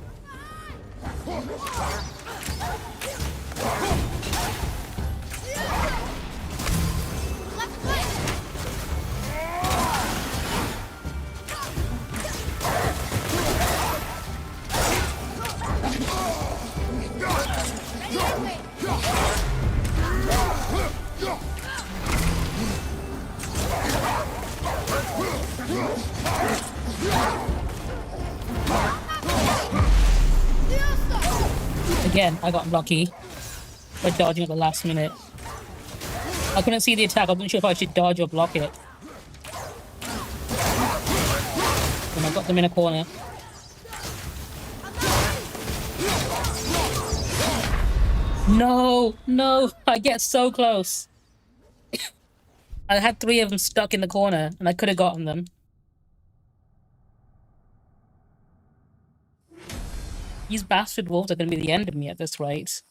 Again, I got lucky by dodging at the last minute. I couldn't see the attack. I wasn't sure if I should dodge or block it. And I got them in a corner. No, no, I get so close. I had 3 of them stuck in the corner, and I could have gotten them. These bastard wolves are going to be the end of me at this rate.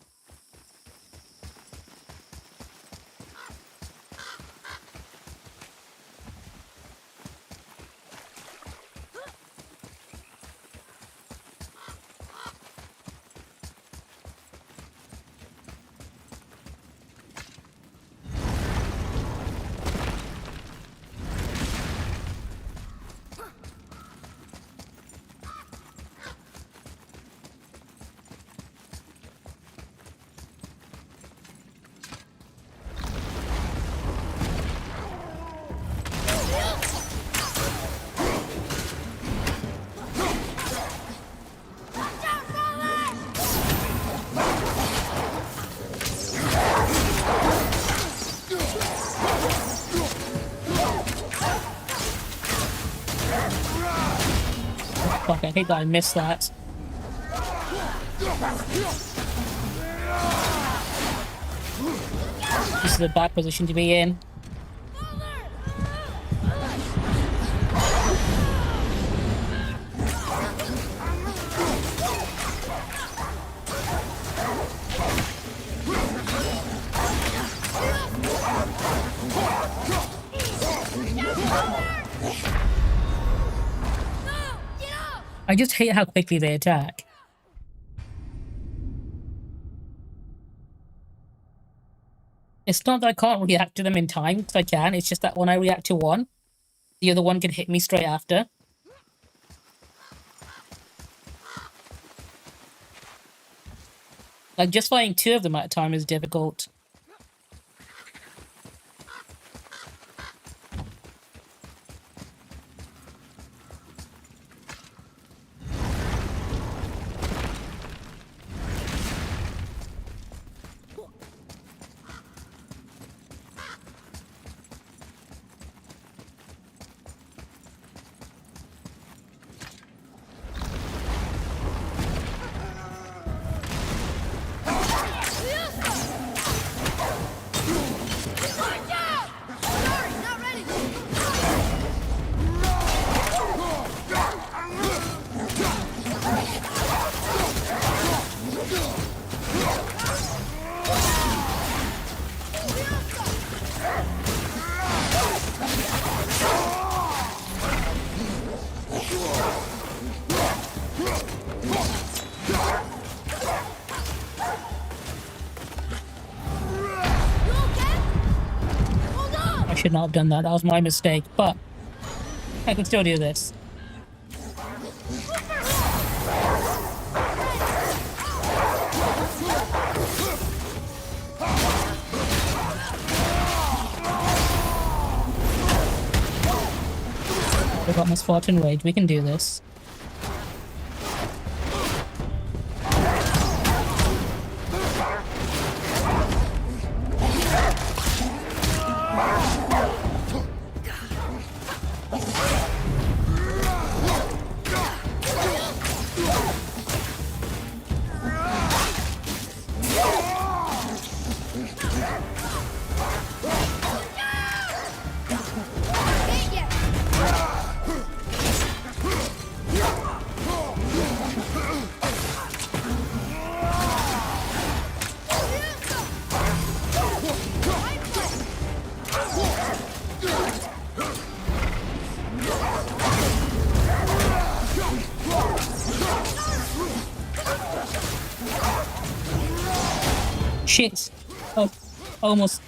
Fuck, I hate that I missed that. This is a bad position to be in. I just hate how quickly they attack. It's not that I can't react to them in time, because I can. It's just that when I react to one, the other one can hit me straight after. Like, just fighting 2 of them at a time is difficult. I should not have done that. That was my mistake, but I can still do this. We've got Misfortune Rage. We can do this. Shit. Oh, almost.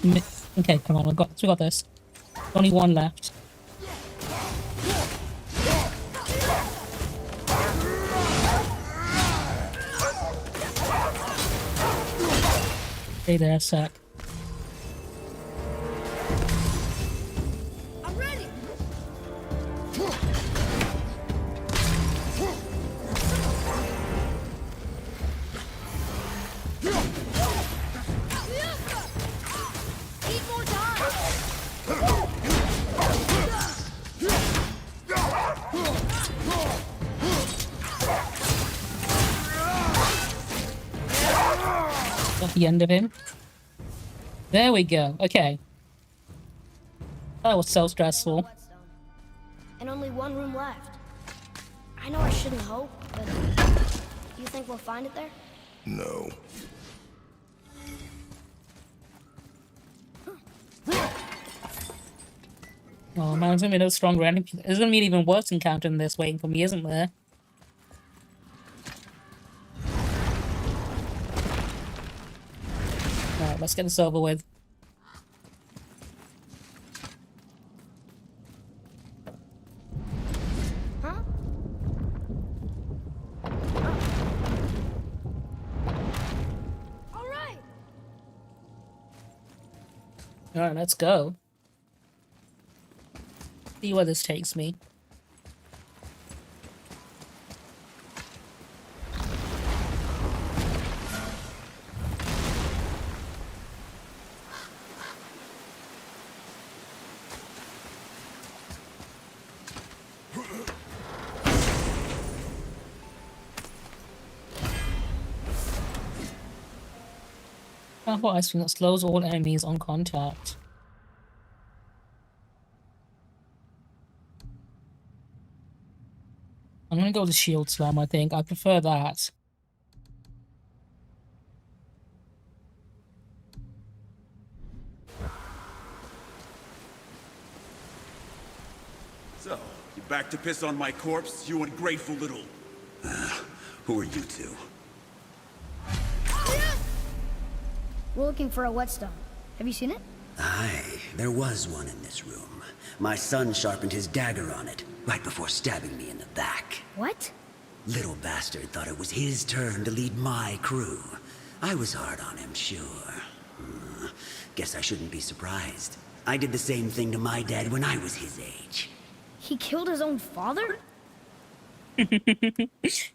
Okay, come on. We got this. Only one left. Stay there a sec. I'm ready. Need more time. Got the end of him. There we go. Okay. That was so stressful. And only one room left. I know I shouldn't hope, but you think we'll find it there? No. Oh man, it's gonna be no stronger enemy. There's gonna be an even worse encounter than this waiting for me, isn't there? Alright, let's get this over with. Huh? All right. Alright, let's go. See where this takes me. Powerful ice cream that slows all enemies on contact. I'm gonna go with the shield slam, I think. I prefer that. So, you back to piss on my corpse, you ungrateful little... who are you two? We're looking for a whetstone. Have you seen it? Aye, there was one in this room. My son sharpened his dagger on it, right before stabbing me in the back. What? Little bastard thought it was his turn to lead my crew. I was hard on him, sure. Guess I shouldn't be surprised. I did the same thing to my dad when I was his age. He killed his own father?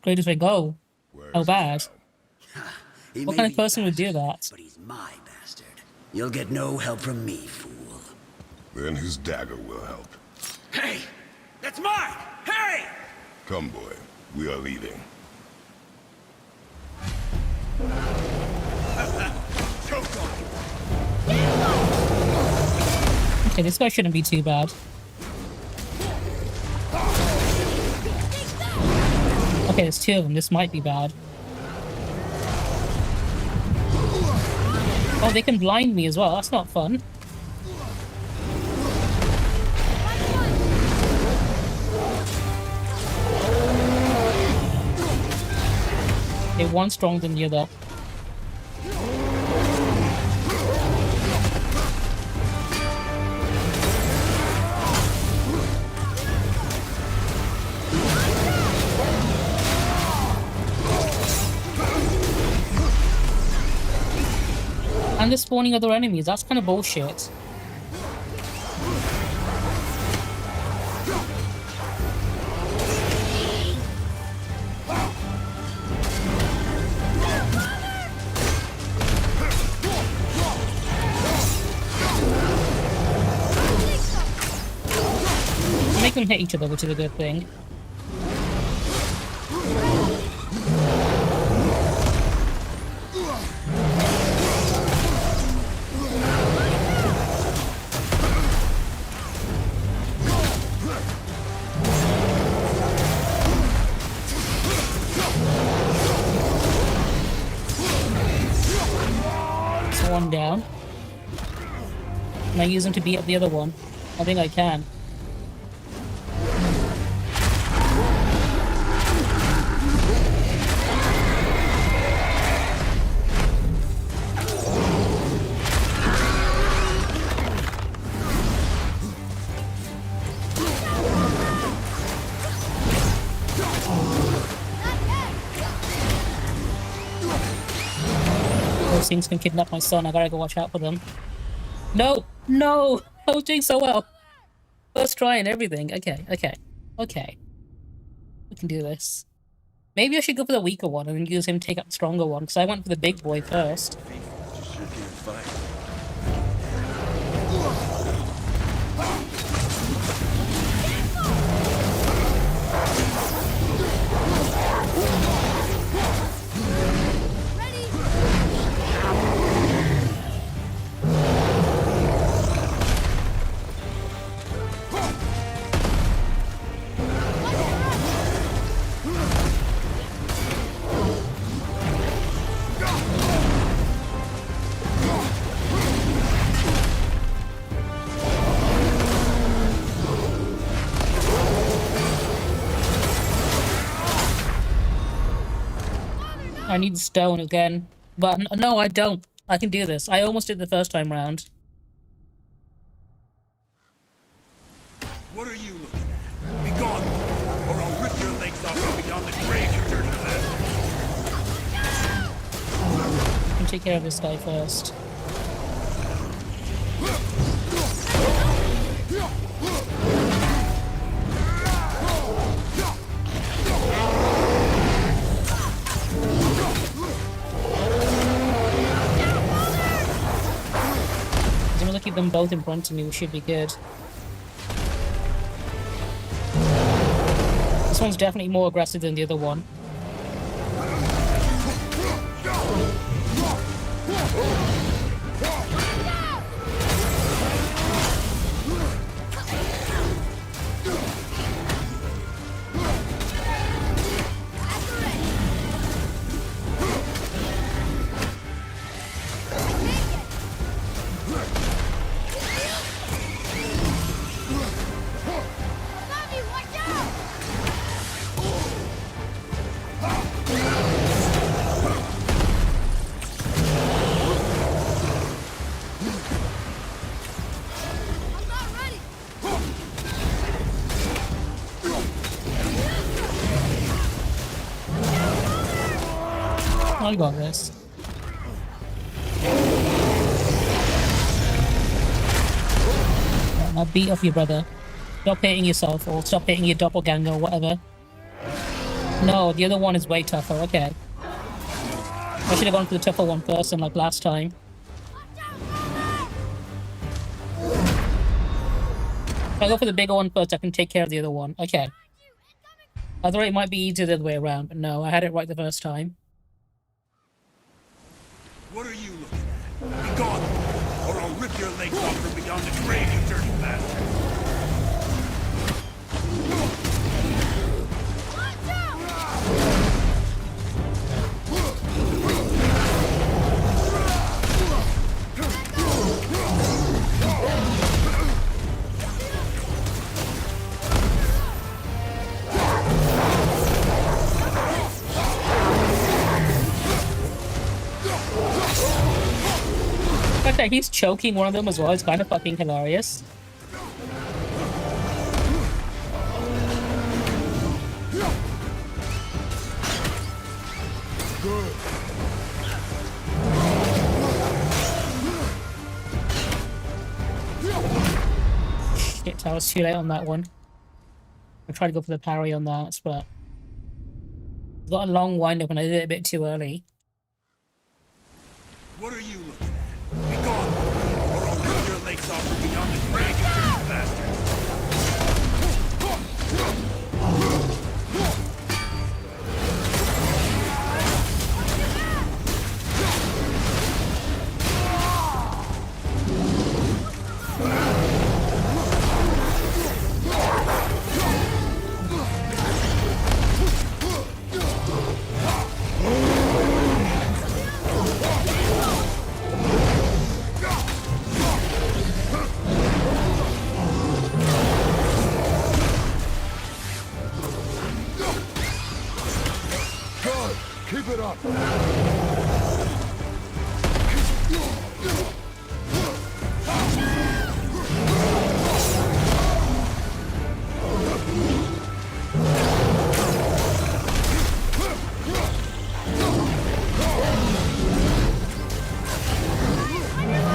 Greatest way go. How bad? He What may kind be of person would do that? But he's my bastard. You'll get no help from me, fool. Then his dagger will help. Hey! That's mine! Hey! Come, boy. We are leaving. Okay, this guy shouldn't be too bad. Okay, there's two of them. This might be bad. Oh, they can blind me as well. That's not fun. Okay, one stronger than the other. And they're spawning other enemies. That's kind of bullshit. Make them hit each other, which is a good thing. So one down. Can I use them to beat up the other one? I think I can. Those things can kidnap my son. I gotta go watch out for them. No! No! I was doing so well. First try and everything. Okay, okay, okay. We can do this. Maybe I should go for the weaker one and then use him to take up the stronger one, because I went for the big boy first. I need stone again. But no, I don't. I can do this. I almost did the first time round. What are you looking at? Be gone, or I'll rip your legs off and beyond the grave you dirty bastard. I can take care of this guy first. I'm gonna keep them both in front of me, which should be good. This one's definitely more aggressive than the other one. I got this. Now beat off your brother. Stop hitting yourself, or stop hitting your doppelganger, or whatever. No, the other one is way tougher. Okay. I should have gone for the tougher one first, like last time. If I go for the bigger one first, I can take care of the other one. Okay. I thought it might be easier the other way around, but no, I had it right the first time. What are you looking at? Be gone, or I'll rip your legs off from beyond the grave you dirty bastard. that he's choking one of them as well. It's kind of fucking hilarious. Good. Shit, I was too late on that one. I tried to go for the parry on that, but got a long wind up and I did it a bit too early. What are you looking at? Be gone, or I'll rip your legs off from beyond the grave, you dirty bastard! Keep it up.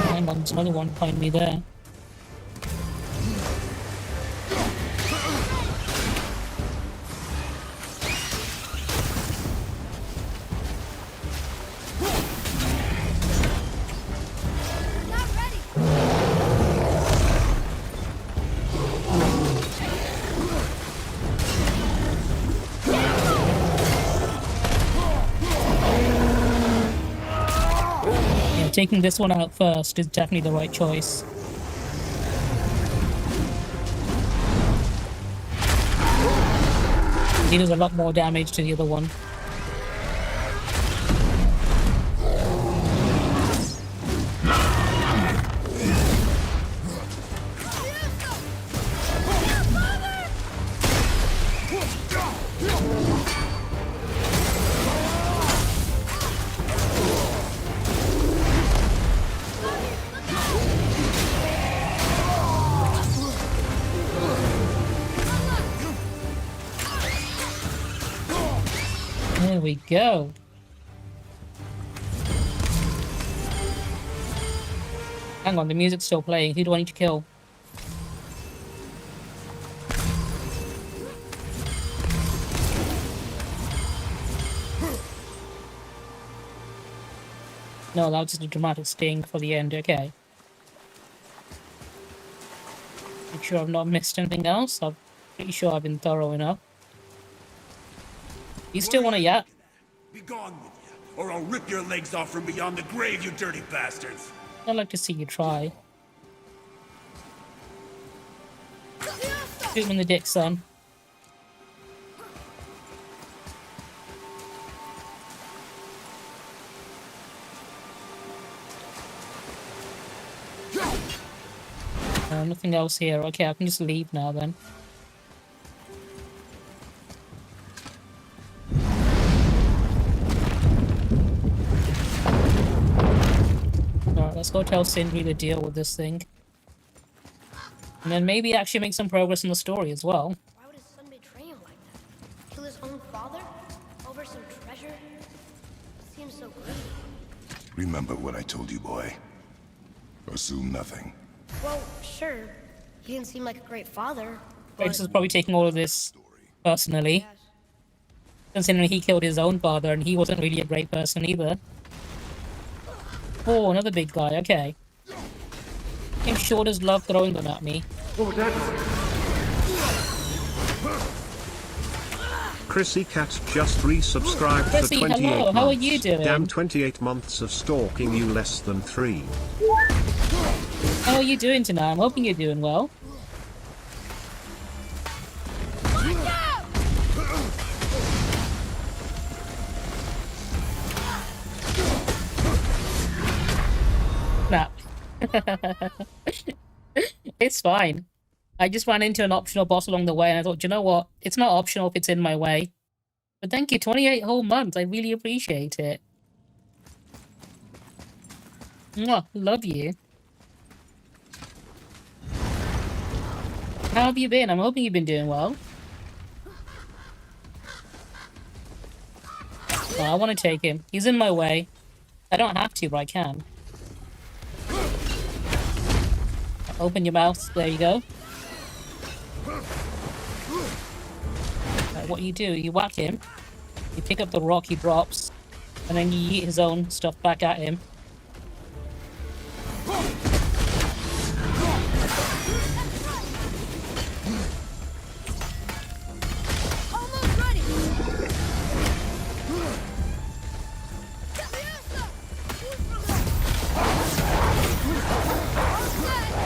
Hang on, there's only one behind me there. Taking this one out first is definitely the right choice. He does a lot more damage to the other one. There we go. Hang on, the music's still playing. Who do I need to kill? No, that was just a dramatic sting for the end. Okay. Make sure I've not missed anything else. I'm pretty sure I've been thorough enough. You still want to yap? Be gone with you, or I'll rip your legs off from beyond the grave, you dirty bastards! I'd like to see you try. Shoot him in the dick, son. Nothing else here. Okay, I can just leave now then. Alright, let's go tell Sindri to deal with this thing. And then maybe actually make some progress in the story as well. Why would his son betray him like that? Kill his own father? Over some treasure? Seems so greedy. Remember what I told you, boy. Assume nothing. Well, sure. He didn't seem like a great father. Kratos is probably taking all of this personally. Considering he killed his own father and he wasn't really a great person either. Oh, another big guy, okay. Him sure does love throwing them at me. Chrissy Cat just resubscribed Chrissy, for 28 hello, months. how are you doing? Damn 28 months of stalking you less than 3. How are you doing tonight? I'm hoping you're doing well. Nah. It's fine. I just ran into an optional boss along the way and I thought, you know what? It's not optional if it's in my way. But thank you, 28 whole months. I really appreciate it. Mwah, love you. How have you been? I'm hoping you've been doing well. Oh, I want to take him. He's in my way. I don't have to, but I can. Open your mouth. There you go. Right, what you do, you whack him. You pick up the rock he drops. And then you yeet his own stuff back at him.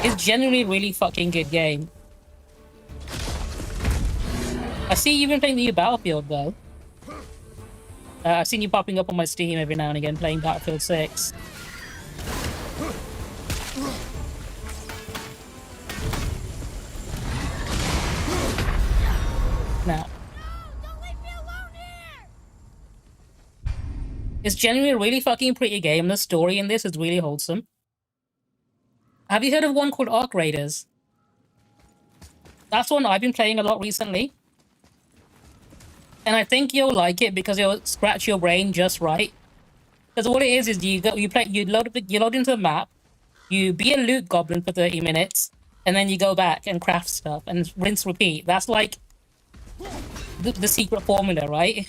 It's genuinely a really fucking good game. I see you've been playing the new Battlefield though. I've seen you popping up on my Steam every now and again playing Battlefield 6. Now, it's genuinely a really fucking pretty game. The story in this is really wholesome. Have you heard of one called Arc Raiders? That's one I've been playing a lot recently. And I think you'll like it because it'll scratch your brain just right. Because all it is you load into the map, you be a loot goblin for 30 minutes, and then you go back and craft stuff and rinse repeat. That's like the secret formula, right?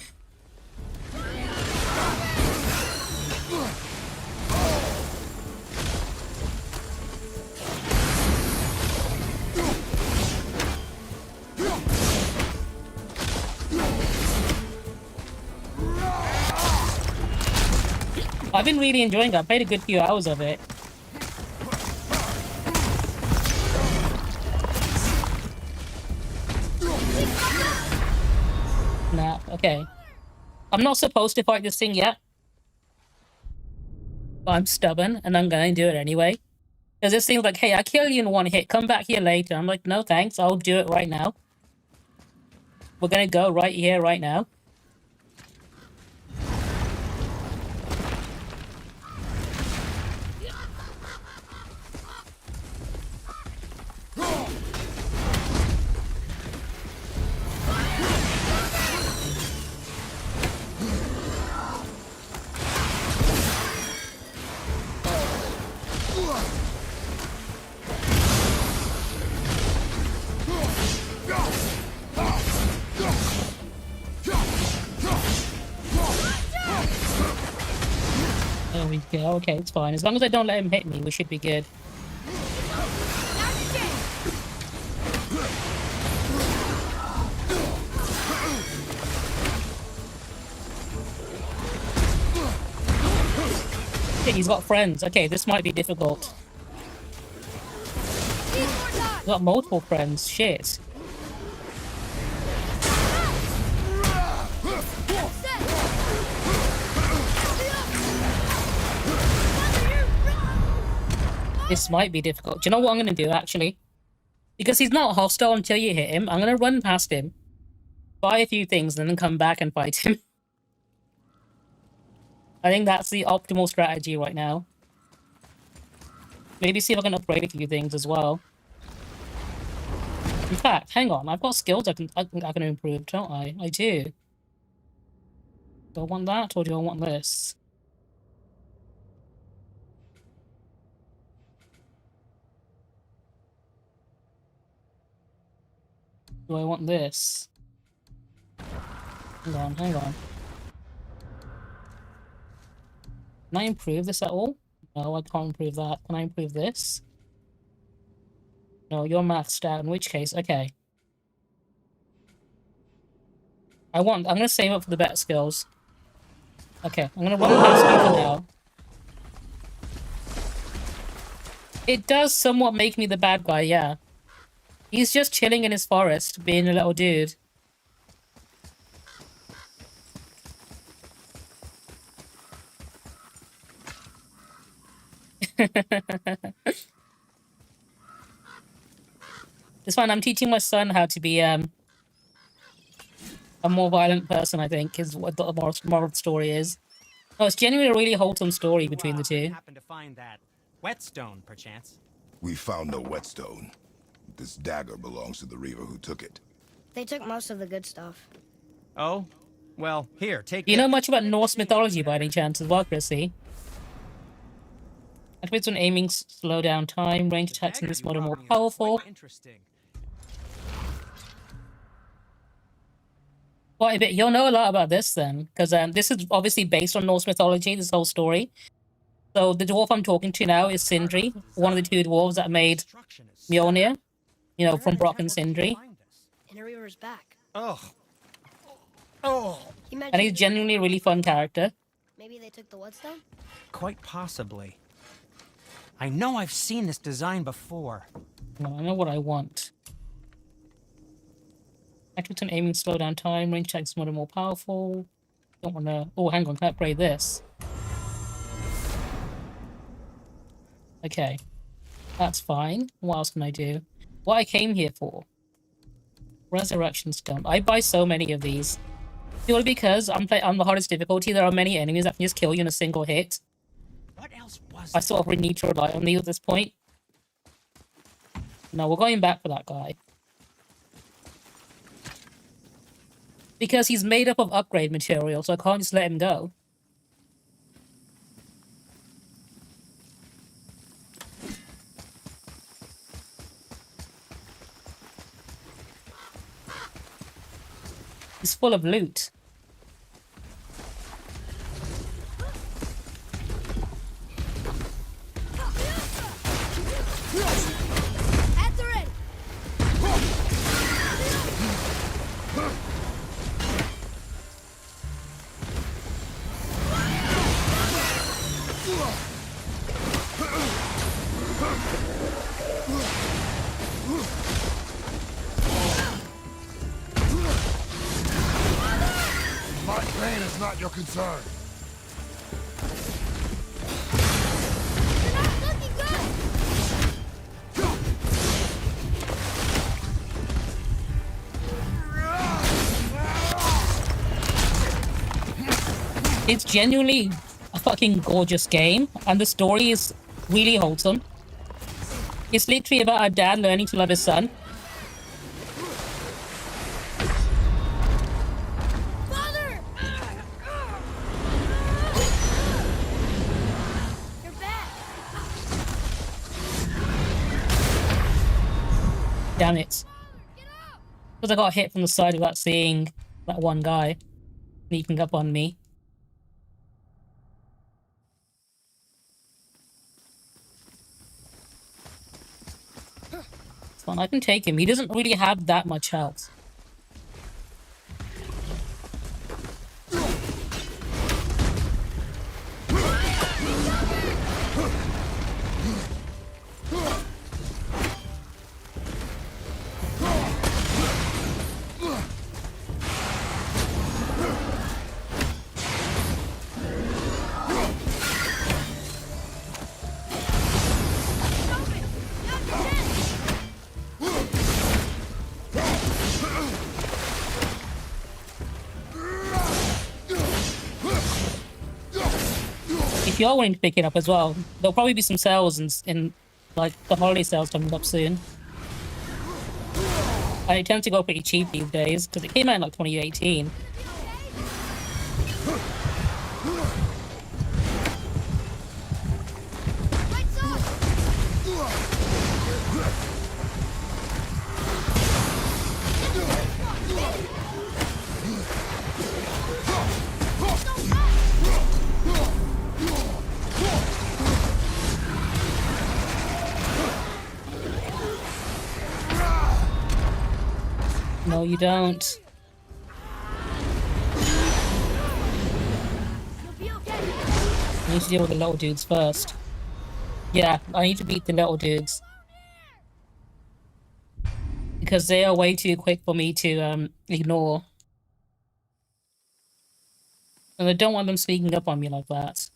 I've been really enjoying it. I played a good few hours of it. Nah, okay. I'm not supposed to fight this thing yet. But I'm stubborn, and I'm gonna do it anyway. Because this thing's like, hey, I kill you in one hit. Come back here later. I'm like, no thanks. I'll do it right now. We're gonna go right here, right now. There we go. Okay, it's fine. As long as I don't let him hit me, we should be good. Okay, he's got friends. Okay, this might be difficult. He's got multiple friends. Shit. This might be difficult. Do you know what I'm going to do, actually? Because he's not hostile until you hit him, I'm going to run past him, buy a few things, and then come back and fight him. I think that's the optimal strategy right now. Maybe see if I can upgrade a few things as well. In fact, hang on. I've got skills I can improve, don't I? I do. Do I want that, or do I want this? Do I want this? Hang on, hang on. Can I improve this at all? No, I can't improve that. Can I improve this? No, you're maxed out, in which case, okay. I'm gonna save up for the better skills. Okay, I'm gonna run past you for now. It does somewhat make me the bad guy, yeah. He's just chilling in his forest, being a little dude. It's fine, I'm teaching my son how to be a more violent person, I think, is what the moral story is. No, it's genuinely a really wholesome story between the two. Happened to find that Whetstone, perchance. We found no whetstone. This dagger belongs to the Reaver who took it. They took most of the good stuff. Oh? Well, here, take Do you know much about Norse mythology by any chance as well, Chrissy? Activates on aiming, slow down time, range attacks in this mode are more powerful. Interesting. Quite a bit. You'll know a lot about this then, because this is obviously based on Norse mythology, this whole story. So the dwarf I'm talking to now is Sindri, one of the two dwarves that made Mjolnir, you know, from Brock and Sindri. And the Reaver's back. Ugh. Oh. And he's genuinely a really fun character. Maybe they took the whetstone? Quite possibly. I know I've seen this design before. No, I know what I want. Activate on aiming, slow down time, range attacks more and more powerful. Don't want to... Oh, hang on, can I upgrade this? Okay. That's fine. What else can I do? What I came here for. Resurrection Stone. I buy so many of these. Purely because I'm the hardest difficulty. There are many enemies that can just kill you in a single hit. What else was I sort of really need to rely on these at this point. No, we're going back for that guy. Because he's made up of upgrade material, so I can't just let him go. He's full of loot. After it! My pain is not your concern. You're not looking good! It's genuinely a fucking gorgeous game, and the story is really wholesome. It's literally about a dad learning to love his son. Father! You're back! Damn it. Because I got hit from the side without seeing that one guy sneaking up on me. It's fine, I can take him. He doesn't really have that much health. If you're wanting to pick it up as well, there'll probably be some sales in like the holiday sales coming up soon. And it tends to go pretty cheap these days because it came out in like 2018. No, you don't. I need to deal with the little dudes first. Yeah, I need to beat the little dudes. Because they are way too quick for me to ignore. And I don't want them sneaking up on me like that.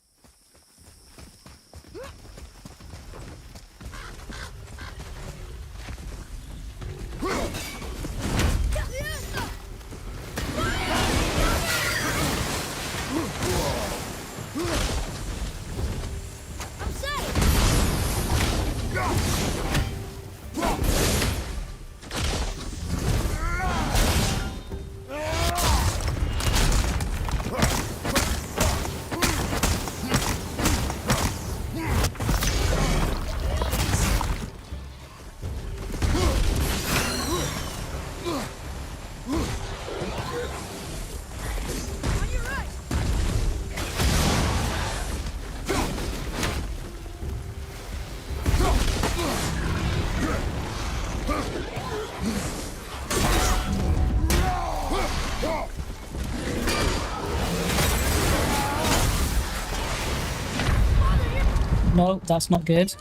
No, that's not good.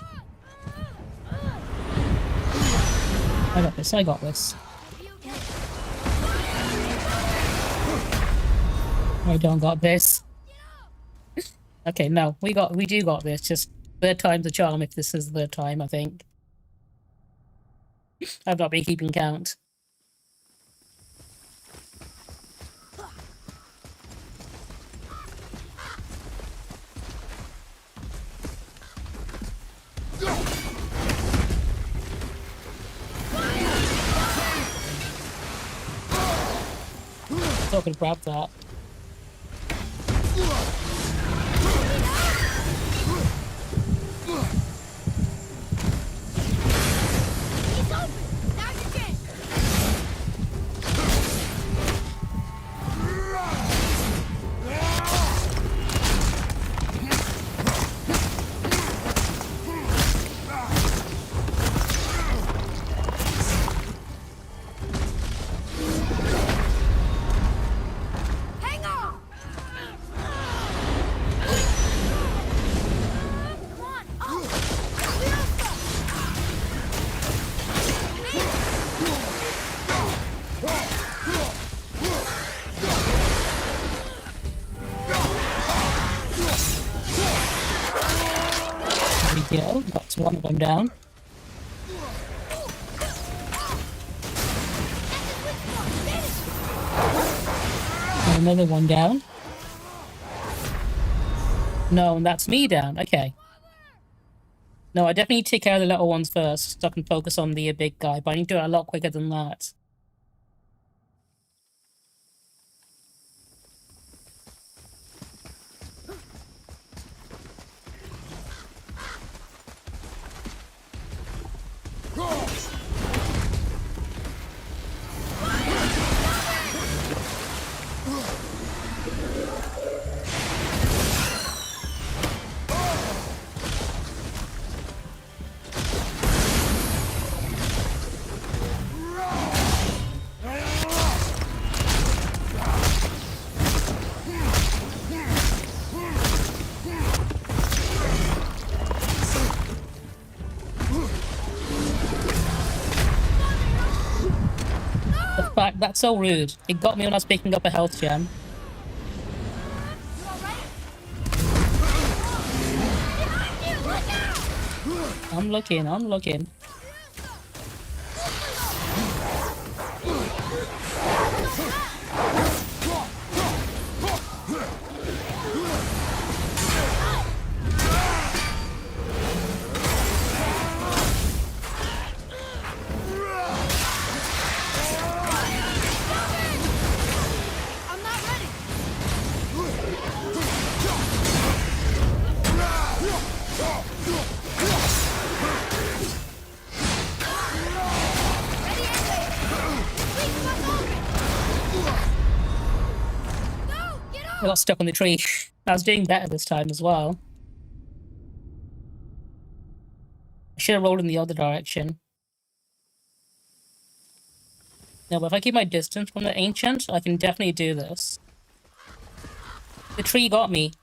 I got this, I got this. I don't got this. Okay, no, we do got this. Just third time's the charm if this is the time, I think. I've not been keeping count. I could grab that. There we go, got one of them down. And another one down. No, and that's me down. Okay. No, I definitely need to take care of the little ones first, so I can focus on the big guy, but I need to do it a lot quicker than that. That's so rude. It got me when I was picking up a health gem. I'm looking, I'm looking. I got stuck on the tree. I was doing better this time as well. I should have rolled in the other direction. No, but if I keep my distance from the ancient, I can definitely do this. The tree got me.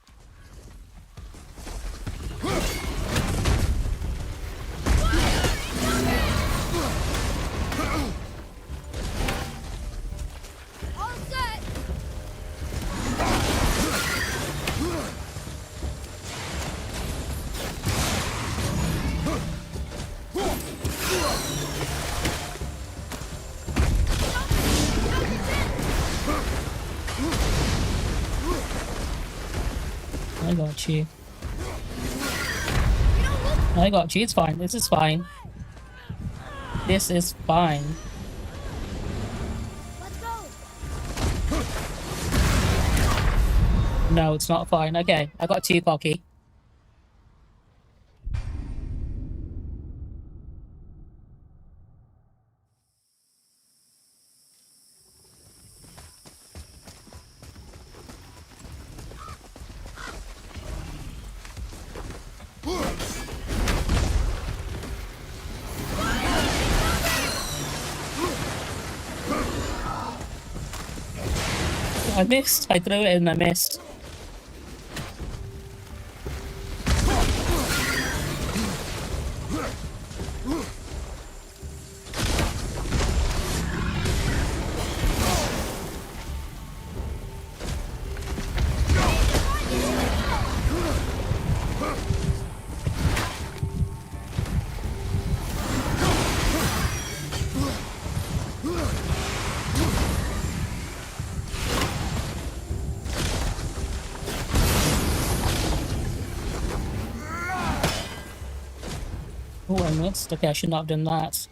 I got you. I got you. It's fine. This is fine. This is fine. No, it's not fine. Okay, I got too cocky. I missed. I threw it and I missed. Oh, I missed. Okay, I should not have done that.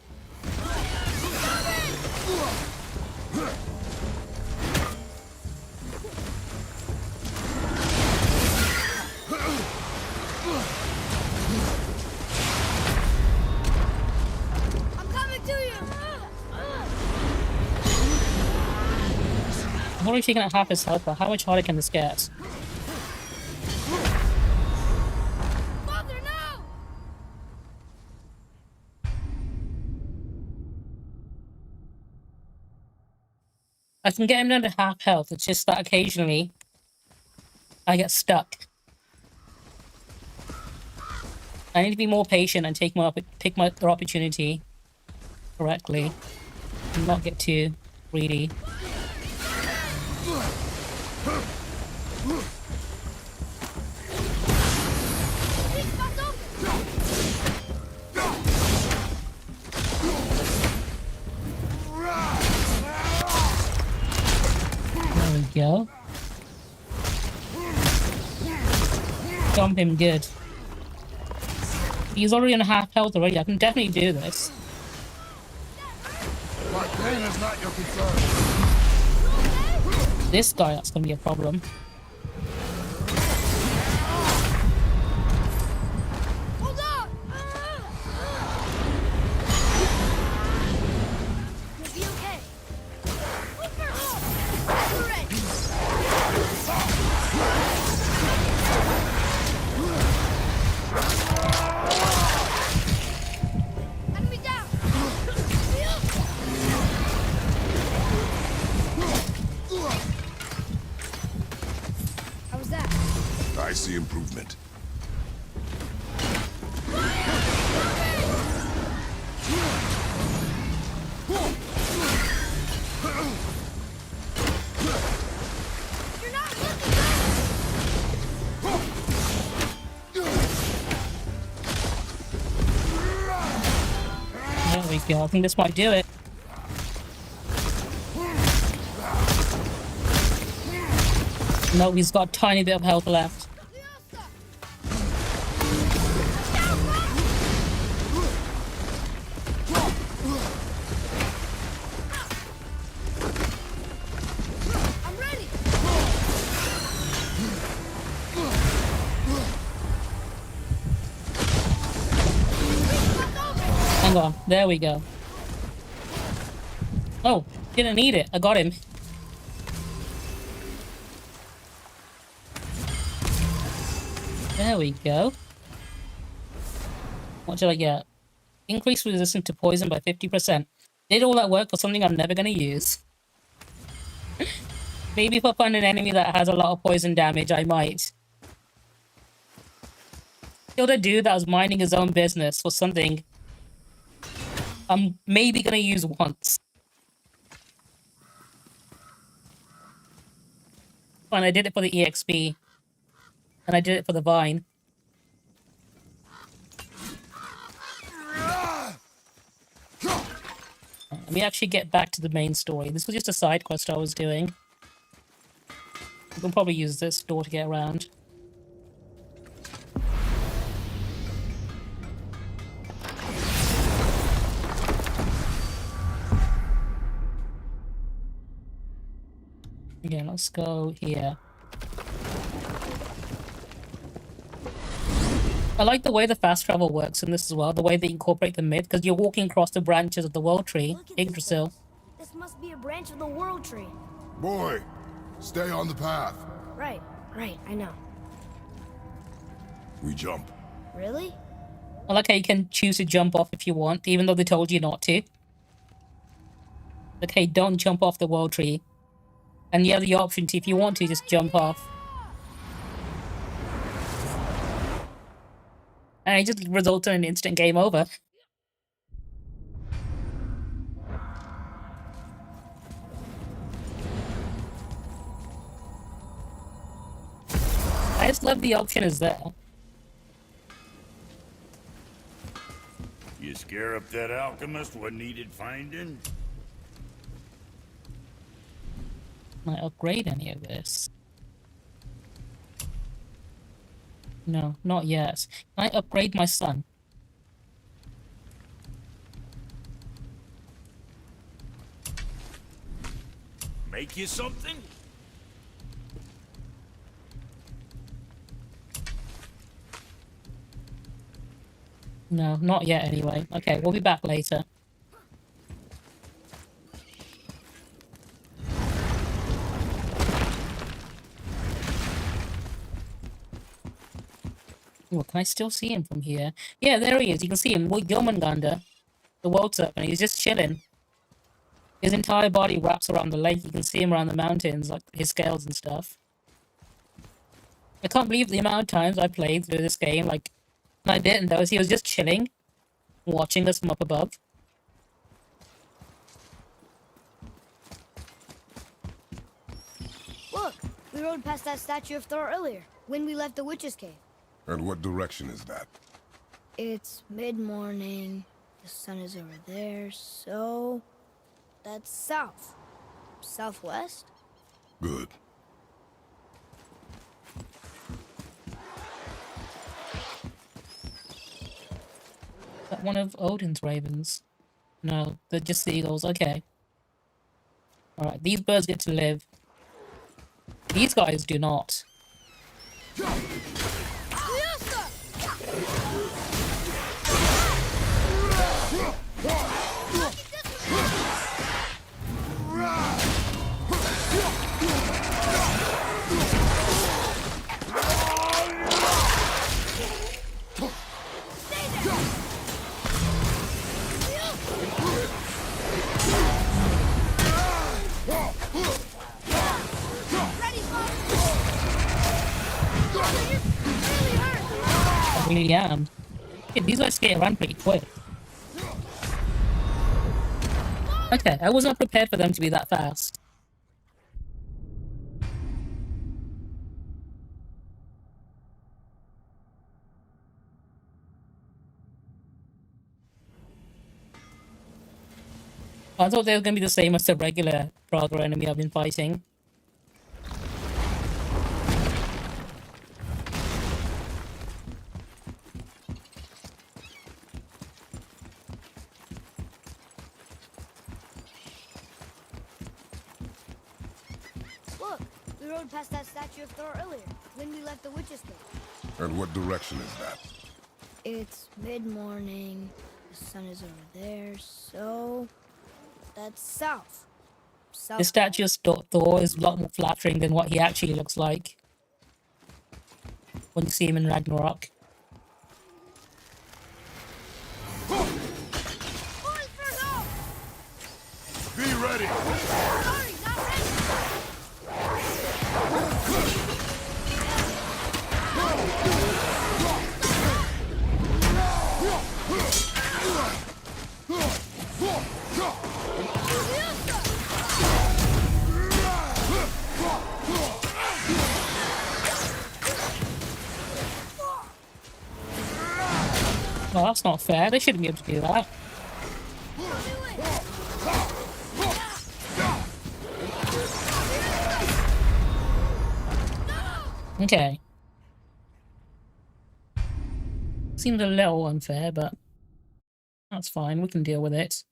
I'm coming to you. I've already taken out half his health, but how much harder can this get? Mother, no! I can get him down to half health. It's just that occasionally I get stuck. I need to be more patient and pick my opportunity correctly and not get too greedy. There we go. Dump him good. He's already on half health already. I can definitely do this. My pain is not your concern. This guy, that's gonna be a problem. Hold on! You'll be okay. You're ready. Enemy down! How was that? I see improvement. You're not looking good! There we go. I think this might do it. No, he's got a tiny bit of health left. I'm ready! Hang on. There we go. Oh, didn't need it. I got him. There we go. What did I get? Increase resistance to poison by 50%. Did all that work for something I'm never going to use? Maybe if I find an enemy that has a lot of poison damage, I might. Killed a dude that was minding his own business for something I'm maybe going to use once. Fine, I did it for the EXP. And I did it for the Vine. Let me actually get back to the main story. This was just a side quest I was doing. We can probably use this door to get around. Yeah, let's go here. I like the way the fast travel works in this as well, the way they incorporate the myth, because you're walking across the branches of the World Tree, Yggdrasil. This must be a branch of the World Tree. Boy, stay on the path. Right, I know. We jump. Really? I like how you can choose to jump off if you want, even though they told you not to. Like, hey, don't jump off the World Tree. And you have the option to, if you want to, just jump off. And it just results in an instant game over. I just love the option is there. You scare up that alchemist what needed finding? Can I upgrade any of this? No, not yet. Can I upgrade my son? Make you something? No, not yet anyway. Okay, we'll be back later. Oh, can I still see him from here? Yeah, there he is. You can see him. Jormungandr, the world serpent. He's just chilling. His entire body wraps around the lake. You can see him around the mountains, like his scales and stuff. I can't believe the amount of times I played through this game. Like, and I didn't though. He was just chilling, watching us from up above. Look, we rode past that statue of Thor earlier, when we left the witch's cave. And what direction is that? It's mid-morning, the sun is over there, so... that's south. Southwest? Good. Is that one of Odin's ravens? No, they're just the eagles. Okay. Alright, these birds get to live. These guys do not. I really am. Yeah, these guys skate around pretty quick. Okay, I was not prepared for them to be that fast. I thought they were going to be the same as the regular Praga enemy I've been fighting. Look, we rode past that statue of Thor earlier, when we left the witch's cave. And what direction is that? It's mid-morning, the sun is over there, so... that's south. The statue of Thor is a lot more flattering than what he actually looks like when you see him in Ragnarok. Be ready! Well, that's not fair. They shouldn't be able to do that. Okay. Seems a little unfair, but that's fine. We can deal with it.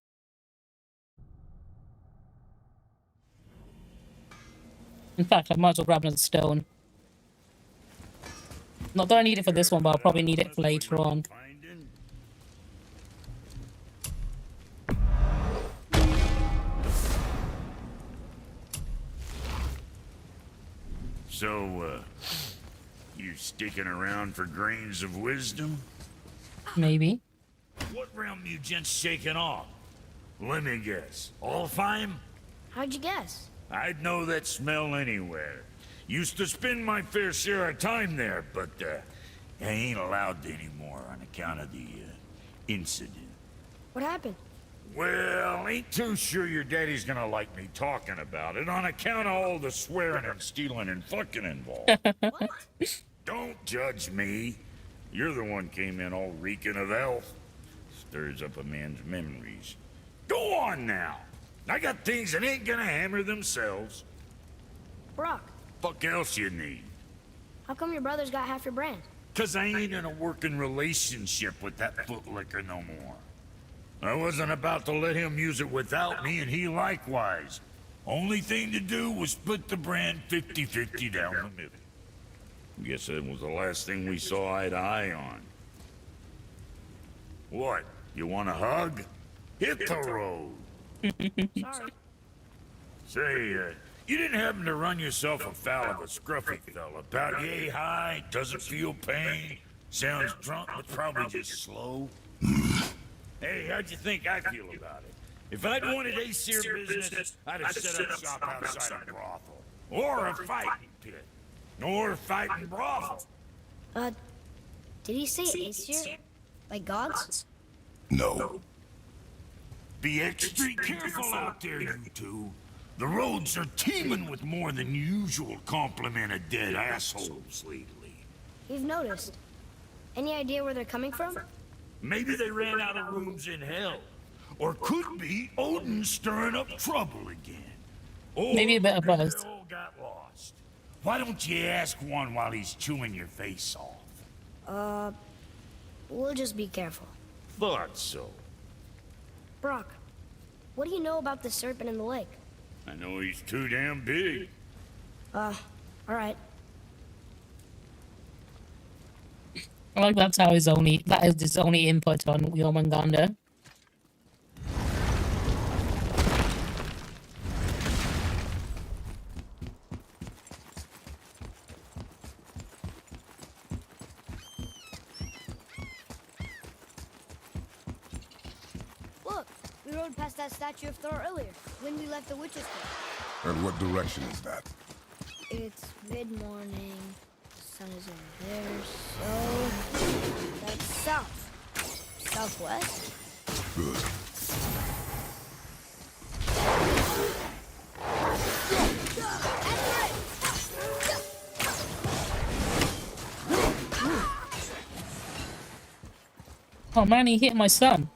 In fact, I might as well grab another stone. Not that I need it for this one, but I'll probably need it for later on. So, you sticking around for grains of wisdom? Maybe. What realm you gents shaking off? Let me guess. Alfheim? How'd you guess? I'd know that smell anywhere. Used to spend my fair share of time there, but I ain't allowed to anymore on account of the incident. What happened? Well, ain't too sure your daddy's gonna like me talking about it on account of all the swearing and stealing and fucking involved. Don't judge me. You're the one came in all reeking of elf. Stirs up a man's memories. Go on now. I got things that ain't gonna hammer themselves. Brock, Fuck else you need? how come your brother's got half your brand? 'Cause I ain't in a working relationship with that footlicker no more. I wasn't about to let him use it without me, and he likewise. Only thing to do was split the brand 50-50 down the middle. Guess that was the last thing we saw eye to eye on. What? You want a hug? Hit the road. Sorry. Say, you didn't happen to run yourself afoul of a scruffy fella about yay high, doesn't feel pain, sounds drunk but probably just slow? Hey, how'd you think I feel about it? If I'd wanted Aesir business, I'd have set up shop outside a brothel. Or a fighting pit. Or a fighting brothel. Did he say Aesir? Like gods? No. Be extra careful out there, you two. The roads are teeming with more than usual complement of dead assholes lately. We've noticed. Any idea where they're coming from? Maybe they ran out of rooms in hell. Or could be Odin stirring up trouble again. Or Maybe a bit of both. they all got lost. Why don't you ask one while he's chewing your face off? We'll just be careful. Thought so. Brock, what do you know about the serpent in the lake? I know he's too damn big. Alright. I like that is his only input on Jormungandr. Look, we rode past that statue of Thor earlier, when we left the Witch's Cave. And what direction is that? It's mid-morning, the sun is over there, so... that's south. Southwest? Good. Oh man, he hit my son.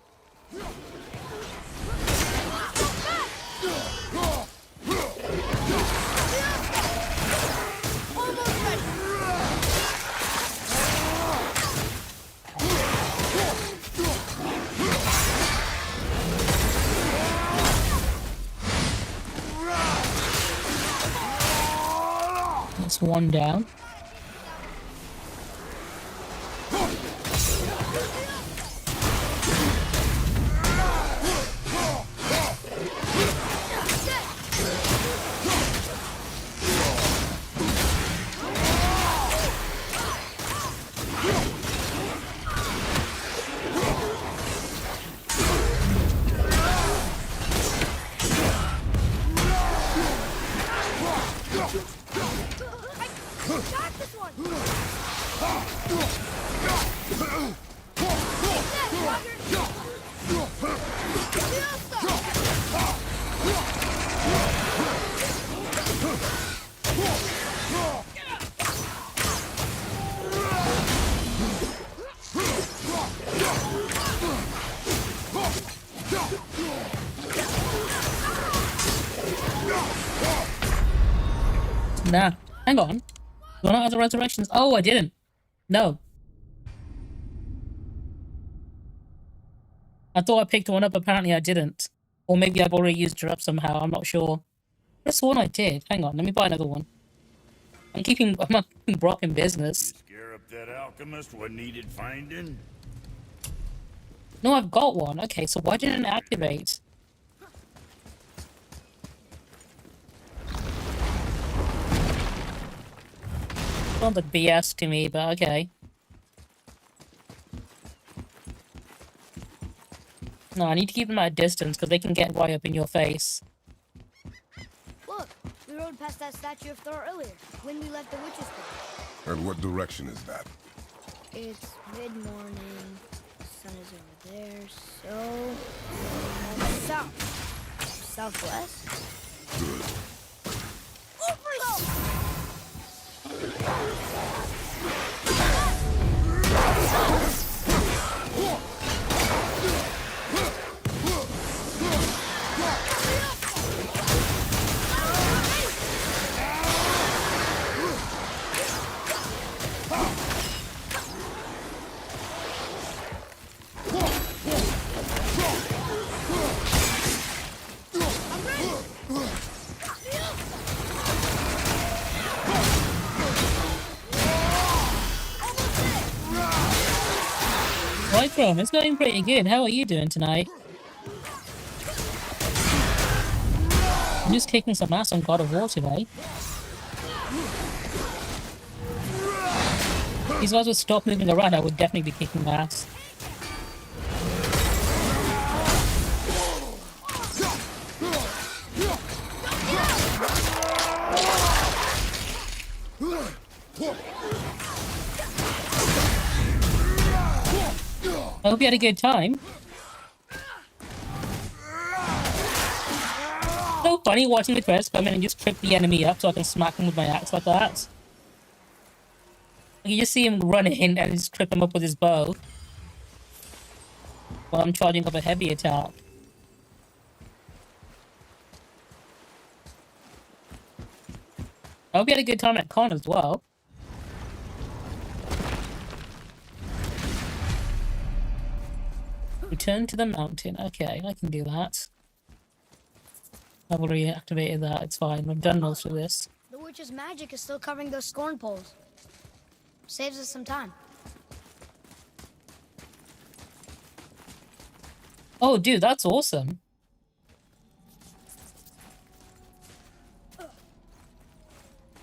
That's one down. Nah, hang on. Do I not have the resurrections? Oh, I didn't. No. I thought I picked one up, apparently I didn't. Or maybe I've already used her up somehow, I'm not sure. That's the one I did. Hang on, let me buy another one. I'm keeping Brock in business. Scare up that alchemist, what needed finding? No, I've got one. Okay, so why didn't it activate? Sounds like BS to me, but okay. No, I need to keep them at a distance because they can get right up in your face. Look, we rode past that statue of Thor earlier, when we left the witch's cave. And what direction is that? It's mid-morning, sun is over there, so... south. Southwest? Good. Right, Chrome, it's going pretty good. How are you doing tonight? I'm just kicking some ass on God of War today. These guys would stop moving around, I would definitely be kicking ass. I hope you had a good time. So funny watching the Thurs come in and just trip the enemy up so I can smack him with my axe like that. You just see him run in and just trip him up with his bow while I'm charging up a heavy attack. I hope you had a good time at con as well. Return to the mountain. Okay, I can do that. I've already activated that. It's fine. I've done most of this. The witch's magic is still covering those scorn poles. Saves us some time. Oh, dude, that's awesome.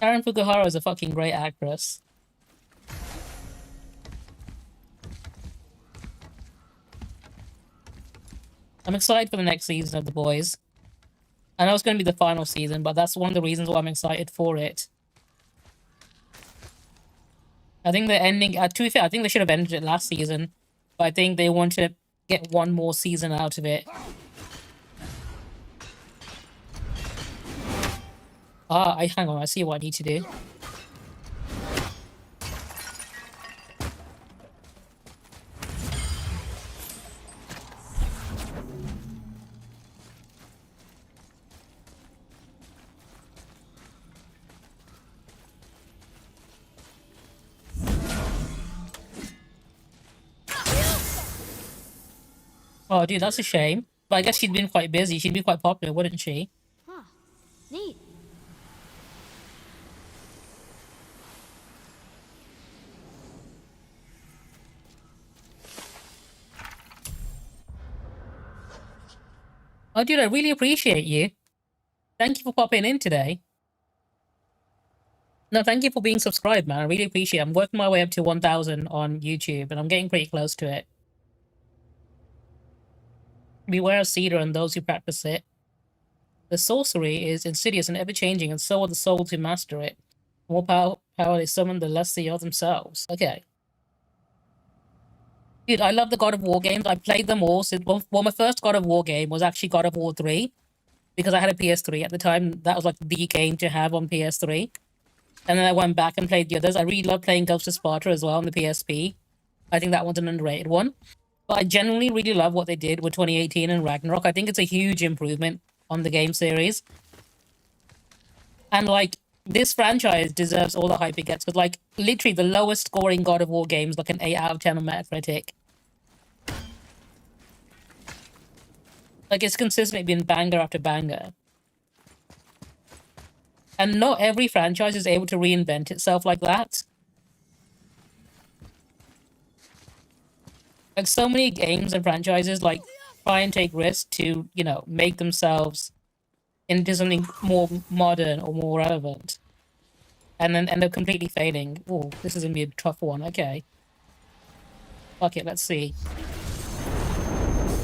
Karen Fukuhara is a fucking great actress. I'm excited for the next season of The Boys. I know it's going to be the final season, but that's one of the reasons why I'm excited for it. I think the ending, to be fair, I think they should have ended it last season, but I think they want to get one more season out of it. Hang on, I see what I need to do. Oh, dude, that's a shame. But I guess she'd been quite busy. She'd be quite popular, wouldn't she? Huh. Neat. Oh, dude, I really appreciate you. Thank you for popping in today. No, thank you for being subscribed, man. I really appreciate it. I'm working my way up to 1,000 on YouTube, and I'm getting pretty close to it. Beware of cedar and those who practice it. The sorcery is insidious and ever-changing, and so are the souls who master it. The more power they summon, the less they are themselves. Okay. Dude, I love the God of War games. I played them all. Well, my first God of War game was actually God of War 3, because I had a PS3 at the time. That was like the game to have on PS3. And then I went back and played the others. I really love playing Ghost of Sparta as well on the PSP. I think that one's an underrated one. But I genuinely really love what they did with 2018 and Ragnarok. I think it's a huge improvement on the game series. And, like, this franchise deserves all the hype it gets. Because, like, literally the lowest scoring God of War game is like an 8 out of 10 on Metacritic. Like, it's consistently been banger after banger. And not every franchise is able to reinvent itself like that. Like, so many games and franchises, like, try and take risks to, you know, make themselves into something more modern or more relevant. And then end up completely failing. Oh, this is going to be a tough one. Okay. Fuck it, let's see.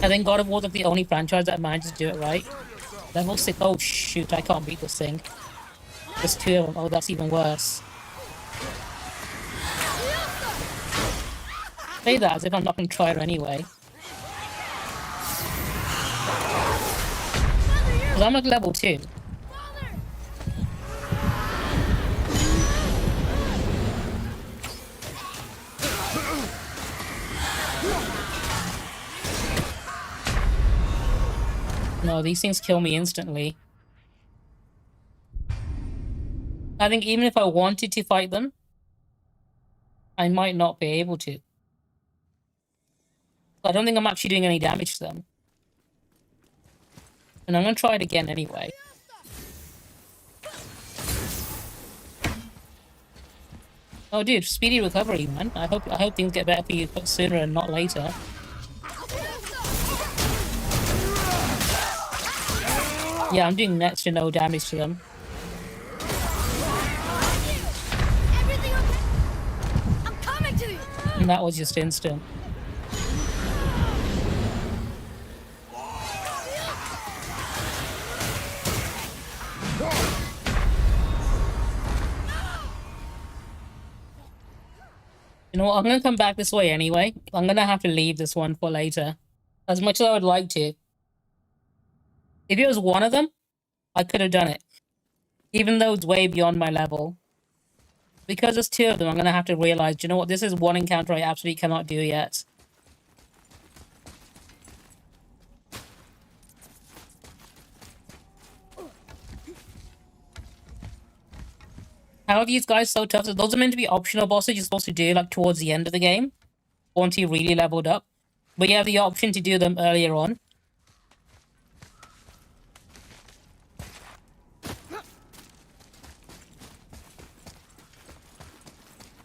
I think God of War is the only franchise that manages to do it right. Level 6. Oh shoot, I can't beat this thing. There's 2 of them. Oh, that's even worse. Say that as if I'm not going to try it anyway. Because I'm like level 2. No, these things kill me instantly. I think even if I wanted to fight them, I might not be able to. I don't think I'm actually doing any damage to them. And I'm going to try it again anyway. Oh dude, speedy recovery, man. I hope things get better for you sooner and not later. Yeah, I'm doing next to no damage to them. And that was just instant. You know what, I'm gonna come back this way anyway. I'm gonna have to leave this one for later. As much as I would like to. If it was one of them, I could have done it. Even though it's way beyond my level. Because there's 2 of them, I'm gonna have to realize, you know what, this is one encounter I absolutely cannot do yet. How are these guys so tough? So those are meant to be optional bosses you're supposed to do like towards the end of the game. Once you really leveled up. But you have the option to do them earlier on.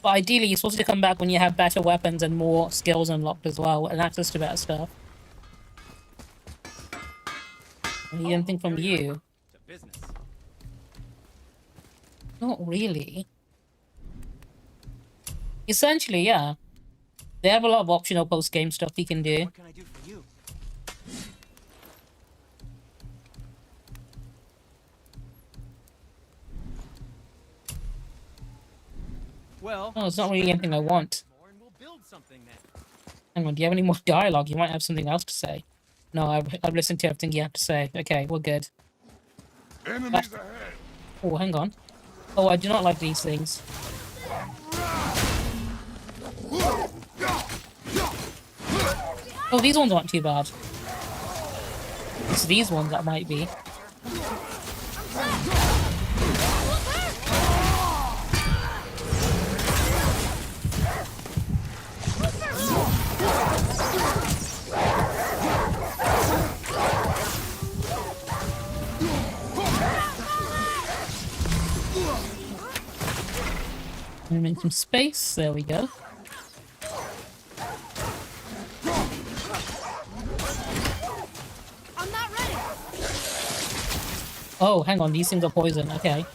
But ideally, you're supposed to come back when you have better weapons and more skills unlocked as well, and access to better stuff. I need anything from you. Not really. Essentially, yeah. They have a lot of optional post-game stuff you can do. What can I do for you? Well, Oh, it's not really anything I want. we'll build something then. Hang on, do you have any more dialogue? You might have something else to say. No, I've listened to everything you have to say. Okay, we're good. Enemies ahead. Oh, hang on. Oh, I do not like these things. Oh, these ones aren't too bad. It's these ones that might be. Make some space. There we go. I'm not ready. Oh, hang on. These things are poison. Okay.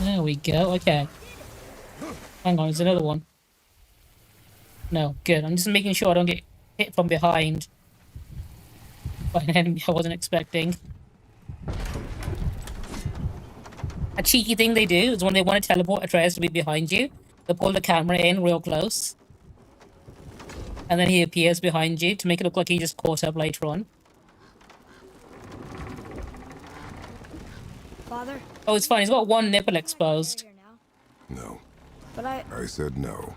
There we go. Okay. Hang on. There's another one. No. Good. I'm just making sure I don't get hit from behind by an enemy I wasn't expecting. A cheeky thing they do is when they want to teleport Atreus to be behind you, they pull the camera in real close. And then he appears behind you to make it look like he just caught up later on. Father? Oh, it's fine. He's got one nipple exposed. No. But I said no.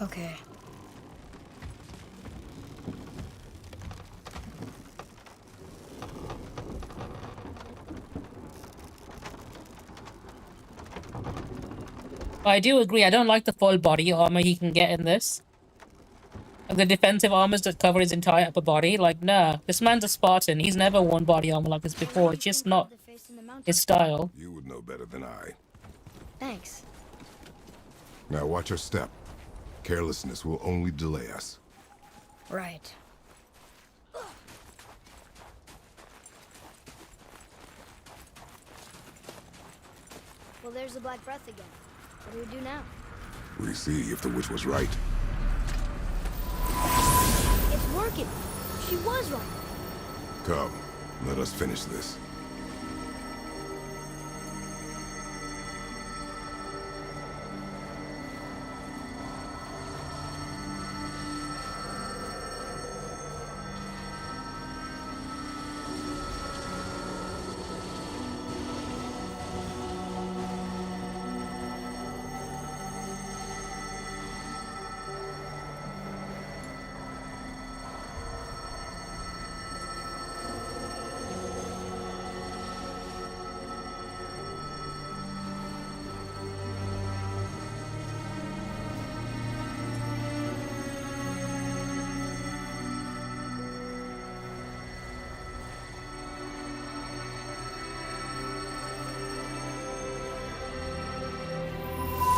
Okay. But I do agree, I don't like the full body armor he can get in this. Like the defensive armors that cover his entire upper body. Like, nah, this man's a Spartan. He's never worn body armor like this before. It's just not his style. You would know better than I. Thanks. Now watch your step. Carelessness will only delay us. Right. Well, there's the Black Breath again. What do we do now? We see if the witch was right. It's working. She was right. Come, let us finish this.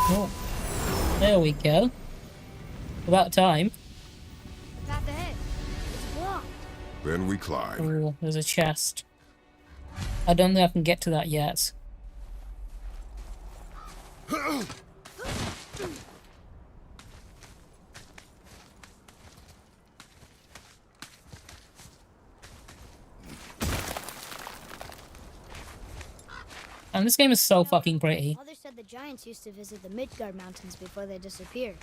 Oh, there we go. About time. Got the head. It's blocked. Then we climb. Oh, there's a chest. I don't think I can get to that yet. And this game is so fucking pretty. Mother said the giants used to visit the Midgard Mountains before they disappeared.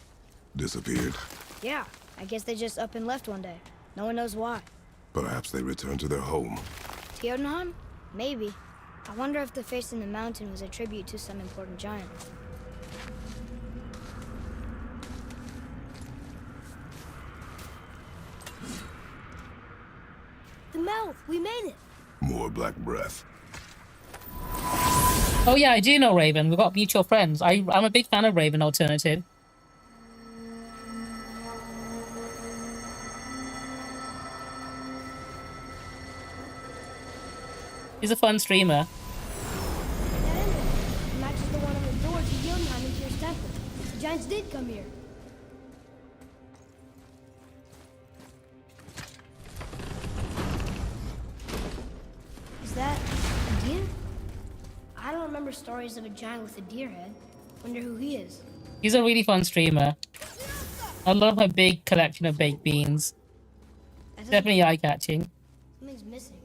Disappeared. Yeah, I guess they just up and left one day. No one knows why. Perhaps they returned to their home. Jotunheim? Maybe. I wonder if the face in the mountain was a tribute to some important giant. The mouth! We made it! More black breath. Oh yeah, I do know Raven. We've got mutual friends. I'm a big fan of Raven Alternative. He's a fun streamer. That ended. It matches the one on the door to Jotunheim and Tyr's temple. The giants did come here. Is that a deer? I don't remember stories of a giant with a deer head. Wonder who he is. He's a really fun streamer. I love her big collection of baked beans. Definitely eye-catching. Something's missing.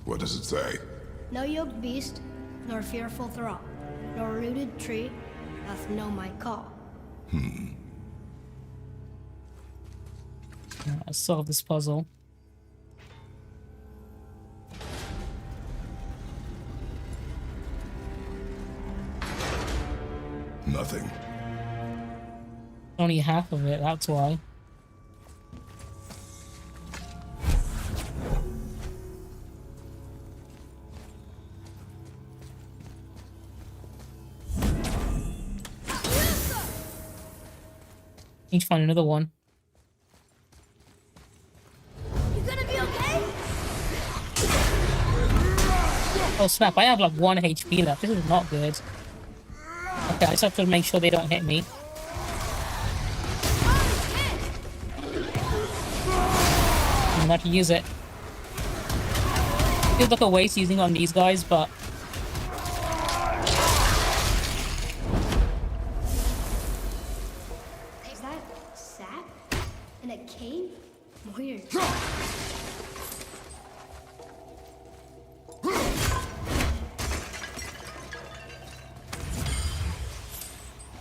What does it say? No yoked beast, nor fearful thrall, nor rooted tree, doth know my call. Let's solve this puzzle. Nothing. Only half of it, that's why. Need to find another one. You gonna be okay? Oh snap, I have like 1 HP left. This is not good. Okay, I just have to make sure they don't hit me. I'm about to use it. Feels like a waste using on these guys, but Is that sap? In a cave? Weird.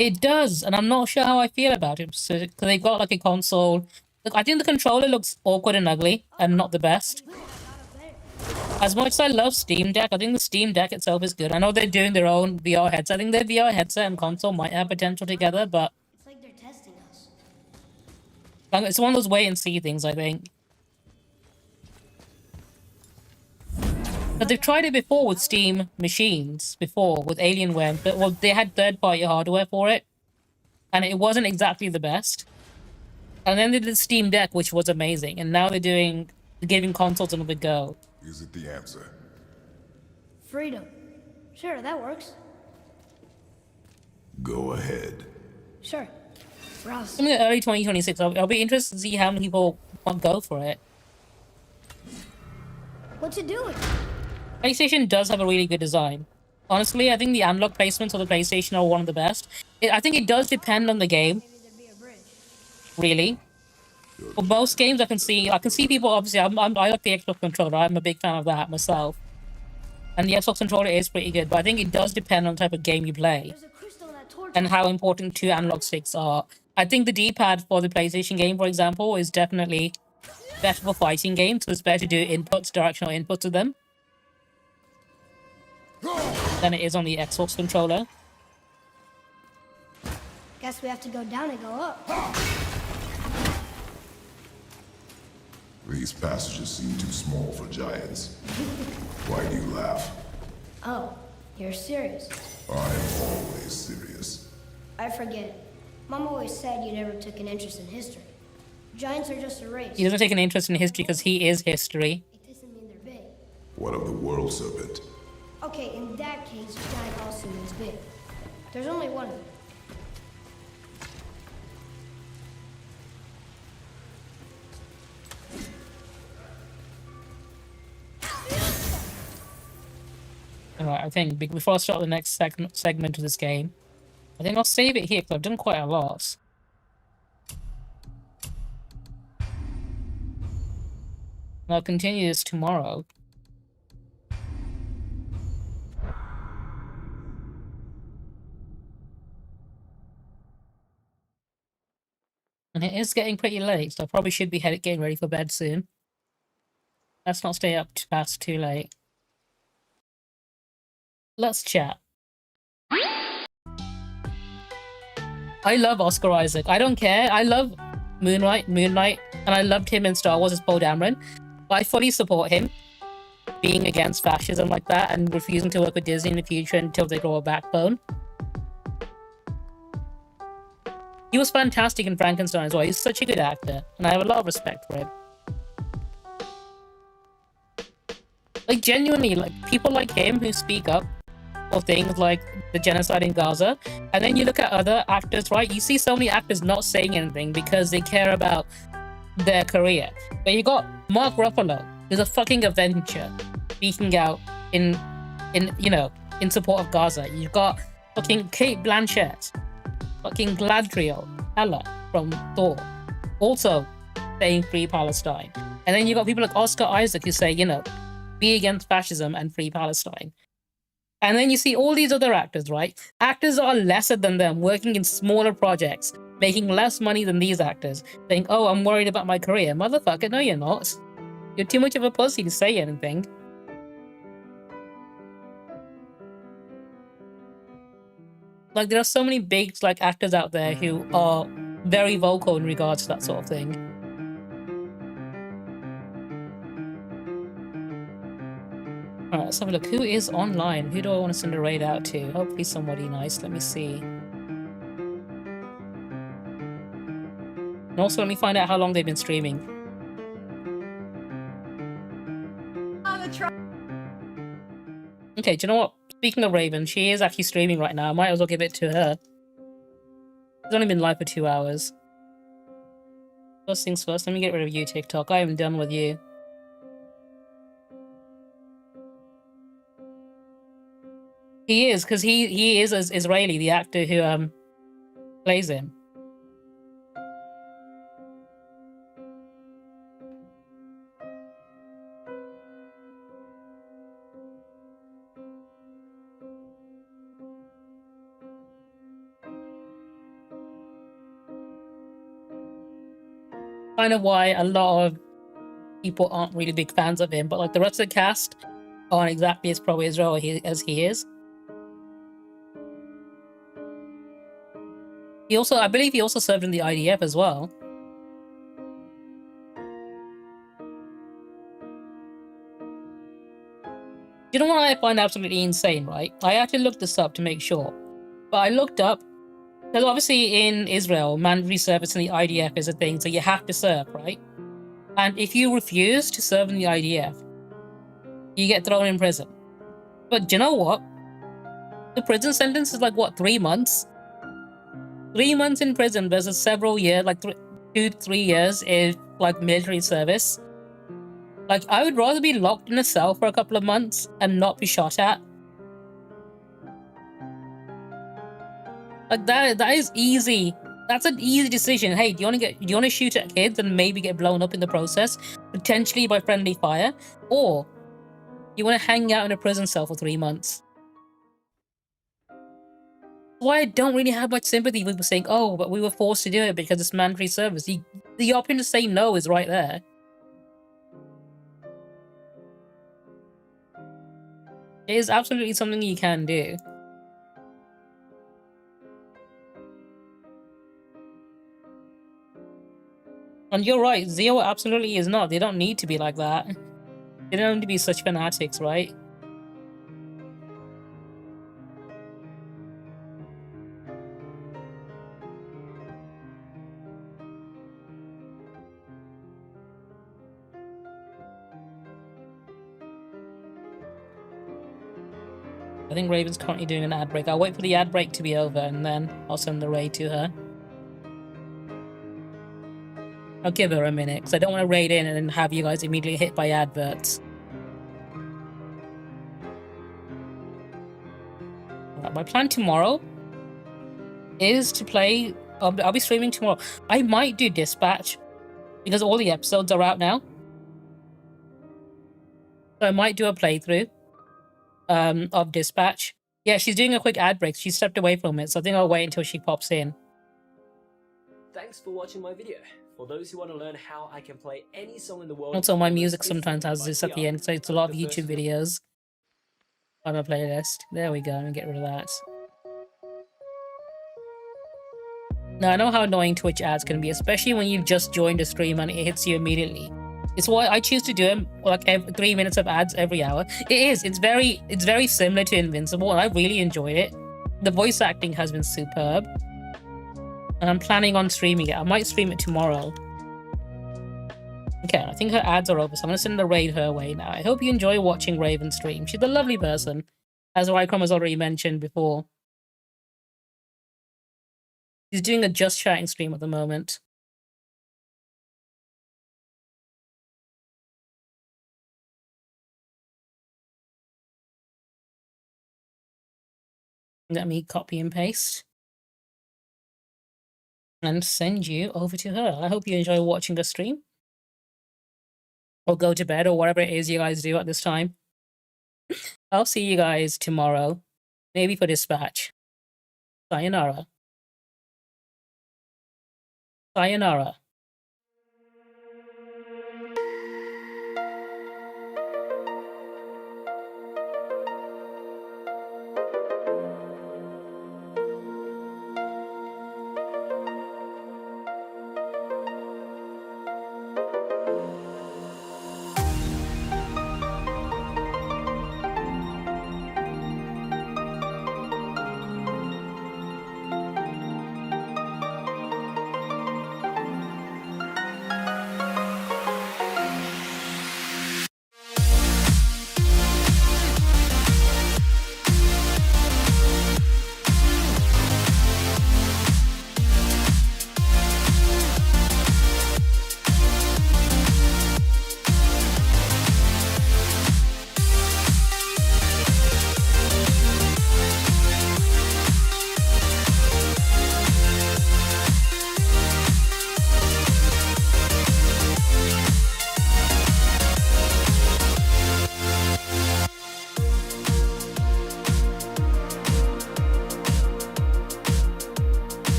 it does, and I'm not sure how I feel about it. So, because they've got like a console. Look, I think the controller looks awkward and ugly, and not the best. As much as I love Steam Deck, I think the Steam Deck itself is good. I know they're doing their own VR headset. I think their VR headset and console might have potential together, but It's like they're testing us. it's one of those wait and see things, I think. But they've tried it before with Steam machines, before with Alienware, but well, they had third-party hardware for it, and it wasn't exactly the best. And then they did Steam Deck, which was amazing, and now they're giving consoles another go. Is it the answer? Freedom. Sure, that works. Go ahead. Sure. Rouse. In the early 2026, I'll be interested to see how many people want to go for it. What's it doing? PlayStation does have a really good design. Honestly, I think the analog placements of the PlayStation are one of the best. I think it does depend on the game, really. For most games, I can see people. Obviously, I like the Xbox controller. I'm a big fan of that myself, and the Xbox controller is pretty good. But I think it does depend on the type of game you play and how important two analog sticks are. I think the D-pad for the PlayStation game, for example, is definitely better for fighting games. So it's better to do inputs, directional inputs of them, than it is on the Xbox controller. Guess we have to go down and go up. These passages seem too small for giants. Why do you laugh? Oh, you're serious. I am always serious. I forget. Mom always said you never took an interest in history. Giants are just a race. He doesn't take an interest in history because he is history. It doesn't mean they're big. What of the world serpent? Okay, in that case, giant also means big. There's only one of them. Alright, I think before I start the next segment of this game, I think I'll save it here because I've done quite a lot. And I'll continue this tomorrow. And it is getting pretty late, so I probably should be getting ready for bed soon. Let's not stay up past too late. Let's chat. I love Oscar Isaac. I don't care. I love Moon Knight, and I loved him in Star Wars as Poe Dameron. But I fully support him being against fascism like that and refusing to work with Disney in the future until they grow a backbone. He was fantastic in Frankenstein as well. He's such a good actor, and I have a lot of respect for him. Like, genuinely, like, people like him who speak up for things like the genocide in Gaza, and then you look at other actors, right? You see so many actors not saying anything because they care about their career. But you got Mark Ruffalo, who's a fucking Avenger, speaking out in support of Gaza. You've got fucking Kate Blanchett, fucking Galadriel, Hela from Thor, also saying free Palestine. And then you got people like Oscar Isaac who say, be against fascism and free Palestine. And then you see all these other actors, right? Actors are lesser than them, working in smaller projects, making less money than these actors, saying, oh, I'm worried about my career. Motherfucker, no you're not. You're too much of a pussy to say anything. Like, there are so many big, like, actors out there who are very vocal in regards to that sort of thing. Alright, let's have a look. Who is online? Who do I want to send a raid out to? Hopefully somebody nice. Let me see. And also, let me find out how long they've been streaming. Okay, do you know what? Speaking of Raven, she is actually streaming right now. I might as well give it to her. She's only been live for 2 hours. First things first, let me get rid of you, TikTok. I am done with you. He is, because he is Israeli, the actor who plays him. Kind of why a lot of people aren't really big fans of him, but like the rest of the cast aren't exactly as pro-Israel as he is. I believe he also served in the IDF as well. You know what I find absolutely insane, right? I actually looked this up to make sure. But I looked up, because obviously in Israel, mandatory service in the IDF is a thing, so you have to serve, right? And if you refuse to serve in the IDF, you get thrown in prison. But do you know what? The prison sentence is like, what, 3 months? 3 months in prison versus several years, like 2 to 3 years in like military service. Like, I would rather be locked in a cell for a couple of months and not be shot at Like that is easy. That's an easy decision. Hey, do you want to shoot at kids and maybe get blown up in the process, potentially by friendly fire, or you want to hang out in a prison cell for 3 months? Why I don't really have much sympathy with people saying, "Oh, but we were forced to do it because it's mandatory service." The option to say no is right there. It is absolutely something you can do. And you're right, Zio absolutely is not. They don't need to be like that. They don't need to be such fanatics, right? I think Raven's currently doing an ad break. I'll wait for the ad break to be over and then I'll send the raid to her. I'll give her a minute because I don't want to raid in and then have you guys immediately hit by adverts. Right, my plan tomorrow is to play... I'll be streaming tomorrow. I might do Dispatch because all the episodes are out now. So I might do a playthrough of Dispatch. Yeah, she's doing a quick ad break. She stepped away from it, so I think I'll wait until she pops in. Thanks for watching my video. For those who want to learn how I can play any song in the world... Also, my music sometimes has this at the end, so it's a lot of YouTube videos on my playlist. There we go, and get rid of that. Now, I know how annoying Twitch ads can be, especially when you've just joined a stream and it hits you immediately. It's why I choose to do them like 3 minutes of ads every hour. It is. It's very similar to Invincible, and I really enjoyed it. The voice acting has been superb, and I'm planning on streaming it. I might stream it tomorrow. Okay, I think her ads are over, so I'm gonna send the raid her way now. I hope you enjoy watching Raven stream. She's a lovely person, as Rycrom has already mentioned before. She's doing a just chatting stream at the moment. Let me copy and paste and send you over to her. I hope you enjoy watching the stream, or go to bed, or whatever it is you guys do at this time. I'll see you guys tomorrow, maybe for Dispatch. Sayonara. Sayonara.